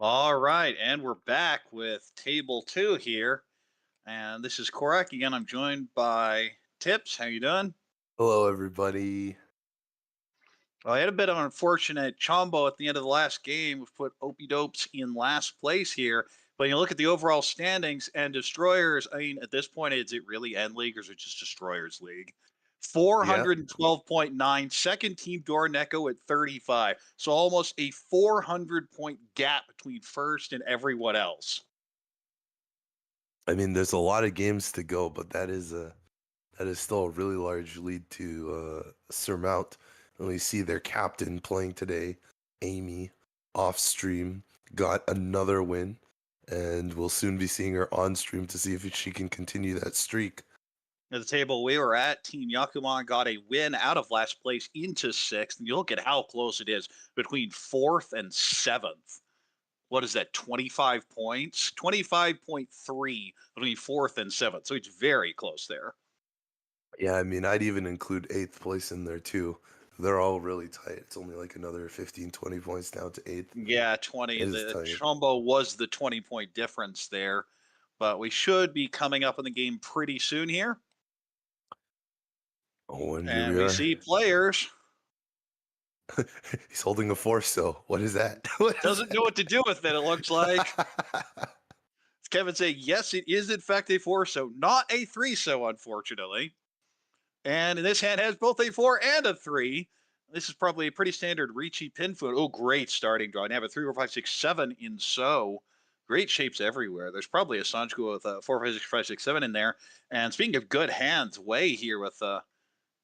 All right, and we're back with table 2 here. And this is Korak. Again, I'm joined by Tips. How you doing? Hello, everybody. Well, I had a bit of an unfortunate chombo at the end of the last game. We've put Opie Dopes in last place here. But you look at the overall standings and Destroyers. I mean, at this point, is it really End League or is it just Destroyers League? 412.9. Second team Dora Neko at 35. So almost a 400-point gap between first and everyone else. I mean, there's a lot of games to go, but that is still a really large lead to surmount. And we see their captain playing today, Amy, off stream, got another win, and we'll soon be seeing her on stream to see if she can continue that streak. At the table we were at, Team Yakuman got a win out of last place into sixth. And you look at how close it is between fourth and seventh. What is that, 25 points? 25.3 between fourth and seventh. So it's very close there. Yeah, I mean, I'd even include 8th place in there too. They're all really tight. It's only like another 15, 20 points down to 8th. Yeah, 20. It is The tight. Chumbo was the 20-point difference there. But we should be coming up in the game pretty soon here. Oh, and here And we we are. see players. He's holding a 4-so. What is that? What is Doesn't know what to do with it, it looks like. Kevin saying, yes, it is in fact a 4-so, not a 3-so, unfortunately. And in this hand has both a 4 and a 3. This is probably a pretty standard Ricci pin foot. Oh, great starting draw. And have a 3, 4, 5, 6, 7 in so. Great shapes everywhere. There's probably a Sanjiku with a 4, 5, 6, 5, 6, 7 in there. And speaking of good hands, Way here with a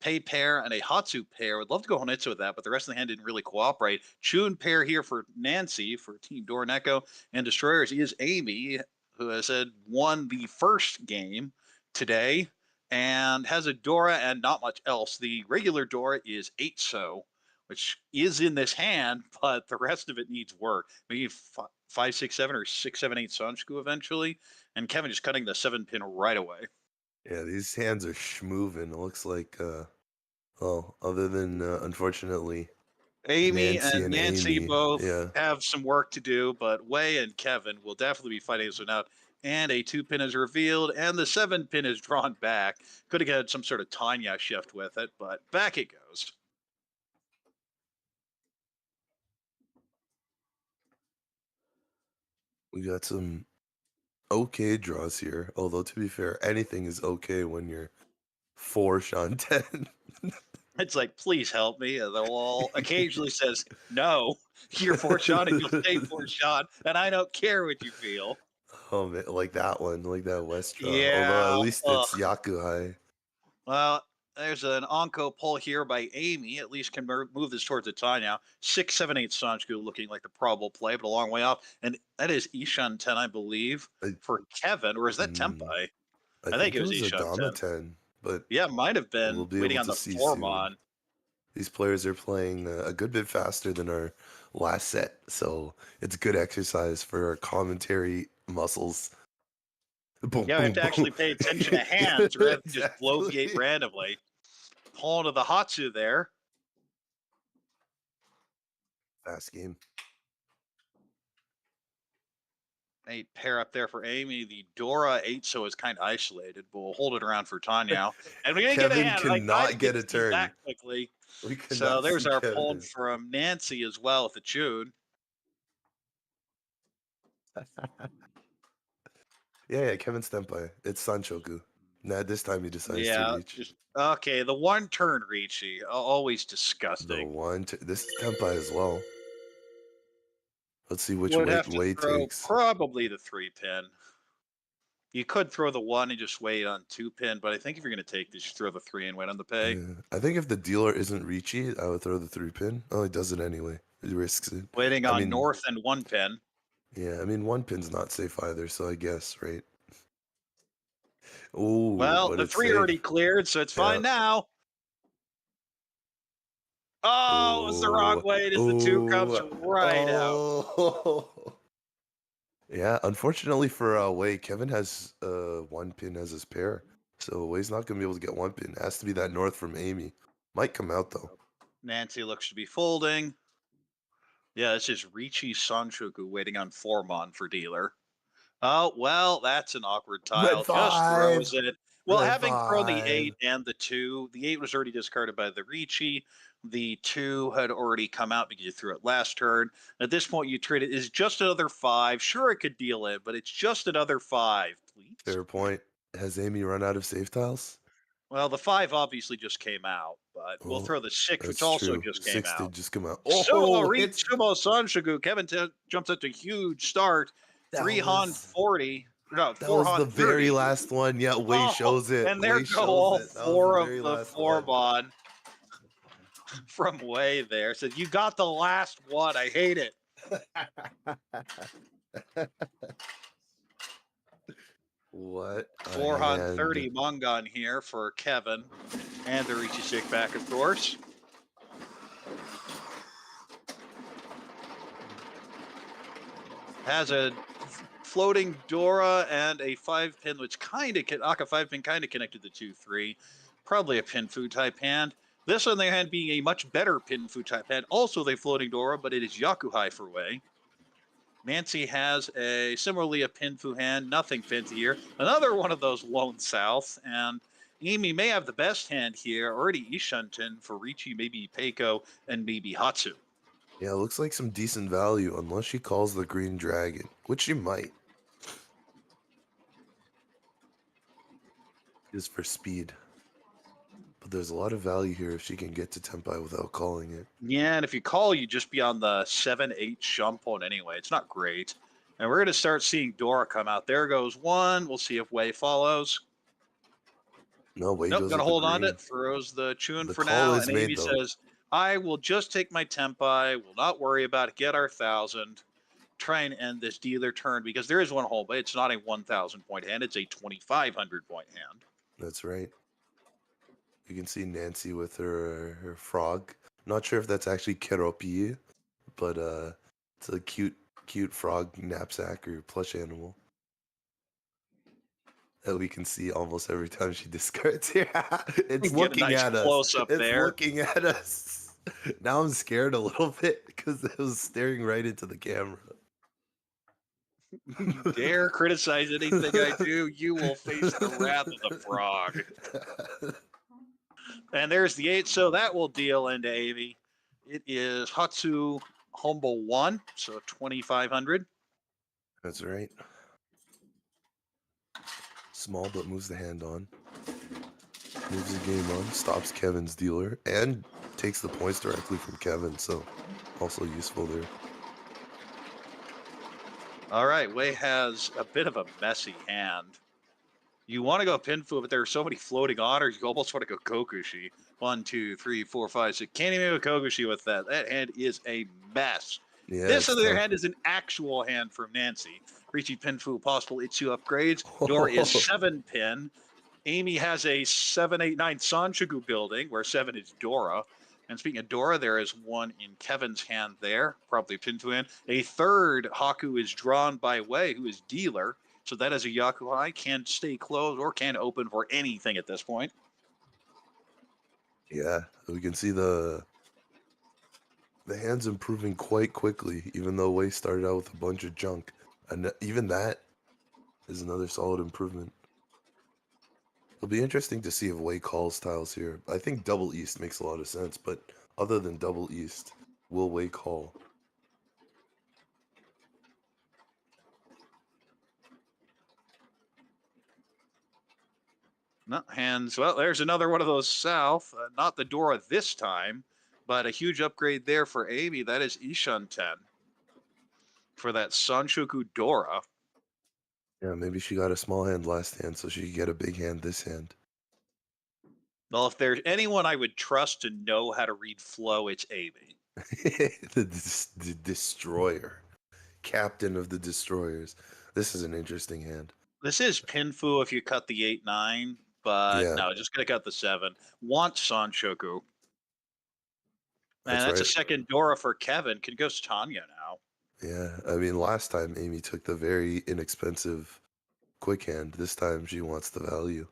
Pei pair and a Hatsu pair. Would love to go Honitsu with that, but the rest of the hand didn't really cooperate. Chun pair here for Nancy for Team Dora Neko. And Destroyers is Amy, who has won the first game today and has a Dora and not much else. The regular Dora is 8-so, which is in this hand, but the rest of it needs work. Maybe 5, 6, 7 or 6, 7, 8 Sanjiku eventually. And Kevin just cutting the 7 pin right away. Yeah, these hands are schmoovin'. It looks like, well, other than, unfortunately, Amy Nancy and Nancy Amy, both yeah. have some work to do, but Way and Kevin will definitely be fighting this one out. And a 2 pin is revealed, and the 7 pin is drawn back. Could have had some sort of Tanya shift with it, but back it goes. We got some okay draws here. Although, to be fair, anything is okay when you're 4 Sean 10. It's like, please help me. And the wall occasionally says, no, you're 4 shot and you'll stay 4 shot, and I don't care what you feel. Oh, man, like that one, like that West draw. Yeah. Although, at least it's ugh. Yakuhai. Well, there's an Onko pull here by Amy. At least can move this towards the tie now. 6, 7, 8 Sanjiku looking like the probable play, but a long way off. And that is Ishan 10, I believe, for Kevin. Or is that Tempai? I think it was a Ishan Dama 10. 10, but Yeah, might have been we'll be waiting able on to the see form soon. on. These players are playing a good bit faster than our last set, so it's good exercise for our commentary muscles. Boom, Yeah, we have to actually pay attention to hands rather than just bloviate Exactly. randomly. Pull into the Hatsu there. Fast game. 8 pair up there for Amy. The Dora 8-so is kind of isolated, but we'll hold it around for Tanya. And we're going to get a Kevin hand. cannot get a Steve turn. back quickly. We cannot So there's see our Kevin. pull from Nancy as well with the tune. Yeah, Kevin Senpai. It's Sanchoku. Nah, this time he decides to reach. Okay, the one turn Ricci. Always The disgusting. one. This is Tenpai as well. Let's see which Would have to way throw takes. probably the 3 pin. You could throw the 1 and just wait on 2 pin, but I think if you're going to take this, you throw the 3 and wait on the pay. Yeah. I think if the dealer isn't Ricci, I would throw the 3 pin. Oh, he does it anyway. He risks it. Waiting on North and 1 pin. Yeah, I mean 1 pin's not safe either, so I guess, right? Ooh, Well, but the it's 3 safe. already cleared, so it's fine now. Oh, it was the wrong way. It is the 2 comes right out. Yeah, unfortunately for Wei, Kevin has 1 pin as his pair. So Wei's not going to be able to get 1 pin. It has to be that North from Amy. Might come out, though. Nancy looks to be folding. Yeah, this is Riichi Sanshoku waiting on Formon for dealer. Oh, well, that's an awkward Red tile. Just throws 5. it. Well, Red having thrown the 5. 8 and the 2, the 8 was already discarded by the Ricci. The 2 had already come out because you threw it last turn. At this point, you treat it as just another 5. Sure, it could deal it, but it's just another 5, please. Fair point. Has Amy run out of safe tiles? Well, the 5 obviously just came out, but we'll Oh, throw the 6, which that's also true. just came 6 out. did just come out. Sumo Oh, Reach, hits. Sumo Sanshoku. Kevin jumps up to huge start. That 3 Han was 40. No, that 4 was Han the 30. very last one. Yeah, Wei Oh, shows it. and there Wei go shows all it. That was the 4 of very the last one. Formon from Way there. Said, you got the last one. I hate it. What a 4 Han hand. 30 Mongon here for Kevin. And the Ricci stick back, of course. Has a floating Dora and a 5-pin, which kind of Aka 5-pin kind of connected the 2-3. Probably a pin fu type hand. This, on the other hand, being a much better pin fu type hand. Also, the floating Dora, but it is Yakuhai for Way. Nancy has similarly a pin fu hand, nothing fancy here. Another one of those lone south, and Amy may have the best hand here. Already Ishunten for Ricci, maybe Peiko, and maybe Hatsu. Yeah, it looks like some decent value, unless she calls the green dragon, which she might. Just for speed. But there's a lot of value here if she can get to Tempai without calling it. Yeah, and if you call, you just be on the 7-8 jump point anyway. It's not great. And we're going to start seeing Dora come out. There goes one. We'll see if Wei follows. No, Wei Nope, goes going to with the hold on to green. it. Throws the Chun The for call now. is And made, Amy though. says, I will just take my Tempai. Will not worry about it. Get our 1,000. Try and end this dealer turn because there is one hole, but it's not a 1,000 point hand. It's a 2,500 point hand. That's right. You can see Nancy with her frog. Not sure if that's actually keropie, but it's a cute frog knapsack or plush animal that we can see almost every time she discards here. It's Get a looking nice at us. close-up It's there. looking at us. Now I'm scared a little bit because it was staring right into the camera. You dare criticize anything I do, you will face the wrath of the frog. And there's the 8, so that will deal into Amy. It is Hatsu Humble 1, so 2,500. That's right. Small, but moves the hand on. Moves the game on, stops Kevin's dealer, and takes the points directly from Kevin, so also useful there. All right, Wei has a bit of a messy hand. You want to go Pinfu, but there are so many floating honors, you almost want to go Kokushi. 1, 2, 3, 4, 5, 6. Can't even go Kokushi with that. That hand is a mess. Yeah, This, on the other tough. hand, is an actual hand from Nancy. Reaching Pinfu, possible Itsu upgrades. Dora is 7-pin. Amy has a 7, 8, 9 Sanshoku building, where 7 is Dora. And speaking of Dora, there is one in Kevin's hand there, probably Pinfu hand. A third Haku is drawn by Wei, who is dealer. So that is a Yakuhai, can stay closed or can open for anything at this point. Yeah, we can see the hand's improving quite quickly, even though Wei started out with a bunch of junk. And even that is another solid improvement. It'll be interesting to see if Wei calls tiles here. I think double east makes a lot of sense, but other than double east, will Wei call? No, hands, well, there's another one of those south. Not the Dora this time, but a huge upgrade there for Amy. That is Ishunten for that Sanshoku Dora. Yeah, maybe she got a small hand last hand, so she could get a big hand this hand. Well, if there's anyone I would trust to know how to read flow, it's Amy. the destroyer. Captain of the destroyers. This is an interesting hand. This is Pinfu if you cut the 8, 9, but Yeah. no, just gonna cut the 7. Want Sanshoku. And that's a right. second Dora for Kevin. Can go Tanya now. Yeah, I mean, last time Amy took the very inexpensive quick hand. This time she wants the value.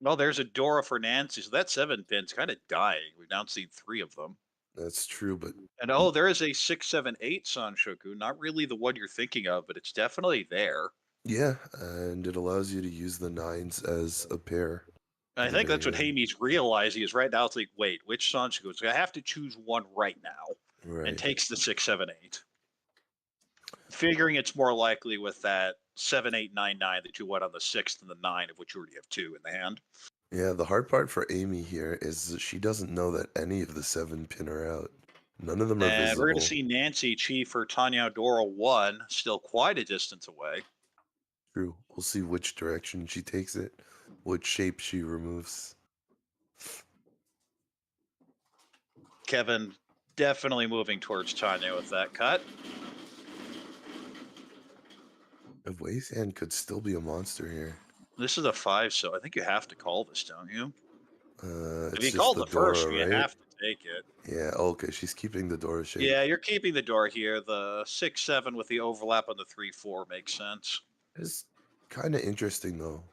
Well, there's a Dora for Nancy, so that 7-pin's kind of dying. We've now seen 3 of them. That's true, but And oh, there is a 6-7-8 Sanshoku. Not really the one you're thinking of, but it's definitely there. yeah, and it allows you to use the 9s as a pair. And I at the think that's very what end. Hamey's realizing is right now. It's like, wait, which Sanshoku? So I have to choose one right now, and Right. takes the 6-7-8. Figuring it's more likely with that 7-8-9-9 that you went on the 6th and the 9, of which you already have 2 in the hand. Yeah, the hard part for Amy here is that she doesn't know that any of the 7-pin are out. None of them are And visible. we're going to see Nancy Chief or Tanya Dora 1 still quite a distance away. True. We'll see which direction she takes it, what shape she removes. Kevin definitely moving towards Tanya with that cut. Way's hand could still be a monster here. This is a 5, so I think you have to call this, don't you? It's If you just call the the first, Dora, you right? have to take it. Yeah, okay, she's keeping the Dora shape. Yeah, you're keeping the door here. The 6-7 with the overlap on the 3-4 makes sense. It's kind of interesting, though.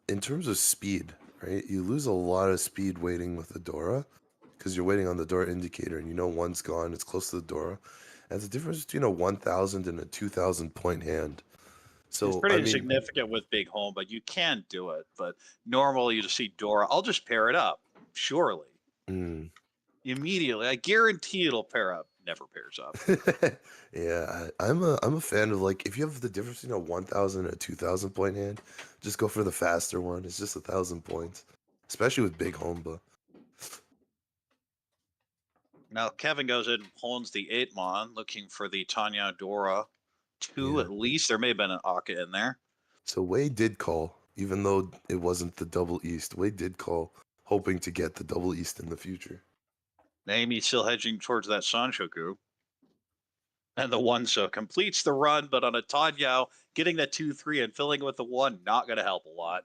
In terms of speed, right? You lose a lot of speed waiting with the Dora because you're waiting on the Dora indicator and you know one's gone, it's close to the Dora. And the difference between a 1,000 and a 2,000 point hand. So, It's pretty significant with Big Home, but you can do it. But normally you just see Dora. I'll just pair it up, surely. Immediately. I guarantee it'll pair up. Never pairs up. Yeah, I'm a fan of, like, if you have the difference between a 1,000 and a 2,000 point hand, just go for the faster one. It's just 1,000 points, especially with Big Homba. Now Kevin goes in and hones the 8-mon, looking for the Tanya Dora 2 Yeah. at least. There may have been an Aka in there. So Wade did call, even though it wasn't the double east. Wade did call, hoping to get the double east in the future. Amy's still hedging towards that Sanshoku. And the 1 so completes the run, but on a Tanyao, getting that 2-3 and filling it with the 1, not going to help a lot.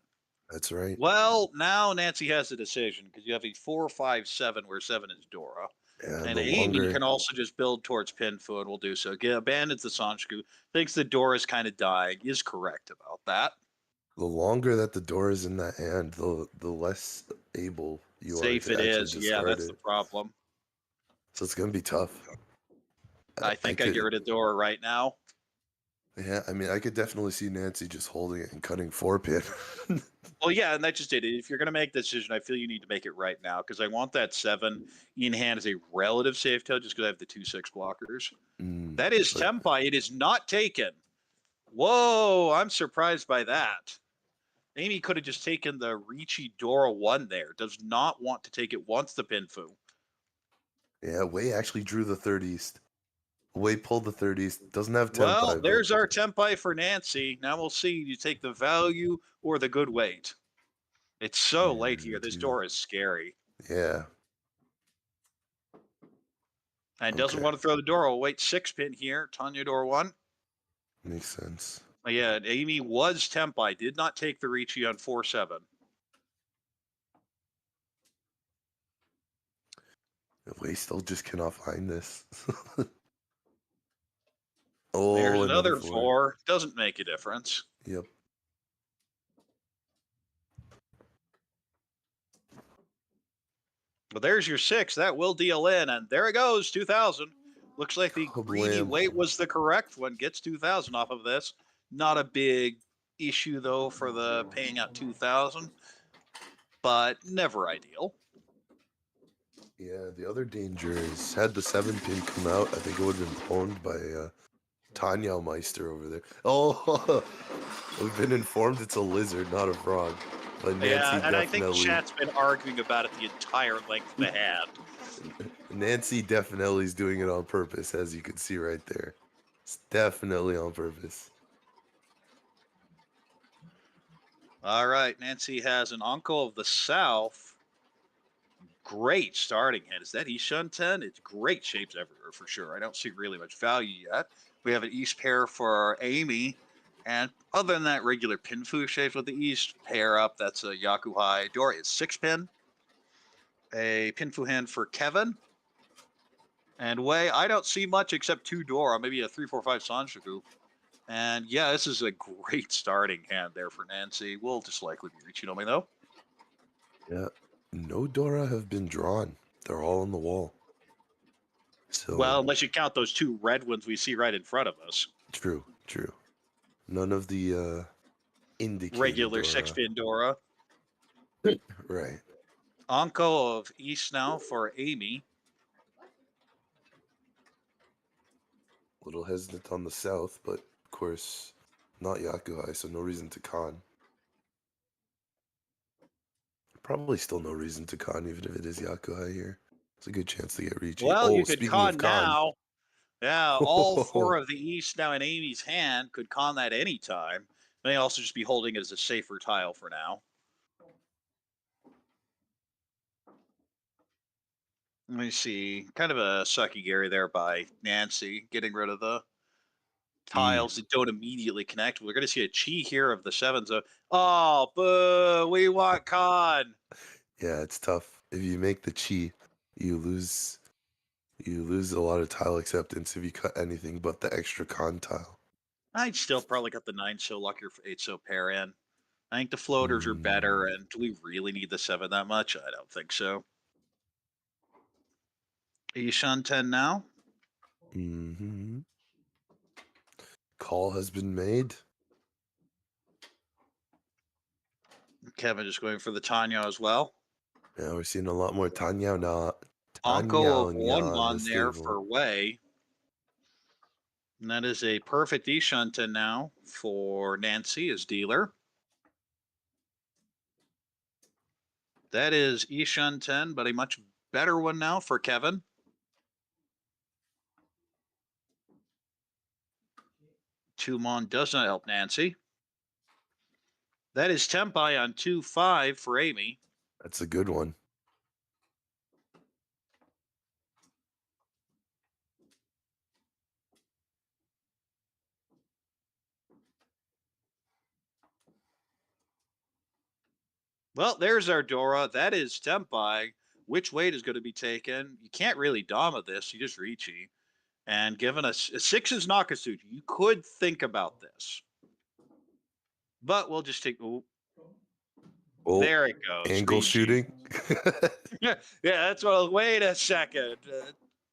That's right. Well, now Nancy has a decision because you have a 4-5-7 where 7 is Dora. And the Amy longer, can also just build towards Pinfu and will do so. Abandons the Sanshoku, thinks the Dora is kind of dying, is correct about that. the longer that the door is in that hand, the less able you Safe are to it actually is. Yeah, discard that's it. the problem. So it's gonna be tough. I think I'd get rid of Dora right now. Yeah, I mean, I could definitely see Nancy just holding it and cutting 4-pin. Well, yeah, and that just did it. If you're going to make the decision, I feel you need to make it right now because I want that 7 in hand as a relative safe tail just because I have the 2-6 blockers. That is Tempai. It is not taken. Whoa, I'm surprised by that. Amy could have just taken the Ricci Dora 1 there. Does not want to take it once the Pinfu. Yeah, Wei actually drew the 3rd east. Wei pulled the 3rd east. Doesn't have Tempai. Well, there's our Tempai for Nancy. Now we'll see. You take the value or the good weight. It's so late here. This door is scary. Yeah. And doesn't want to throw the Dora. We'll wait 6-pin here. Tanya Dora 1. Makes sense. Yeah, Amy was Tempai. Did not take the Ricci on 4-7. Wei still just cannot find this. There's another 4. Doesn't make a difference. Yep. But there's your 6. That will deal in. And there it goes, 2,000. Looks like the greedy weight was the correct one. Gets 2,000 off of this. Not a big issue, though, for the paying out 2,000. But never ideal. Yeah, the other danger is had the 7-pin come out, I think it would have been pwned by Tanya Meister over there. Oh, we've been informed it's a lizard, not a frog. But Nancy and I think chat's been arguing about it the entire length of the hand. Nancy definitely is doing it on purpose, as you can see right there. It's definitely on purpose. All right, Nancy has an Uncle of the South. Great starting hand. Is that Ishun 10? It's great shapes everywhere for sure. I don't see really much value yet. We have an East pair for Amy. And other than that, regular Pinfu shapes with the East pair up. That's a Yakuhai. Dora is 6-pin. A Pinfu hand for Kevin. And Wei, I don't see much except 2 Dora, maybe a 3-4-5 Sanshoku. And yeah, this is a great starting hand there for Nancy. We'll just likely be reaching Nomi though. Yeah. No Dora have been drawn. They're all on the wall. So Well, unless you count those two red ones we see right in front of us. true. None of the indicated Regular Dora. six-pin Dora. Right. Anko of East now for Amy. Little hesitant on the south, but of course not Yakuhai, so no reason to con. Probably still no reason to con, even if it is Yakuhai here. It's a good chance to get Ricci. Well, Oh, you could speaking of con con. now. Yeah, all four of the East now in Amy's hand could con that anytime. May also just be holding it as a safer tile for now. Let me see. Kind of a sucky Gary there by Nancy, getting rid of the tiles that don't immediately connect. We're going to see a chi here of the sevens. Oh, boo! We want con. Yeah, it's tough. If you make the chi, you lose a lot of tile acceptance if you cut anything but the extra con tile. I'd still probably got the 9-so luckier for 8-so pair in. I think the floaters are better, and do we really need the 7 that much? I don't think so. Ishan 10 now. Mm-hmm. Call has been made. Kevin just going for the Tanya as well. Yeah, we're seeing a lot more Tanya now. Anko of Nya one in the mon there stable. for Wei. And that is a perfect Ishan 10 now for Nancy as dealer. That is Ishan 10, but a much better one now for Kevin. Two-mon does not help Nancy. That is Tempai on 2-5 for Amy. That's a good one. Well, there's our Dora. That is Tempai. Which weight is going to be taken? You can't really Dama this. You just Ricci. And given a 6 is Nakatsuchi, you could think about this. But we'll just take. Oh, there it goes. Angle Ricci. shooting. Yeah, that's what. Wait a second.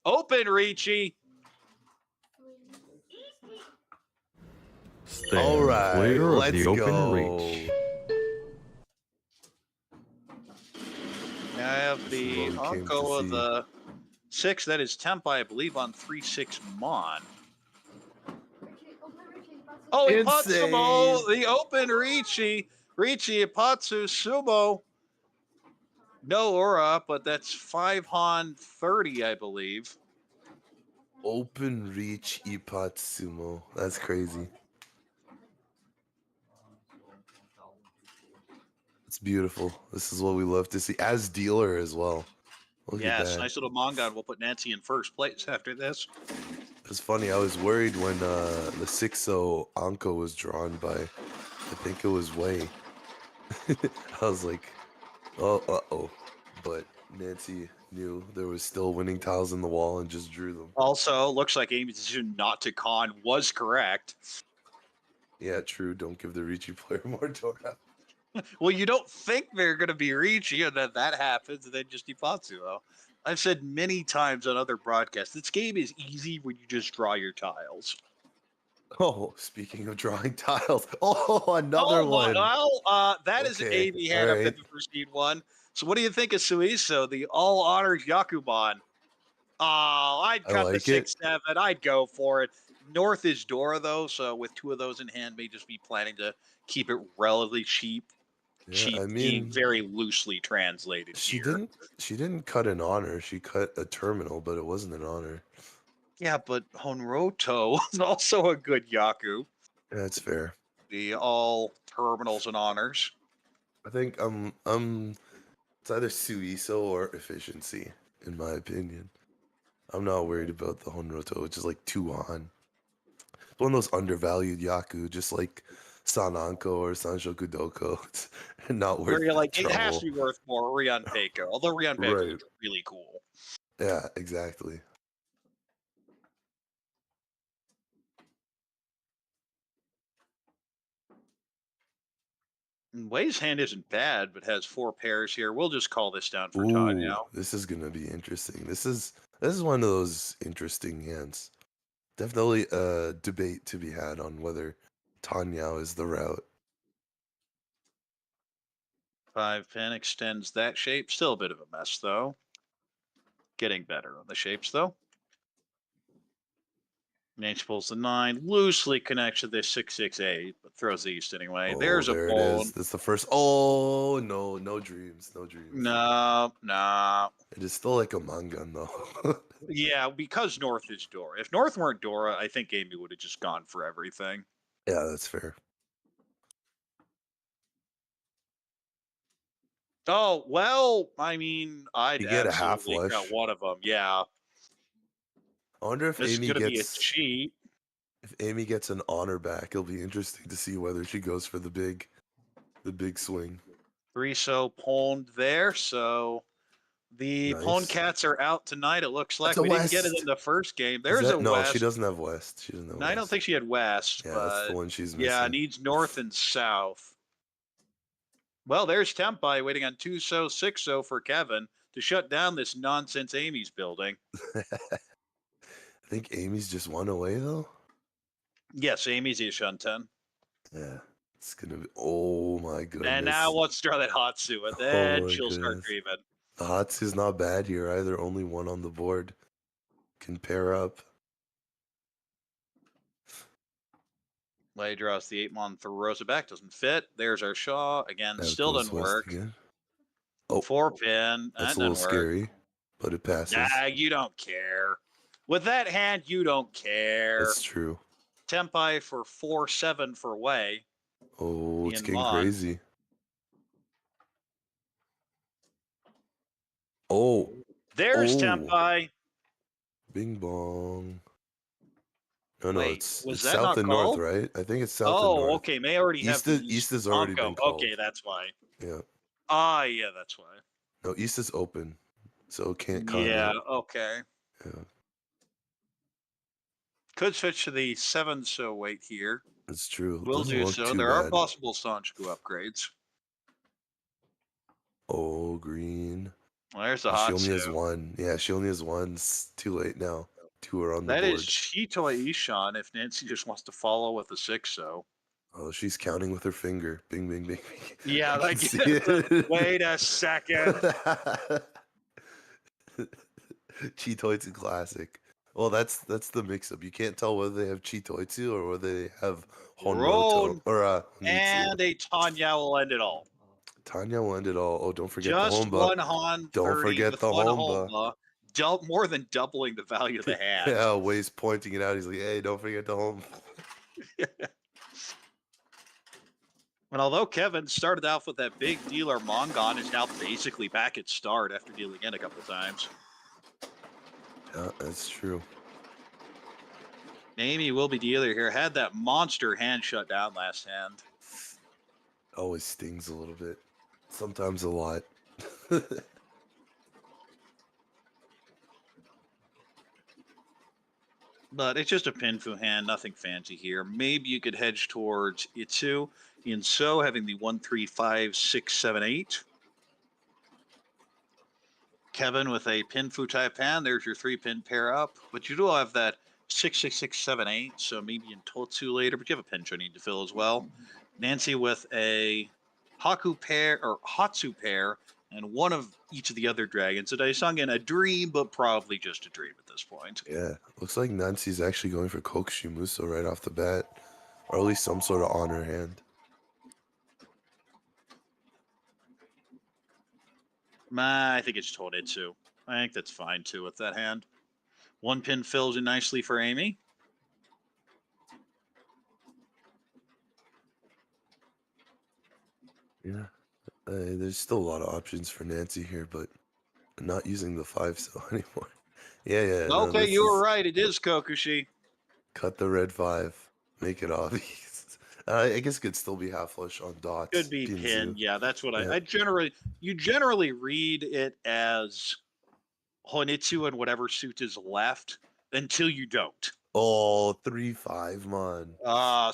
Open Ricci. All right, clear of let's the open go. reach. Now I have This is the what we came to Anko of see. the 6. That is Tempai, I believe, on 3-6 Mon. Oh, Ipatsumo, Insane. the open Ricci. Ricci, Ipatsu, Sumo. No Aura, but that's 5 Han 30, I believe. Open reach Ipatsumo. That's crazy. It's beautiful. This is what we love to see. As dealer as well. Look at Yes, that. nice little manga, and we'll put Nancy in first place after this. It's funny. I was worried when the 6-0 Anko was drawn by, I think it was Wei. I was like, oh, uh-oh. But Nancy knew there was still winning tiles in the wall and just drew them. Also, looks like Amy's decision not to con was correct. Yeah, true. Don't give the Ricci player more Dora. Well, you don't think they're going to be Ricci, and then that happens, and then just Ipatsu. Though. I've said many times on other broadcasts, this game is easy when you just draw your tiles. Oh, speaking of drawing tiles. Oh, another one. Well, that is Okay, Amy hand up alright. in the proceed one. So what do you think of Suiso, the all honors Yakuman? Oh, I'd I cut the like it. 6-7. I'd go for it. North is Dora though, so with 2 of those in hand, may just be planning to keep it relatively cheap. Yeah, Cheap I being mean, very loosely translated she here. didn't cut an honor. She cut a terminal, but it wasn't an honor. Yeah, but Honroto is also a good Yaku. That's fair. The all terminals and honors. I think it's either Suiso or efficiency, in my opinion. I'm not worried about the Honroto, which is like 2 on. It's one of those undervalued Yaku, just like Sananko or Sanshoku Doko. It's not worth Where you're the like, it has trouble. to be worth more Rion Peiko. Although Rion Peiko Right. is really cool. Yeah, exactly. Wei's hand isn't bad, but has 4 pairs here. We'll just call this down for Ooh, Tanya. this is gonna be interesting. This is one of those interesting hands. Definitely a debate to be had on whether Tanya is the route. 5 pin extends that shape. Still a bit of a mess, though. Getting better on the shapes, though. Nancy pulls the 9, loosely connects to this 668, but throws the east anyway. Oh, There's a there it bone. is. That's the first. Oh no, no dreams, no dreams. No. It is still like a mangan though. Yeah, because North is Dora. If North weren't Dora, I think Amy would have just gone for everything. Yeah, that's fair. Oh, well, I mean, I'd You get a half absolutely count flush. one of them. Yeah. I wonder if This is Amy going to be a gets cheat. an honor back. It'll be interesting to see whether she goes for the big swing. 3 so pawned there, so the pawn Nice. cats are out tonight. It looks like That's a we didn't get it West. in the first game. Is There's that, a no, West. she doesn't have West. She doesn't have No, West. I don't think she had West. Yeah, but that's the one she's missing. yeah, needs North and South. Well, there's Tempai waiting on 2 so 6 so for Kevin to shut down this nonsense Amy's building. I think Amy's just one away though. Yes, Amy's Ishunten. Yeah, it's gonna be. Oh my goodness! And now let's draw that Hatsu, and then she'll start dreaming. The Hatsu's not bad here either. Only one on the board. Can pair up. Lay draws the 8-mon, throws it back, doesn't fit. There's our Shaw. Again, still doesn't work. Again. Oh, 4 pin. that's That a little doesn't work. scary, but it passes. Nah, you don't care. With that hand, you don't care. That's true. Tempai for 4-7 for Wei. Oh, it's Ian getting Mon. crazy. Oh, There's Oh. Tempai. bing bong. No, Wait, it's was it's that south not and called? north, right? I think it's south and Oh, north. okay. May already have East has already been Onko. called. Okay, that's why. Yeah. Yeah, that's why. No, East is open, so it can't con Yeah, it. okay. Yeah, Could switch to the 7 so wait here. that's true. Will Doesn't do look so. too There are bad. possible Sanchiku upgrades. Oh, green. Well, there's the She only has Hatsu. one. Yeah, she only has one. It's too late now. 2 are on the That board. is Chitoi Ishan if Nancy just wants to follow with a 6 so. Oh, she's counting with her finger. Bing, bing, bing, bing. Yeah, I like, can see it. wait a second. Chitoitsu classic. Well, that's the mix-up. You can't tell whether they have Chitoitsu or whether they have Ron Honmoto or Honitsu. And a Tanya will end it all. Tanya will end it all. Oh, don't forget Just the Honba. one Han Don't 30 forget with the one Honba. more than doubling the value of the hand. Yeah, Way's pointing it out. He's like, hey, don't forget the Honba. And although Kevin started off with that big dealer Mongon, is now basically back at start after dealing in a couple times. Yeah, that's true. Amy will be dealer here. Had that monster hand shut down last hand. Always stings a little bit. Sometimes a lot. But it's just a Pinfu hand, nothing fancy here. Maybe you could hedge towards Itsu. In so, having the 1, 3, 5, 6, 7, 8. Kevin with a Pinfu type hand. There's your 3-pin pair up. But you do have that 6, 6, 6, 7, 8. So maybe in Totsu later. But you have a pinch I need to fill as well. Nancy with a Haku pair or Hatsu pair. And one of each of the other dragons. So Daisungen, a dream, but probably just a dream at this point. Yeah, looks like Nancy's actually going for Kokushu Muso right off the bat. Or at least some sort of honor hand. I think it's Toritsu. I think that's fine too with that hand. 1 pin fills in nicely for Amy. Yeah, there's still a lot of options for Nancy here, but I'm not using the 5 so anymore. Yeah. No, Okay, you were right. It is Kokushi. Cut the red 5. Make it obvious. I guess it could still be half flush on dots. Could be Pinzu. pin. Yeah, that's what Yeah. I generally. You generally read it as Honitsu and whatever suit is left until you don't. Oh, 3-5, man.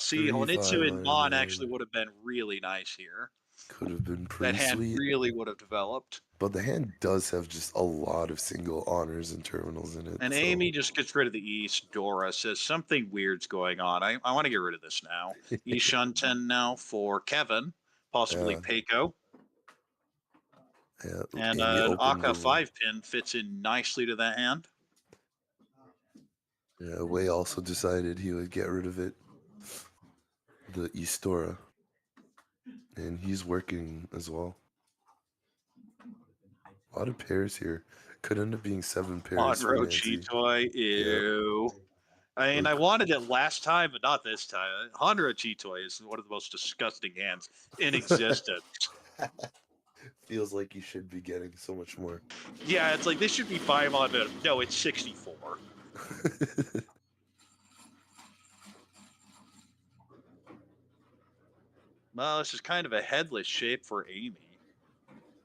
See, 3-5 Honitsu and on Mon it. actually would have been really nice here. Could have been That pretty hand sweet. really would have developed. But the hand does have just a lot of single honors and terminals in it. And so- Amy just gets rid of the East. Dora says something weird's going on. I want to get rid of this now. East Shunten now for Kevin, possibly Yeah. Peiko. Yeah, And Amy an opened Aka the- 5-pin fits in nicely to that hand. Yeah, Wei also decided he would get rid of it. The Eastora. And he's working as well. A lot of pairs here. Could end up being 7 pairs for Monroe Nancy. Chitoy. Ew. I mean, I wanted it last time, but not this time. Honro Chitoy is one of the most disgusting hands in existence. Feels like you should be getting so much more. Yeah, it's like this should be 5 on minimum. No, it's 64. Well, this is kind of a headless shape for Amy.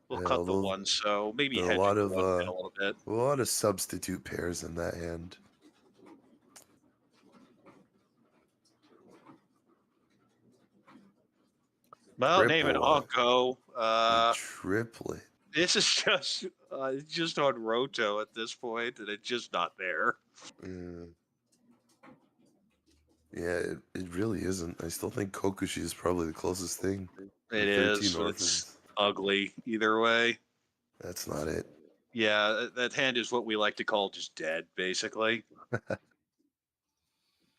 We'll Yeah, cut the although one, so maybe there are a hedging lot the of, one pin a little bit. a lot of substitute pairs in that hand. Well, name it Triple. Honko. A triplet. This is just on Roto at this point, and it's just not there. Yeah, it really isn't. I still think Kokushi is probably the closest thing. It The is, 13 but it's orphans. ugly either way. That's not it. Yeah, that hand is what we like to call just dead, basically.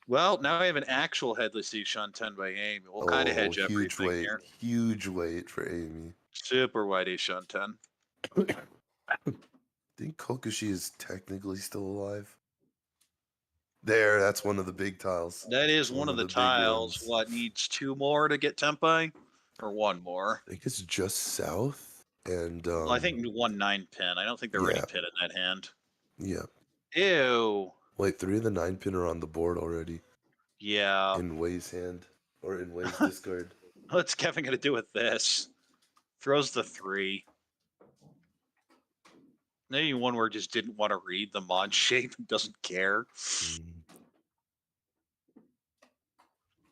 Well, now I have an actual headless Ishan 10 by Amy. We'll kind of hedge huge everything weight. here. Huge weight for Amy. Super wide Ishan 10. I think Kokushi is technically still alive. There, that's one of the big tiles. That is one of the big tiles. ones. What, needs 2 more to get Tempai? Or 1 more? I think it's just south. And Well, I think 1 9-pin. I don't think there were any yeah. pin in that hand. Yeah. Ew. Wait, 3 of the 9-pin are on the board already. Yeah. In Wei's hand. Or in Wei's discard. What's Kevin going to do with this? Throws the 3. Maybe one where just didn't want to read the mod shape and doesn't care.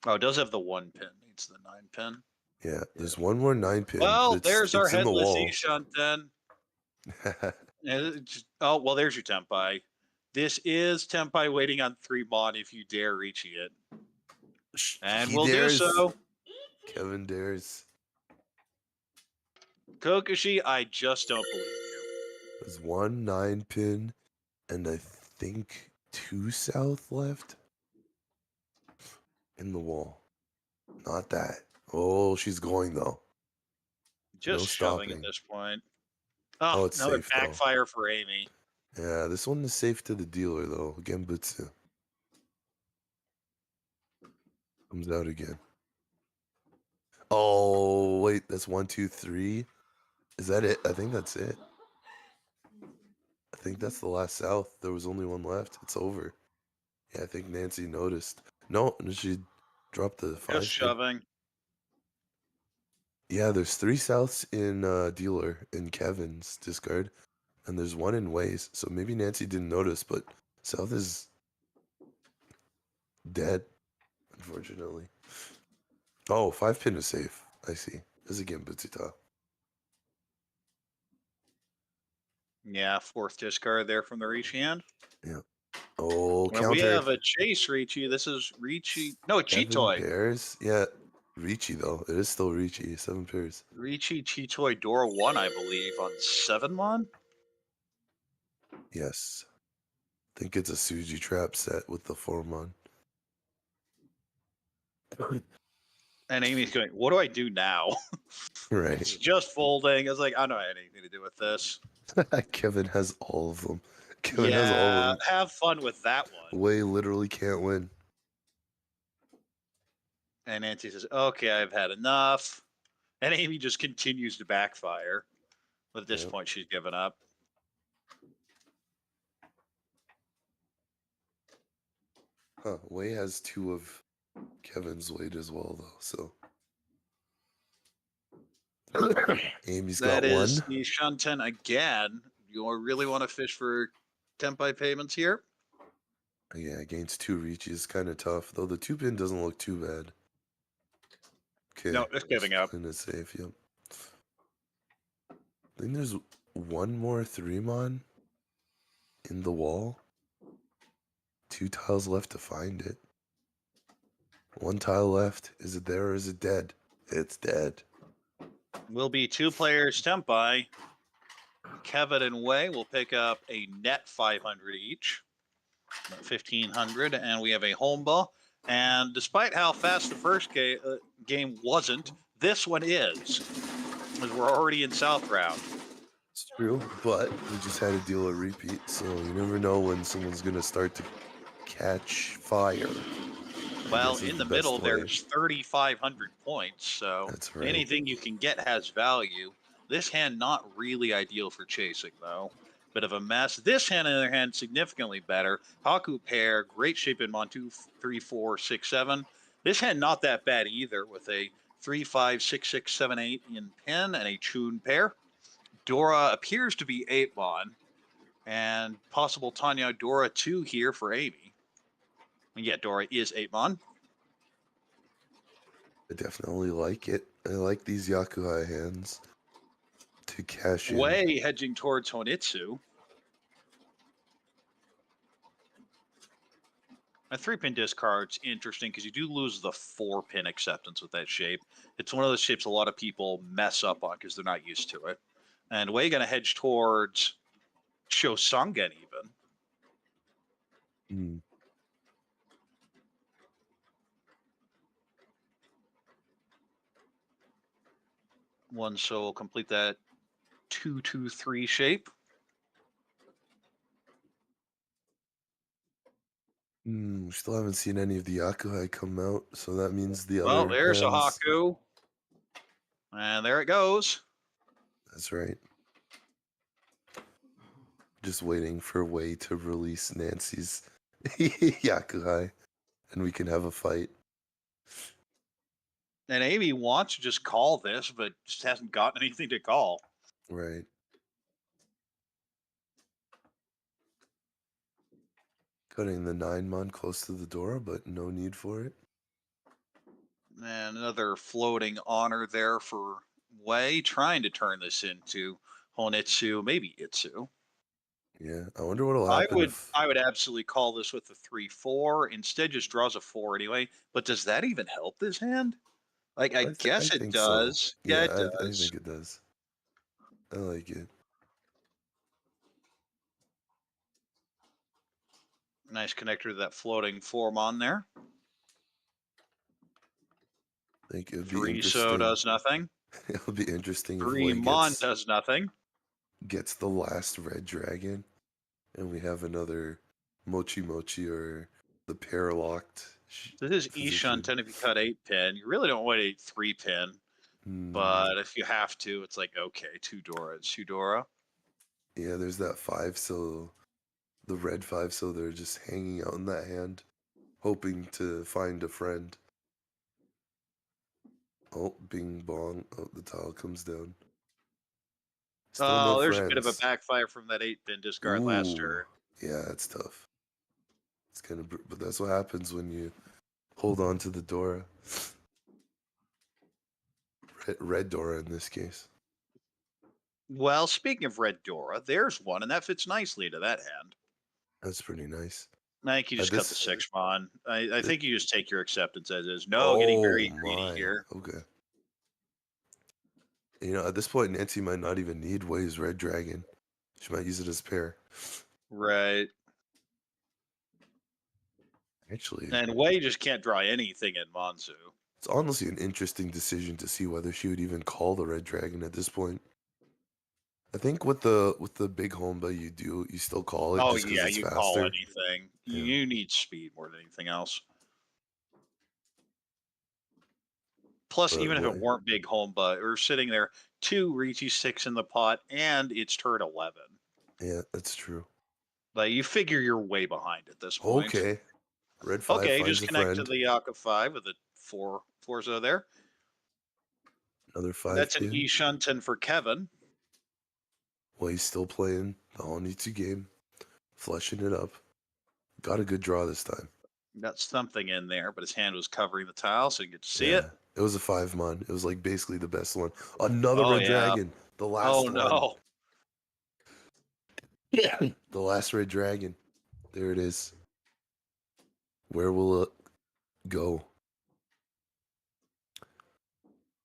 Oh, it does have the 1 pin. Needs the 9 pin. Yeah, there's one more 9-pin. Well, but there's our it's in the headless wall. Ishan 10. Oh, well, there's your Tempai. This is Tempai waiting on 3 mod if you dare reaching it. And He we'll dares. do so. Kevin dares. Kokushi, I just don't believe you. There's 1 9-pin and I think 2 south left in the wall. Not that. Oh, she's going though. Just No shoving stopping. at this point. Oh, Oh, it's another safe, though. backfire for Amy. Yeah, this one is safe to the dealer though. Genbutsu. Comes out again. Oh, wait, that's 1, 2, 3. Is that it? I think that's it. I think that's the last south. There was only one left. It's over. Yeah, I think Nancy noticed. No, she dropped the 5. Just shoving. Yeah, there's 3 souths in dealer in Kevin's discard, and there's 1 in Wei's. So maybe Nancy didn't notice, but south is dead, unfortunately. Oh, 5-pin is safe. I see. This is again Butsuta. Yeah, 4th discard there from the Ricci hand. Oh, Well, counter. we have a Chase Ricci. This is Ricci. No, Seven Chitoy. pairs? Yeah, Ricci though. It is still Ricci. 7 pairs. Ricci, Chitoy, Dora 1, I believe, on 7 mon. Yes. I think it's a Suji trap set with the 4-mon. And Amy's going, what do I do now? Right. It's just folding. I was like, I don't have anything to do with this. Kevin has all of them. Kevin has all of Yeah, them. have fun with that one. Wei literally can't win. And Nancy says, okay, I've had enough. And Amy just continues to backfire. But at this Yep. point, she's given up. Huh. Wei has 2 of Kevin's weight as well, though, so. Amy's got That is 1. the Shunten again. You really want to fish for Tempai payments here? Yeah, against 2 Ricci is kind of tough, though the 2-pin doesn't look too bad. Okay. No, it's giving up. And it's safe, yep. I think there's one more 3-mon in the wall. 2 tiles left to find it. 1 tile left. Is it there or is it dead? It's dead. Will be 2 players stemmed by. Kevin and Way will pick up a net 500 each, 1,500, and we have a home ball. And despite how fast the first game wasn't, this one is, as we're already in South Round. It's true, but we just had to deal a repeat, so you never know when someone's gonna start to catch fire. Well, This is in the the best middle, way. there's 3,500 points, so That's right. anything you can get has value. This hand not really ideal for chasing, though. Bit of a mess. This hand, on the other hand, significantly better. Haku pair, great shape in Mon 2, 3, 4, 6, 7. This hand not that bad either, with a 3, 5, 6, 6, 7, 8 in pin and a Chun pair. Dora appears to be 8-mon, and possible Tanya Dora 2 here for Amy. And yeah, Dora is 8-mon. I definitely like it. I like these Yakuhai hands to cash in. Way hedging towards Honitsu. A 3-pin discard's interesting because you do lose the 4-pin acceptance with that shape. It's one of those shapes a lot of people mess up on because they're not used to it. And Way going to hedge towards Shosangen even. Hmm. One so will complete that 2-2-3 shape. We still haven't seen any of the Yakuhai come out, so that means the Well, other there's a hands. Haku. And there it goes. That's right. Just waiting for Way to release Nancy's Yakuhai, and we can have a fight. And Amy wants to just call this, but just hasn't gotten anything to call. Right. Cutting the 9-mon close to the door, but no need for it. And another floating honor there for Way, trying to turn this into Honitsu, maybe Itsu. Yeah, I wonder what'll happen if... I would absolutely call this with the 3-4. Instead, just draws a 4 anyway. But does that even help this hand? Like, I guess it think does. So. Yeah, it I does. think it does. I like it. Nice connector to that floating 4-mon there. I think it would be 3 interesting. so does nothing. It would be interesting if 3 Way mon does nothing. gets the last red dragon, and we have another Mochi Mochi or the pair locked. This is Ishan 10 if you cut 8-pin. You really don't want a 3-pin. But if you have to, it's like, okay, 2 Dora, 2 Dora. Yeah, there's that 5, so the red 5, so they're just hanging out in that hand, hoping to find a friend. Oh, bing bong. Oh, the tile comes down. Still no There's friends. a bit of a backfire from that 8-pin discard last turn. Yeah, that's tough. It's kind of, but that's what happens when you hold on to the Dora. Red Dora in this case. Well, speaking of red Dora, there's one, and that fits nicely to that hand. That's pretty nice. I think you just cut the 6-mon. I think you just take your acceptance as is. No, getting very greedy here. Okay. You know, at this point, Nancy might not even need Way's red dragon. She might use it as pair. Right. Actually, and Way just can't draw anything in Monzu. It's honestly an interesting decision to see whether she would even call the red dragon at this point. I think with the big Homba, you still call it. Oh just yeah, it's you faster. call anything. Yeah. You need speed more than anything else. Plus, But even if it weren't big Homba, we're sitting there 2 Ricci 6 in the pot, and it's turn 11. Yeah, that's true. Like you figure you're way behind at this point. Okay. Red 5 Okay, finds just a connect friend. to the Yaka 5 with the 4 Forza there. Another 5 That's an pin. Ishunten for Kevin. Well, he's still playing the Onitsu game, flushing it up. Got a good draw this time. Got something in there, but his hand was covering the tile, so you get to see it. It was a 5-mon. It was like basically the best one. Another red dragon. The last Oh one. no. Yeah. The last red dragon. There it is. Where will it go?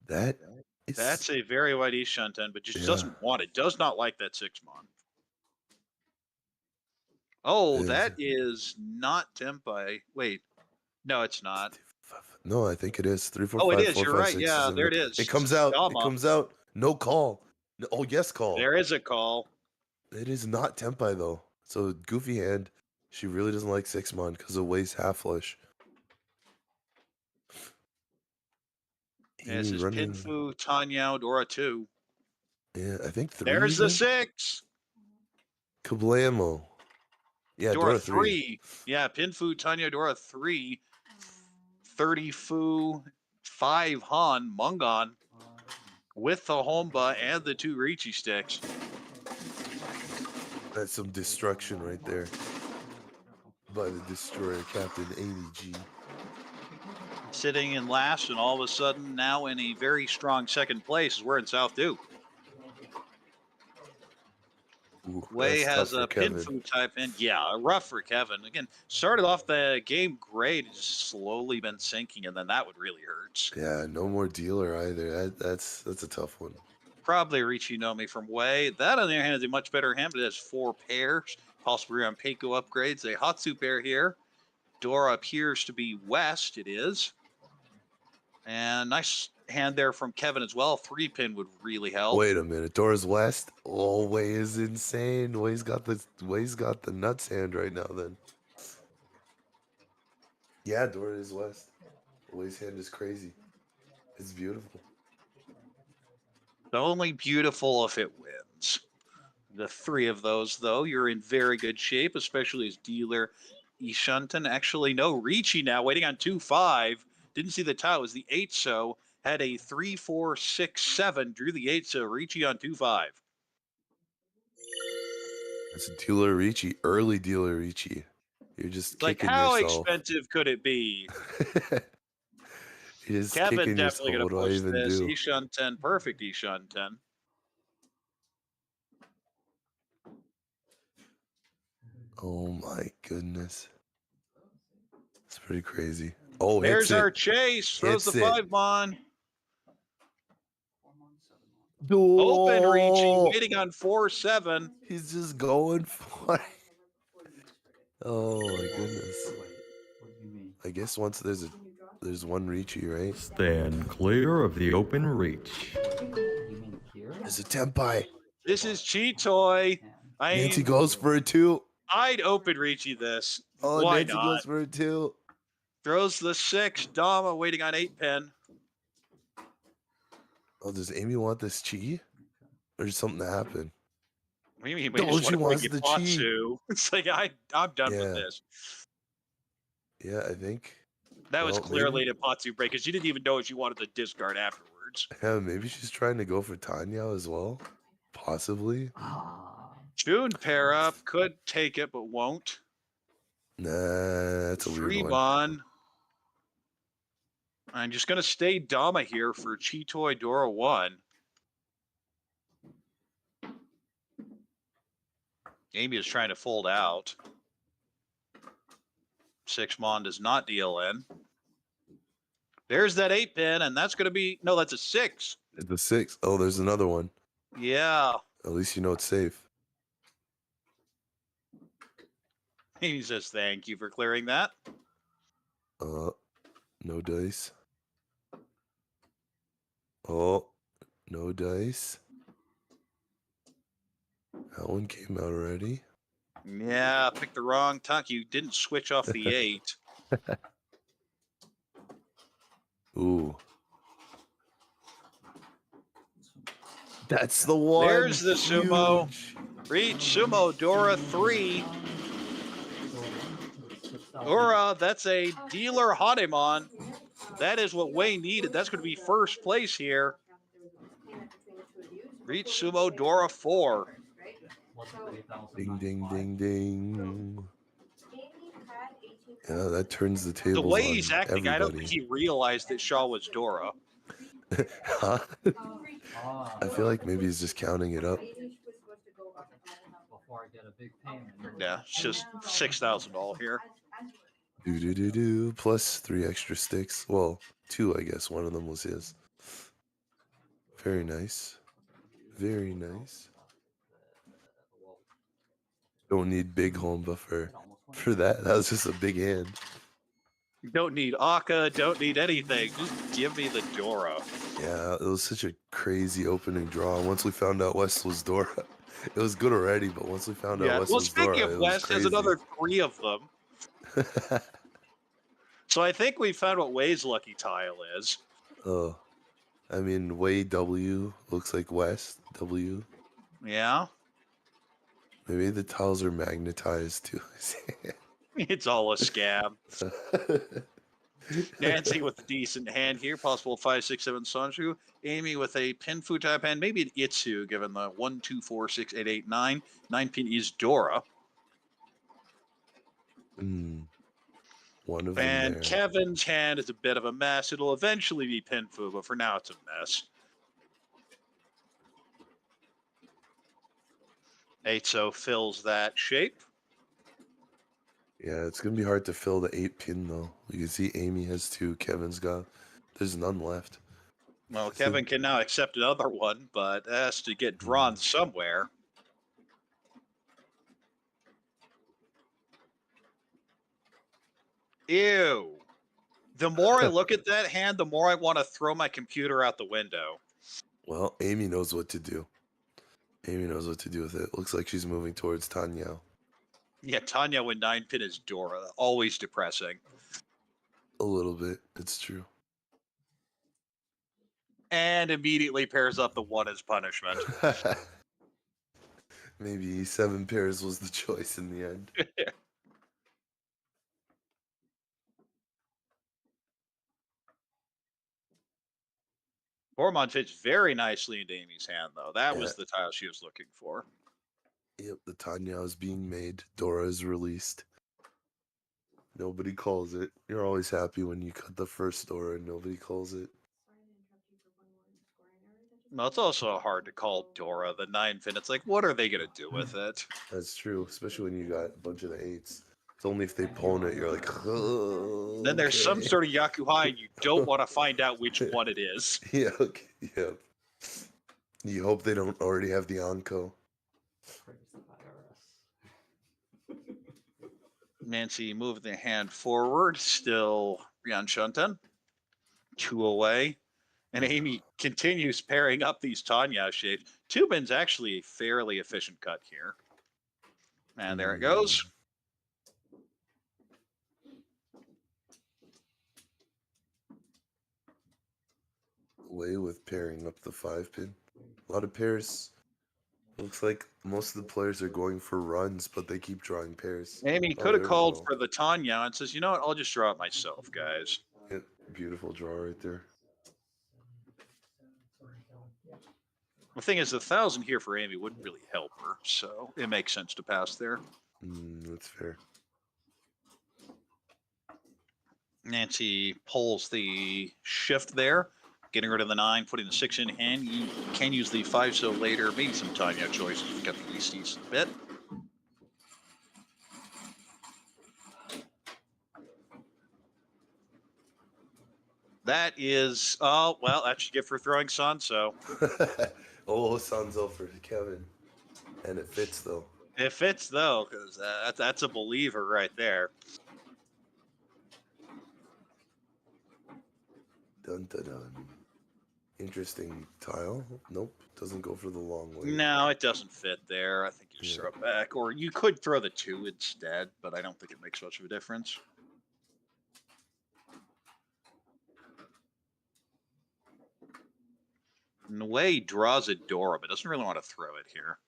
That is. That's a very white Ishunten, but just Yeah. doesn't want it. Does not like that 6-mon. Oh, that is not Tempai. Wait. No, it's not. No, I think it is 3, 4, Oh, it 5, is. 4, You're 5, right. 6, Yeah, 7, there it 8. is. It comes out. It Dama. comes out. No call. No, oh, yes call. There is a call. It is not Tempai though. So goofy hand. She really doesn't like 6-mon because of Way's half flush. This Amy is running. Pinfu, Tanyao, Dora 2. Yeah, I think 3. There's the even? 6. Kablamo. Yeah, Dora Dora 3. Yeah, Pinfu, Tanya, Dora 3. 30 Fu, 5 Han, Mungon. With the Homba and the 2 Richi sticks. That's some destruction right there. By the destroyer Captain Amy G. Sitting in last, and all of a sudden now in a very strong second place is we're in South Duke. Ooh, Way that's has tough a for Kevin. Pinfu type in. Yeah, rough for Kevin. Again, started off the game great, just slowly been sinking, and then that would really hurt. Yeah, no more dealer either. That's a tough one. Probably Richi Nomi from Way. That, on the other hand, is a much better hand, but it has 4 pairs. Possibly on Peiko upgrades. A Hatsu pair here. Dora appears to be West. It is. And nice hand there from Kevin as well. 3-pin would really help. Wait a minute, Dora's West. Oh, Way is insane. Way's got the nuts hand right now. Then, yeah, Dora is West. Way's hand is crazy. It's beautiful. It's only beautiful if it wins. The 3 of those, though, you're in very good shape, especially as dealer Ishunten. Actually, no, Richi now waiting on 2-5. Didn't see the tie. It was the 8 so. Had a 3, 4, 6, 7. Drew the 8 so. Richi on 2-5. It's dealer Ricci, early dealer Ricci. You're just Like, kicking how yourself. expensive could it be? You're just Kevin kicking definitely yourself. going to What do I push even this. do? Ishunten, perfect Ishunten. Oh my goodness. It's pretty crazy. Oh, There's hits our it. chase. Throws Hits the it. 5-mon. Oh, Open Richi, waiting on 4-7. he's just going for it. Oh my goodness. I guess once there's one Ricci, right? Stand clear of the open reach. There's a Tempai. This is Cheetoy. Nancy goes for it too. I'd open Richi this. Oh, Why Nancy not? goes for it too. Throws the 6. Dama waiting on 8-pin. Oh, does Amy want this chi? Or does something happen? Maybe No, she wants the chi. Patsu. It's like I'm done with Yeah. this. Yeah, I think. That was Well, clearly a Patsu break because she didn't even know if she wanted to discard afterwards. Yeah, maybe she's trying to go for Tanya as well. Possibly. June pair up, could take it but won't. Nah, that's a weird one. Freebon. I'm just gonna stay Dama here for Cheetoy Dora 1. Amy is trying to fold out. 6-mon does not deal in. There's that 8-pin, and that's going to be... No, that's a 6. It's a 6. Oh, there's another one. Yeah. At least you know it's safe. Amy says, thank you for clearing that. No dice. Oh, no dice. That one came out already. Yeah, picked the wrong tuck. You didn't switch off the 8. Ooh. That's the one. There's the sumo. Huge. Reach sumo Dora 3. Dora, that's a dealer Hanemon. That is what Wayne needed. That's going to be first place here. Reach sumo Dora 4. Ding, ding, ding, ding. Yeah, that turns the tables The way on he's acting, I don't everybody. think he realized that Shaw was Dora. Huh? I feel like maybe he's just counting it up. Before I get a big payment. Yeah, it's just $6,000 here. Do plus 3 extra sticks. Well, 2, I guess. One of them was his. Very nice. Very nice. Don't need big home buffer for that. That was just a big hand. You don't need Akka, don't need anything. Just give me the Dora. Yeah, it was such a crazy opening draw. Once we found out West was Dora, it was good already, but once we found out Yeah, West well, was speaking Dora, of it was West, there's crazy. another 3 of them. So I think we found what Way's lucky tile is. Oh, I mean, Way W looks like West W. Yeah, Maybe the tiles are magnetized too. it's all a scam. Nancy with a decent hand here, possible 5, 6, 7 Sanju. Amy with a pin fu type hand, maybe an Itsu, given the 1, 2, 4, 6, 8, 8, 9. 9 pin is Dora. One of them And there. Kevin's hand is a bit of a mess. It'll eventually be pin fu, but for now it's a mess. 8-0 fills that shape. Yeah, it's gonna be hard to fill the 8 pin though. You can see Amy has 2. Kevin's got. There's none left. Well, Kevin can now accept another one, but it has to get drawn somewhere. Ew. The more I look at that hand, the more I want to throw my computer out the window. Well, Amy knows what to do. Amy knows what to do with it. Looks like she's moving towards Tanya. Yeah, Tanya with 9 pin is Dora. Always depressing. A little bit. It's true. And immediately pairs up the 1 as punishment. Maybe 7 pairs was the choice in the end. Gormont fits very nicely into Amy's hand, though. That was Yeah. the tile she was looking for. Yep, the Tanya is being made. Dora is released. Nobody calls it. You're always happy when you cut the first Dora and nobody calls it. No, it's also hard to call Dora the 9 pin. It's like, what are they going to do with it? That's true, especially when you got a bunch of the 8s. It's only if they pawn it, you're like, oh, Then there's some okay. sort of Yakuhai, and you don't want to find out which one it is. Yeah, okay, yeah. You hope they don't already have the Anko. Nancy moved the hand forward, still Rian Shunten. 2 away. And Amy continues pairing up these Tanya shapes. 2 bin's actually a fairly efficient cut here. And there it goes. Way with pairing up the 5 pin. A lot of pairs. Looks like most of the players are going for runs, but they keep drawing pairs. Amy Oh, could have there we called go. for the Tanya and says, you know what, I'll just draw it myself, guys. Yep, beautiful draw right there. The thing is, the 1,000 here for Amy wouldn't really help her, so it makes sense to pass there. That's fair. Nancy pulls the shift there, getting rid of the 9, putting the 6 in hand. You can use the 5 so later, maybe some Tanya choices to get the least decent bit. That is, oh, well, that should get for throwing Sun, so. Oh, Sanzo for Kevin. And it fits, though. It fits, though, because that's a believer right there. Dun dun dun. Interesting tile. Nope, doesn't go for the long way. No, it doesn't fit there. I think you just throw it back. Or you could throw the 2 instead, but I don't think it makes much of a difference. In a way, he draws a Dora, but doesn't really want to throw it here.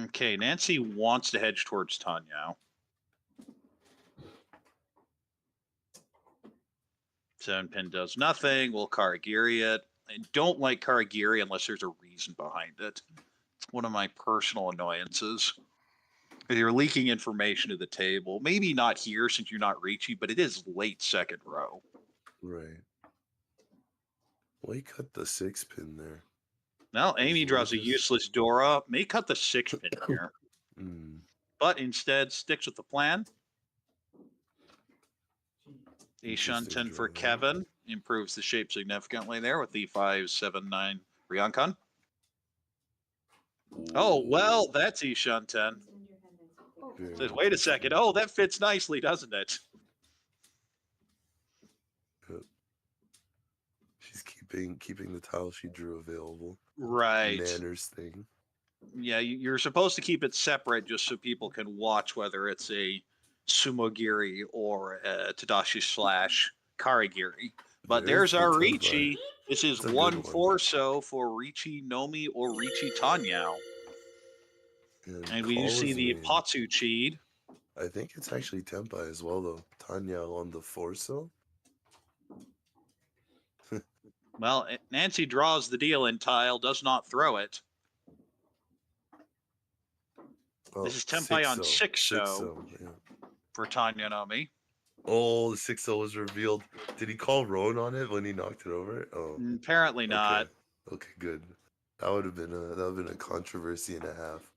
Okay, Nancy wants to hedge towards Tanya. 7 pin does nothing. We'll Karagiri it. I don't like Karagiri unless there's a reason behind it. It's one of my personal annoyances. You're leaking information to the table. Maybe not here since you're not reaching, but it is late second row. Right. Why cut the 6-pin there? Now Amy Is draws a Lotus- useless Dora. May cut the 6-pin here, Hmm. but instead sticks with the plan. Interesting E-shunten for draw there. Kevin. Improves the shape significantly there with E5, 7, 9 Ryokan. Oh, well, that's E-shunten. Very Says, wait a interesting. second. Oh, that fits nicely, doesn't it? Yep. She's keeping the tile she drew available. Right. Manners thing. Yeah, you're supposed to keep it separate just so people can watch whether it's a Sumogiri or a Tadashi / Karigiri. But There's there's the our Tenpai. Ricci. This is That's a good one one. Forso for Ricci Nomi or Ricci Tanyao. And we do Call see his the name. Patsu Cheed. I think it's actually Tenpai as well, though. Tanya on the Forso. Well, Nancy draws the deal in tile, does not throw it. Oh, This is Tenpai on 6-0. 6-0 Yeah. for Tanya Nomi. Oh, the 6-0 was revealed. Did he call Roan on it when he knocked it over? Oh, Apparently not. Okay, good. That would have been a controversy and a half.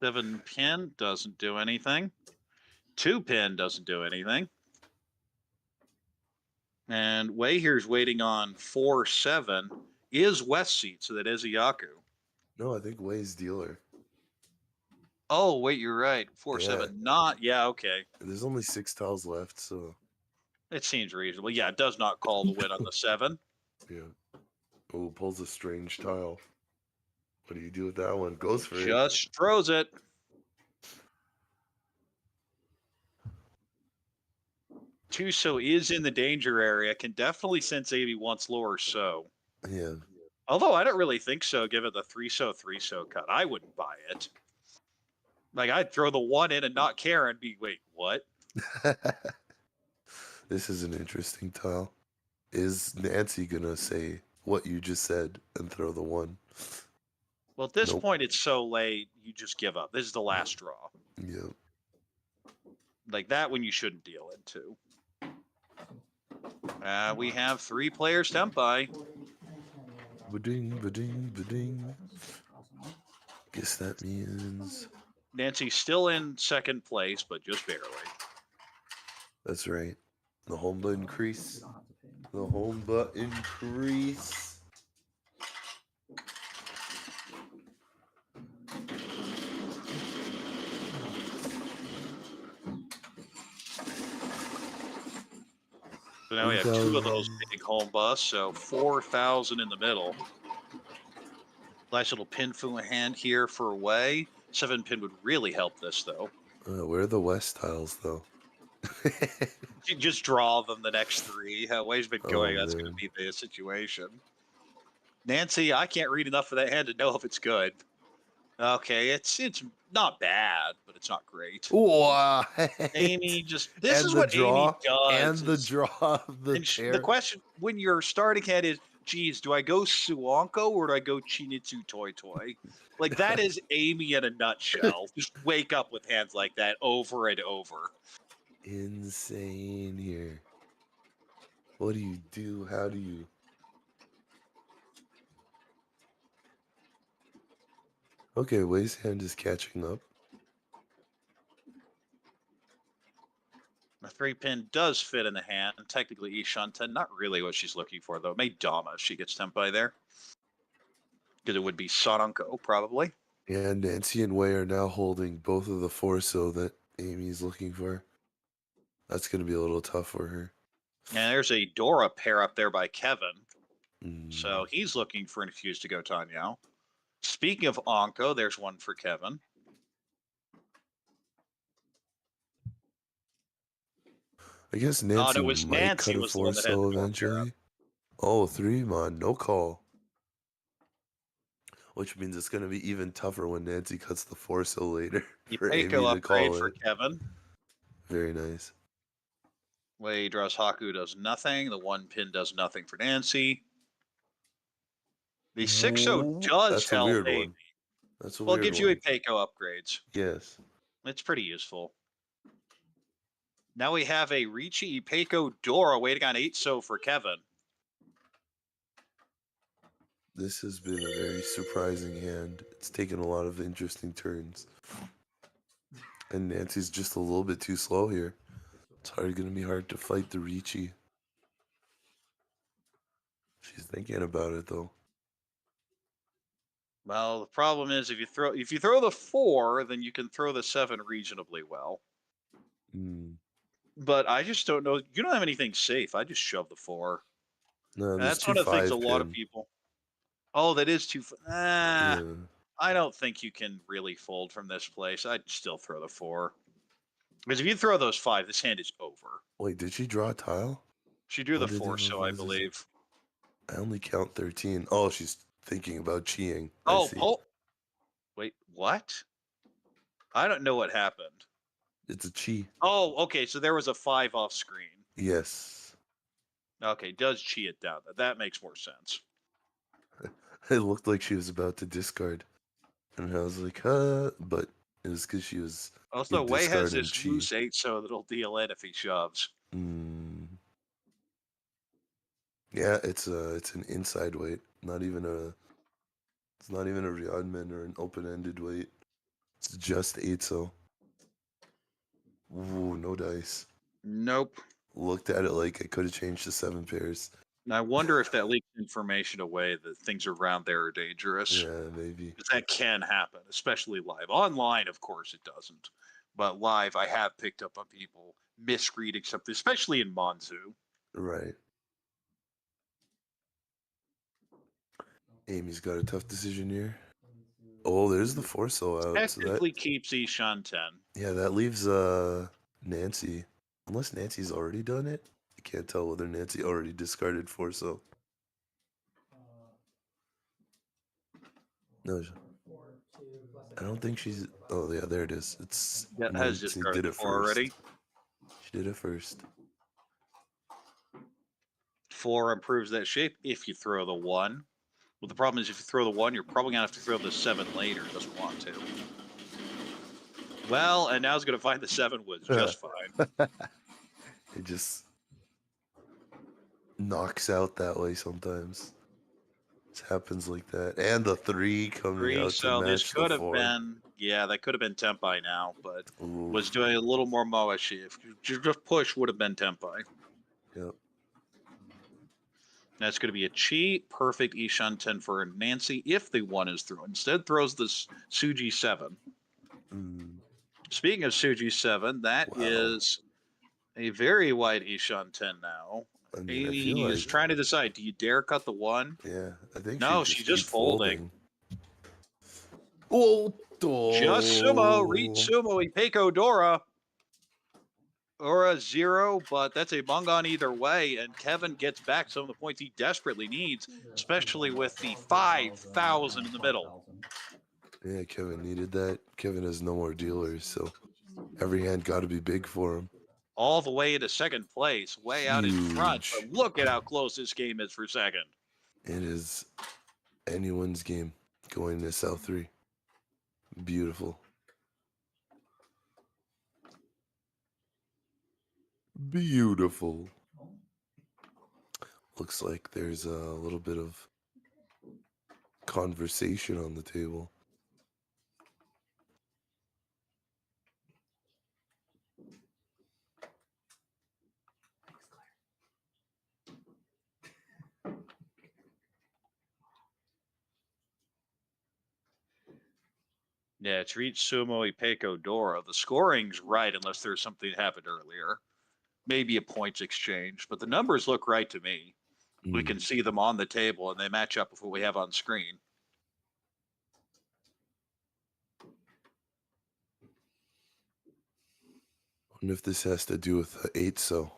7-pin doesn't do anything. 2-pin doesn't do anything. And Wei here's waiting on 4-7. Is West seat, so that is a Yaku. No, I think Wei's dealer. Oh, wait, you're right. 4-7. Yeah. Not, yeah, okay. There's only 6 tiles left, so It seems reasonable. Yeah, it does not call the win on the 7. yeah. Oh, pulls a strange tile. What do you do with that one? Goes for it. Just throws it. Tuso is in the danger area. Can definitely sense Avi wants lower so. Yeah. Although I don't really think so, given the 3-so cut. I wouldn't buy it. Like, I'd throw the 1 in and not care and be, wait, what? This is an interesting tile. Is Nancy gonna say what you just said and throw the 1? Well, at this Nope. point, it's so late, you just give up. This is the last draw. Yeah. Like, that one you shouldn't deal into. We have 3 players Tenpai. Ba-ding, ba-ding, ba-ding. Guess that means... Nancy's still in second place, but just barely. That's right. The home button crease. The home button crease. So now we have 2 of those big home busts, so 4,000 in the middle. Nice little pin fu hand here for Wei. 7-pin would really help this, though. Where are the West tiles, though? You just draw them the next 3. Wei's been going, that's going man. to be the situation. Nancy, I can't read enough of that hand to know if it's good. Okay, it's not bad, but it's not great. What? Amy just this And is the what draw, Amy does. and the is- draw of the and pair. the question when you're starting head is, geez, do I go Suanko or do I go Chinitsu Toy Toy? Like that is Amy in a nutshell. Just wake up with hands like that over and over. Insane here. What do you do? How do you... Okay, Wei's hand is catching up. The 3-pin does fit in the hand. Technically, Ishanta, not really what she's looking for, though. May Dama if she gets Tenpai there. Because it would be Saranko, probably. And Nancy and Wei are now holding both of the 4-so that Amy's looking for. That's going to be a little tough for her. And there's a Dora pair up there by Kevin. Mm. So he's looking for an Infuse to go Tanyao. Speaking of Onko, there's one for Kevin. I guess Nancy it was might Nancy cut a was the one that had 4-so the Dora pair eventually. Oh, 3-mon, no call. Which means it's going to be even tougher when Nancy cuts the 4-so later for Amy Eiko to upgrade call for it. Kevin. Very nice. Wei draws Haku does nothing. The 1-pin does nothing for Nancy. The 6-0 does That's a help weird Amy. one. That's a Well, it weird gives you a one. Peiko upgrades. Yes. It's pretty useful. Now we have a Ricci Ipeco Dora waiting on 8-so for Kevin. This has been a very surprising hand. It's taken a lot of interesting turns. And Nancy's just a little bit too slow here. It's going to be hard to fight the Ricci. She's thinking about it though. Well, the problem is if you throw the 4, then you can throw the 7 reasonably well. But I just don't know. You don't have anything safe. I just shove the 4. No, And there's that's two one of the things a 5 lot of pin. people. Oh, that is too. Yeah. I don't think you can really fold from this place. I'd still throw the 4. Because if you throw those 5, this hand is over. Wait, did she draw a tile? She drew the did 4, the so I four- believe. I only count 13. Oh, she's thinking about cheating. Oh, I see. Wait, what? I don't know what happened. It's a chi. Oh, okay, so there was a 5 off screen. Yes. Okay, does chi it down. That makes more sense. It looked like she was about to discard. And I was like, but it was because she was Also, Wei has discarding this chi. loose 8, so that'll deal in if he shoves. Yeah, it's an inside weight. It's not even a Riadman or an open-ended weight. It's just 8-so. Ooh, no dice. Nope. Looked at it like I could have changed to 7 pairs. And I wonder if that leaks information away that things around there are dangerous. Yeah, maybe. Because that can happen, especially live. Online, of course, it doesn't. But live, I have picked up on people misreading something, especially in Monzu. Right. Amy's got a tough decision here. Oh, there's the 4-so out. Technically keeps Ishan 10. Yeah, that leaves Nancy. Unless Nancy's already done it. I can't tell whether Nancy already discarded 4-so. No, I don't think she's. Oh yeah, there it is. It's That has discarded did it 4 first. already. She did it first. 4 improves that shape if you throw the 1. Well, the problem is if you throw the 1, you're probably going to have to throw the 7 later. It doesn't want to. Well, and now it's going to find the 7 was just fine. It just knocks out that way sometimes. It happens like that. And the 3 coming 3, out so to this match could the have 4. been, yeah, that could have been Tempai now, but Ooh. was doing a little more Moashi. If you just push, would have been Tempai. Yep. That's going to be a chi, perfect Ishan 10 for Nancy if the 1 is through. Instead, throws the Suji 7. Speaking of Suji 7, that is a very wide Ishan 10 now. I mean, I Amy feel is like, trying to decide, do you dare cut the 1? yeah, I think No, she'd she's just keep folding. Oh, Just sumo, read sumo, Ipeco Dora. Or a 0, but that's a bungon either way, and Kevin gets back some of the points he desperately needs, especially with the 5,000 in the middle. Yeah, Kevin needed that. Kevin has no more dealers, so every hand got to be big for him. All the way into second place, way out in front, Huge. but look at how close this game is for second. It is anyone's game going to South 3. Beautiful. Beautiful. Looks like there's a little bit of conversation on the table. Yeah, it's reach sumo, Ipeco Dora. The scoring's right unless there's something that happened earlier. Maybe a points exchange, but the numbers look right to me. We can see them on the table and they match up with what we have on screen. I wonder if this has to do with 8-so.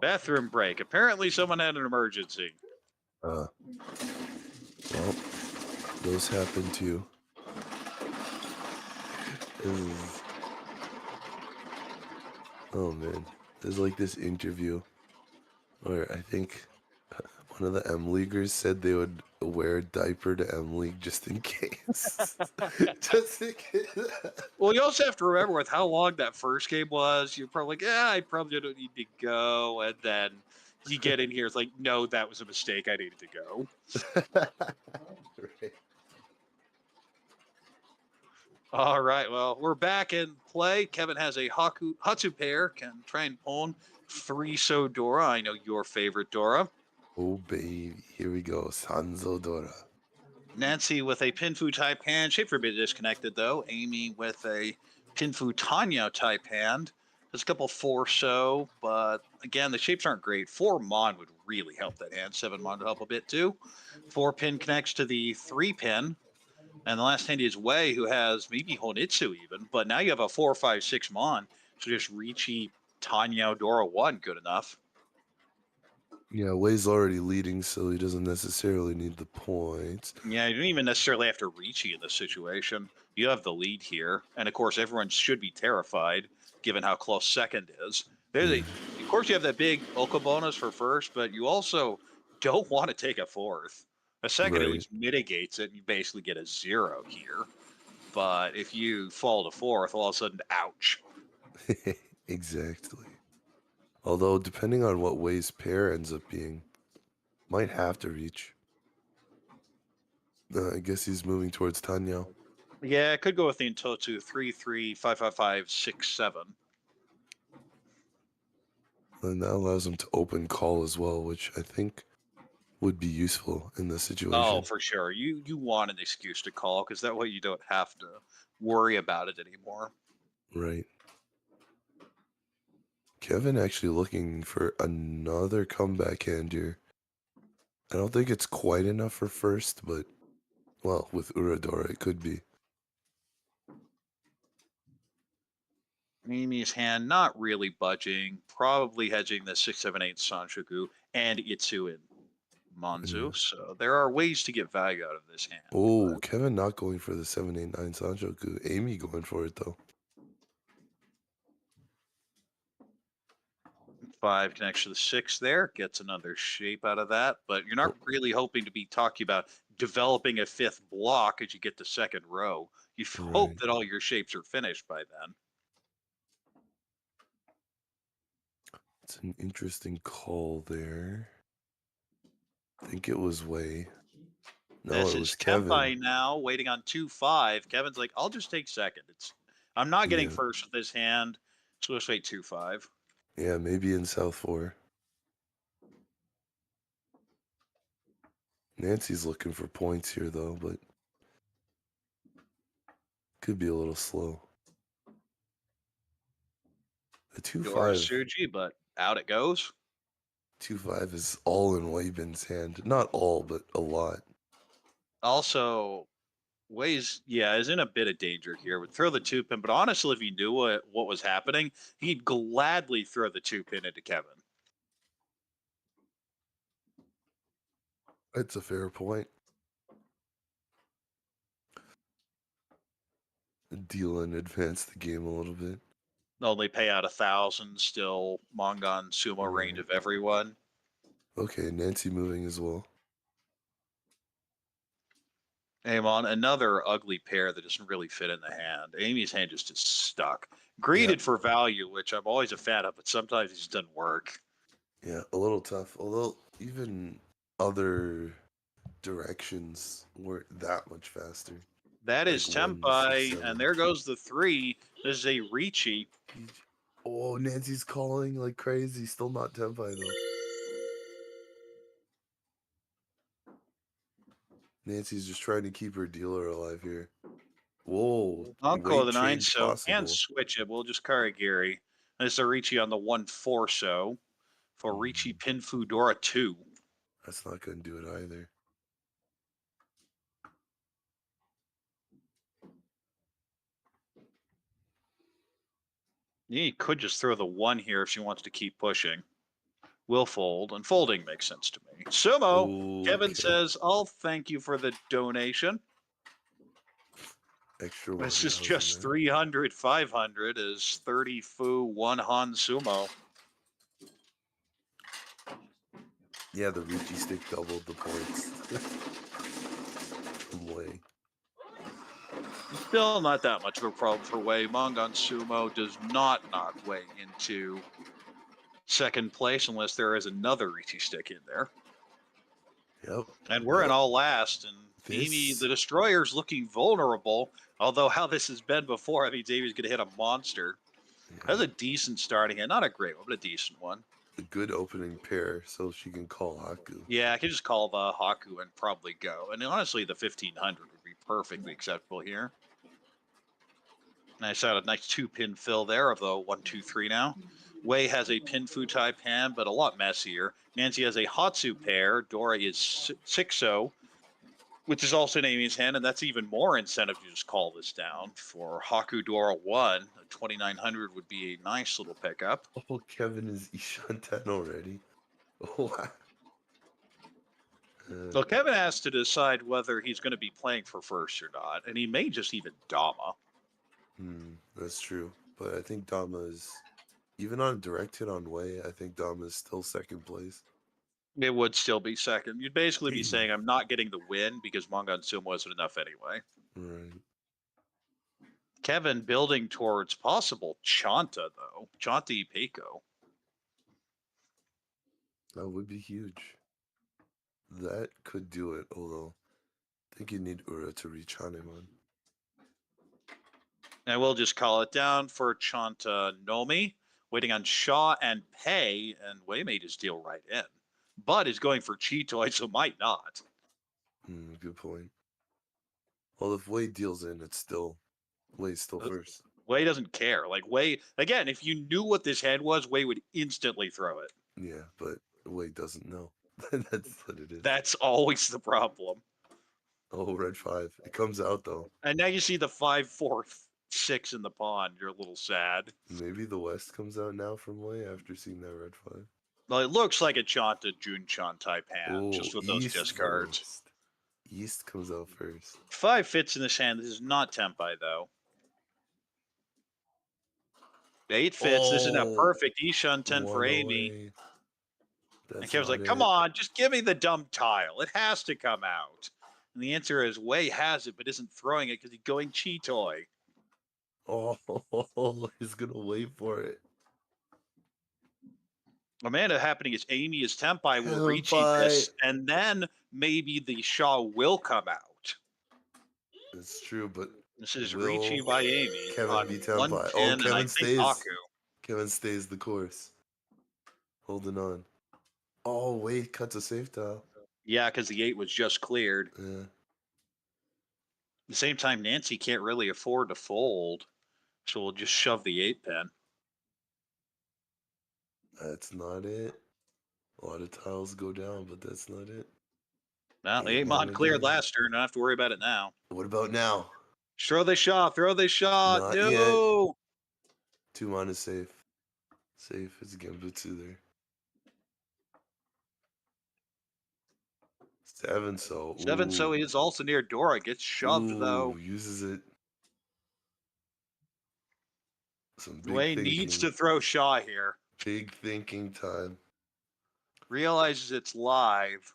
Bathroom break. Apparently someone had an emergency. Well, those happen too. Oh man, there's like this interview where I think one of the M Leaguers said they would wear a diaper to M League just in case. Just in case. Well, you also have to remember with how long that first game was, you're probably like, yeah, I probably don't need to go. And then you get in here, it's like, no, that was a mistake. I needed to go. Right. All right, well, we're back in play. Kevin has a Hatsu pair, can try and own 3-so Dora. I know your favorite Dora. Oh baby, here we go. Sanzo Dora. Nancy with a Pinfu type hand. Shape for a bit disconnected, though. Amy with a Pinfu Tanya type hand. There's a couple 4-so, but again, the shapes aren't great. 4 Mon would really help that hand. 7 Mon would help a bit, too. 4 Pin connects to the 3 Pin. And the last hand is Wei, who has maybe Honitsu even. But now you have a 4, 5, 6 Mon. So just Ricci, Tanya, Dora 1, good enough. Yeah, Wei's already leading, so he doesn't necessarily need the points. Yeah, you don't even necessarily have to reach in this situation. You have the lead here, and of course, everyone should be terrified given how close second is. Of course, you have that big Oka bonus for first, but you also don't want to take a fourth. A second at Right. least mitigates it, and you basically get a 0 here. But if you fall to fourth, all of a sudden, ouch. Exactly. Although, depending on what Wei's pair ends up being, might have to reach. I guess he's moving towards Tanya. Yeah, I could go with the Intotu 3, 3, 5, 5, 5, 6, 7. And that allows him to open call as well, which I think would be useful in this situation. Oh, for sure. You want an excuse to call because that way you don't have to worry about it anymore. Right. Kevin actually looking for another comeback hand here. I don't think it's quite enough for first, but, well, with Uradora, it could be. Mimi's hand not really budging, probably hedging the 6, 7, 8 Sanshoku and Itsu in Manzu. So there are ways to get value out of this hand. Oh, Kevin not going for the 7, 8, 9 Sanchoku. Amy going for it, though. 5 connects to the 6 there, gets another shape out of that, but you're not really hoping to be talking about developing a 5th block as you get to second row. You hope Right. that all your shapes are finished by then. It's an interesting call there. I think it was Wei. No, This it is was Kevin. Tempai now, waiting on 2-5. Kevin's like, I'll just take second. I'm not getting Yeah. first with this hand, so let's wait 2-5. Yeah, maybe in South 4. Nancy's looking for points here, though, but could be a little slow. The Dora 2-5. Suji, but out it goes. 2-5 is all in Weibin's hand. Not all, but a lot. Also, is in a bit of danger here. Would throw the 2-pin, but honestly, if he knew what was happening, he'd gladly throw the 2-pin into Kevin. It's a fair point. Deal and advance the game a little bit. Only pay out 1,000, still Mongon sumo range of everyone. Okay, Nancy moving as well. Amon, another ugly pair that doesn't really fit in the hand. Amy's hand just is stuck. Greeted for value, which I'm always a fan of, but sometimes it just doesn't work. Yeah, a little tough. Although even other directions weren't that much faster. That is Like 1, Tempai, 6, 7. and there goes the 3. This is a Ricci. Oh, Nancy's calling like crazy. Still not Tempai though. Nancy's just trying to keep her dealer alive here. Whoa. Uncle of the weight 9, change so possible. and switch it. We'll just Karagiri. And it's a Ricci on the 1-4 so for Ricci Pinfu Dora 2. That's not going to do it either. He could just throw the 1 here if she wants to keep pushing. Will fold, and folding makes sense to me. Sumo, Ooh, Kevin okay. says, I'll thank you for the donation. Extra This is 1,000 just there. 300, 500 is 30 fu, 1 Han sumo. Yeah, the Ricci stick doubled the points. From Wei. Still not that much of a problem for Wei. Mongon Sumo does not knock Wei into second place unless there is another Ricci stick in there. Yep. And we're in all last, and This- Amy, the Destroyer's looking vulnerable, although how this has been before, I mean, Amy's going to hit a monster. That's a decent starting hit. Not a great one, but a decent one. A good opening pair, so she can call Haku. Yeah, I could just call the Haku and probably go. And honestly, the 1500 would be perfectly acceptable here. Nice out a nice 2-pin fill there of the 1, 2, 3 now. Wei has a pin Futai pan, but a lot messier. Nancy has a Hatsu pair. Dora is 6-0, which is also in Amy's hand, and that's even more incentive to just call this down. For Haku Dora 1, a 2900 would be a nice little pickup. Oh, Kevin is Ishan 10 already. Oh, So Kevin has to decide whether he's going to be playing for first or not, and he may just even Dama. that's true. But I think Dama is, even on direct hit on Wei, I think Dama is still second place. It would still be second. You'd basically be saying, I'm not getting the win because Mongon Sumo wasn't enough anyway. Right. Kevin building towards possible Chanta, though. Chanta Peiko. That would be huge. That could do it, although I think you need Ura to reach Hanemon. And we'll just call it down for Chanta Nomi. Waiting on Shaw and Pei, and Wei may just deal right in. But is going for Chitoi, so might not. Good point. Well, if Wei deals in, it's still Wei's still first. Wei doesn't care. Like Wei, again, if you knew what this hand was, Wei would instantly throw it. Yeah, but Wei doesn't know. That's what it is. That's always the problem. Oh, red 5. It comes out though. And now you see the 5, 4, 6 in the pond. You're a little sad. Maybe the West comes out now from Wei after seeing that red 5. Well, it looks like a Chanta Junchan type hand, Oh, just with those East discards. first. East comes out first. 5 fits in this hand. This is not Tempai, though. 8 fits. This is a Oh, perfect Ishan 10 for one Amy. away. And That's Kevin's not like, come it. on, just give me the dumb tile. It has to come out. And the answer is Wei has it, but isn't throwing it because he's going Chitoi. Oh, he's gonna wait for it. Amanda happening is Amy is Tempai will reach this, and then maybe the Shaw will come out. It's true, but This is will Ricci by Amy Kevin on be Tempai? 110, Oh, and I Kevin think stays. Haku. Kevin stays the course. Holding on. Oh, wait, cuts a safe tile. Yeah, because the 8 was just cleared. Yeah. At the same time, Nancy can't really afford to fold, so we'll just shove the 8 pin. That's not it. A lot of tiles go down, but that's not it. Well, the 8 Eight mod mod cleared again. last turn. Don't have to worry about it now. What about now? Throw the shot. Throw the shot. Not No. 2 mana safe. Safe. It's Genbutsu there. 7 so. 7, so Ooh. he is also near Dora. Gets shoved, though. Ooh, uses it. Some big Wayne thinking. needs to throw Shaw here. Big thinking time. Realizes it's live.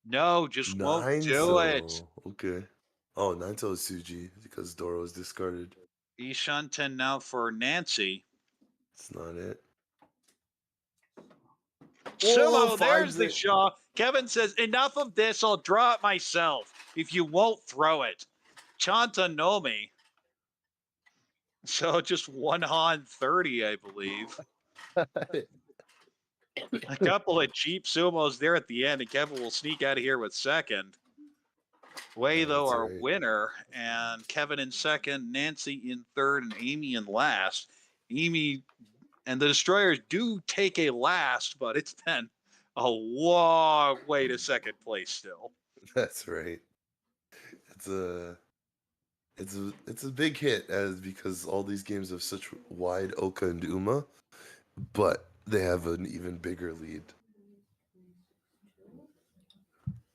No, just won't 9 do it. so. Okay. Oh, 9 so is Suji because Dora was discarded. Ishan 10 now for Nancy. It's not it. Sumo, there's finds the it. Shaw. Kevin says, enough of this. I'll draw it myself if you won't throw it. Chanta Nomi. So just 1 Han 30, I believe. A couple of cheap sumos there at the end, and Kevin will sneak out of here with second. Wei, Yeah, though, that's our right. winner, and Kevin in second, Nancy in third, and Amy in last. Amy and the Destroyers do take a last, but it's been a long way to second place still. That's right. It's a big hit because all these games have such wide Oka and Uma, but they have an even bigger lead.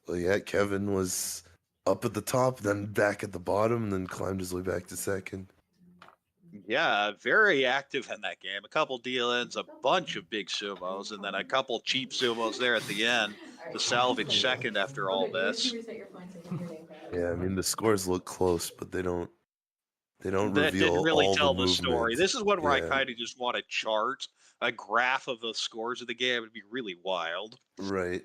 Well, yeah, Kevin was up at the top, then back at the bottom, and then climbed his way back to second. Yeah, very active in that game. A couple deal-ins, a bunch of big sumos, and then a couple cheap sumos there at the end to salvage second after all this. Yeah, I mean the scores look close, but they don't That didn't reveal really all the tell the story. movements. This is one where I Yeah, kind of just want a chart, a graph of the scores of the game. It'd be really wild. right.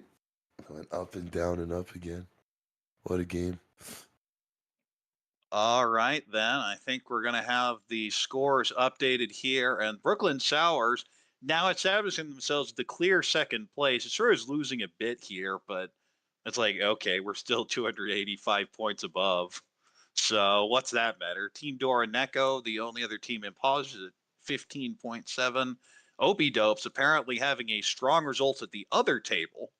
Went up and down and up again. What a game. All right, then. I think we're going to have the scores updated here. And Brooklyn Sours now establishing themselves the clear second place. It sure is losing a bit here, but it's like, okay, we're still 285 points above. So what's that matter? Team Dora Neko, the only other team in pause, is at 15.7. Opie Dopes apparently having a strong result at the other table,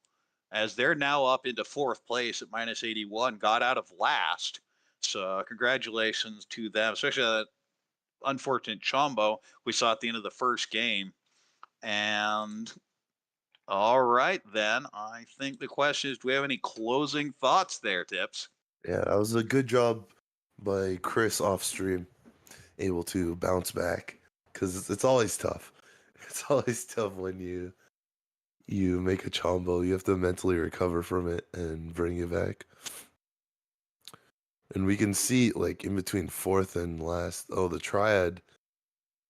as they're now up into fourth place at minus 81, got out of last. So congratulations to them, especially that unfortunate Chombo we saw at the end of the first game. And all right, then I think the question is, do we have any closing thoughts there, Tips? Yeah, that was a good job by Chris off stream, able to bounce back because it's always tough. It's always tough when you make a chombo. You have to mentally recover from it and bring it back. And we can see like in between fourth and last. Oh, the triad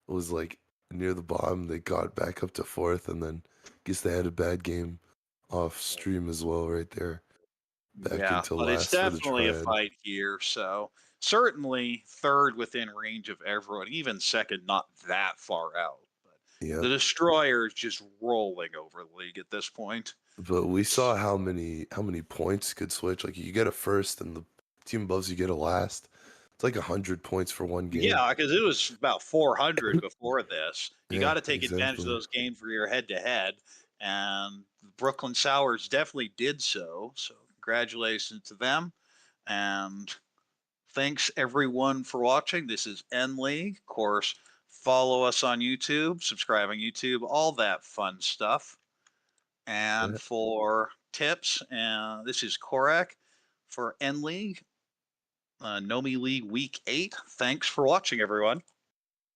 was like near the bottom. They got back up to fourth, and then guess they had a bad game off stream as well, right there. Back Yeah, into but it's last for the definitely a triad. fight here. So certainly third within range of everyone, even second, not that far out. But Yeah. the Destroyer is just rolling over the league at this point. But we saw how many points could switch. Like you get a first, and the team above you get a last. It's like 100 points for one game. Yeah, because it was about 400 before this. You Yeah, got to take advantage of exactly. those games where you're head to head, and Brooklyn Sours definitely did so. So congratulations to them, and thanks everyone for watching. This is N League. Of course, follow us on YouTube, subscribe on YouTube, all that fun stuff. And Yeah. for tips, this is Korak for N League, Nomi League Week 8. Thanks for watching, everyone.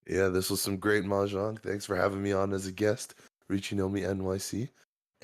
Yeah, this was some great mahjong. Thanks for having me on as a guest. Reaching Nomi NYC.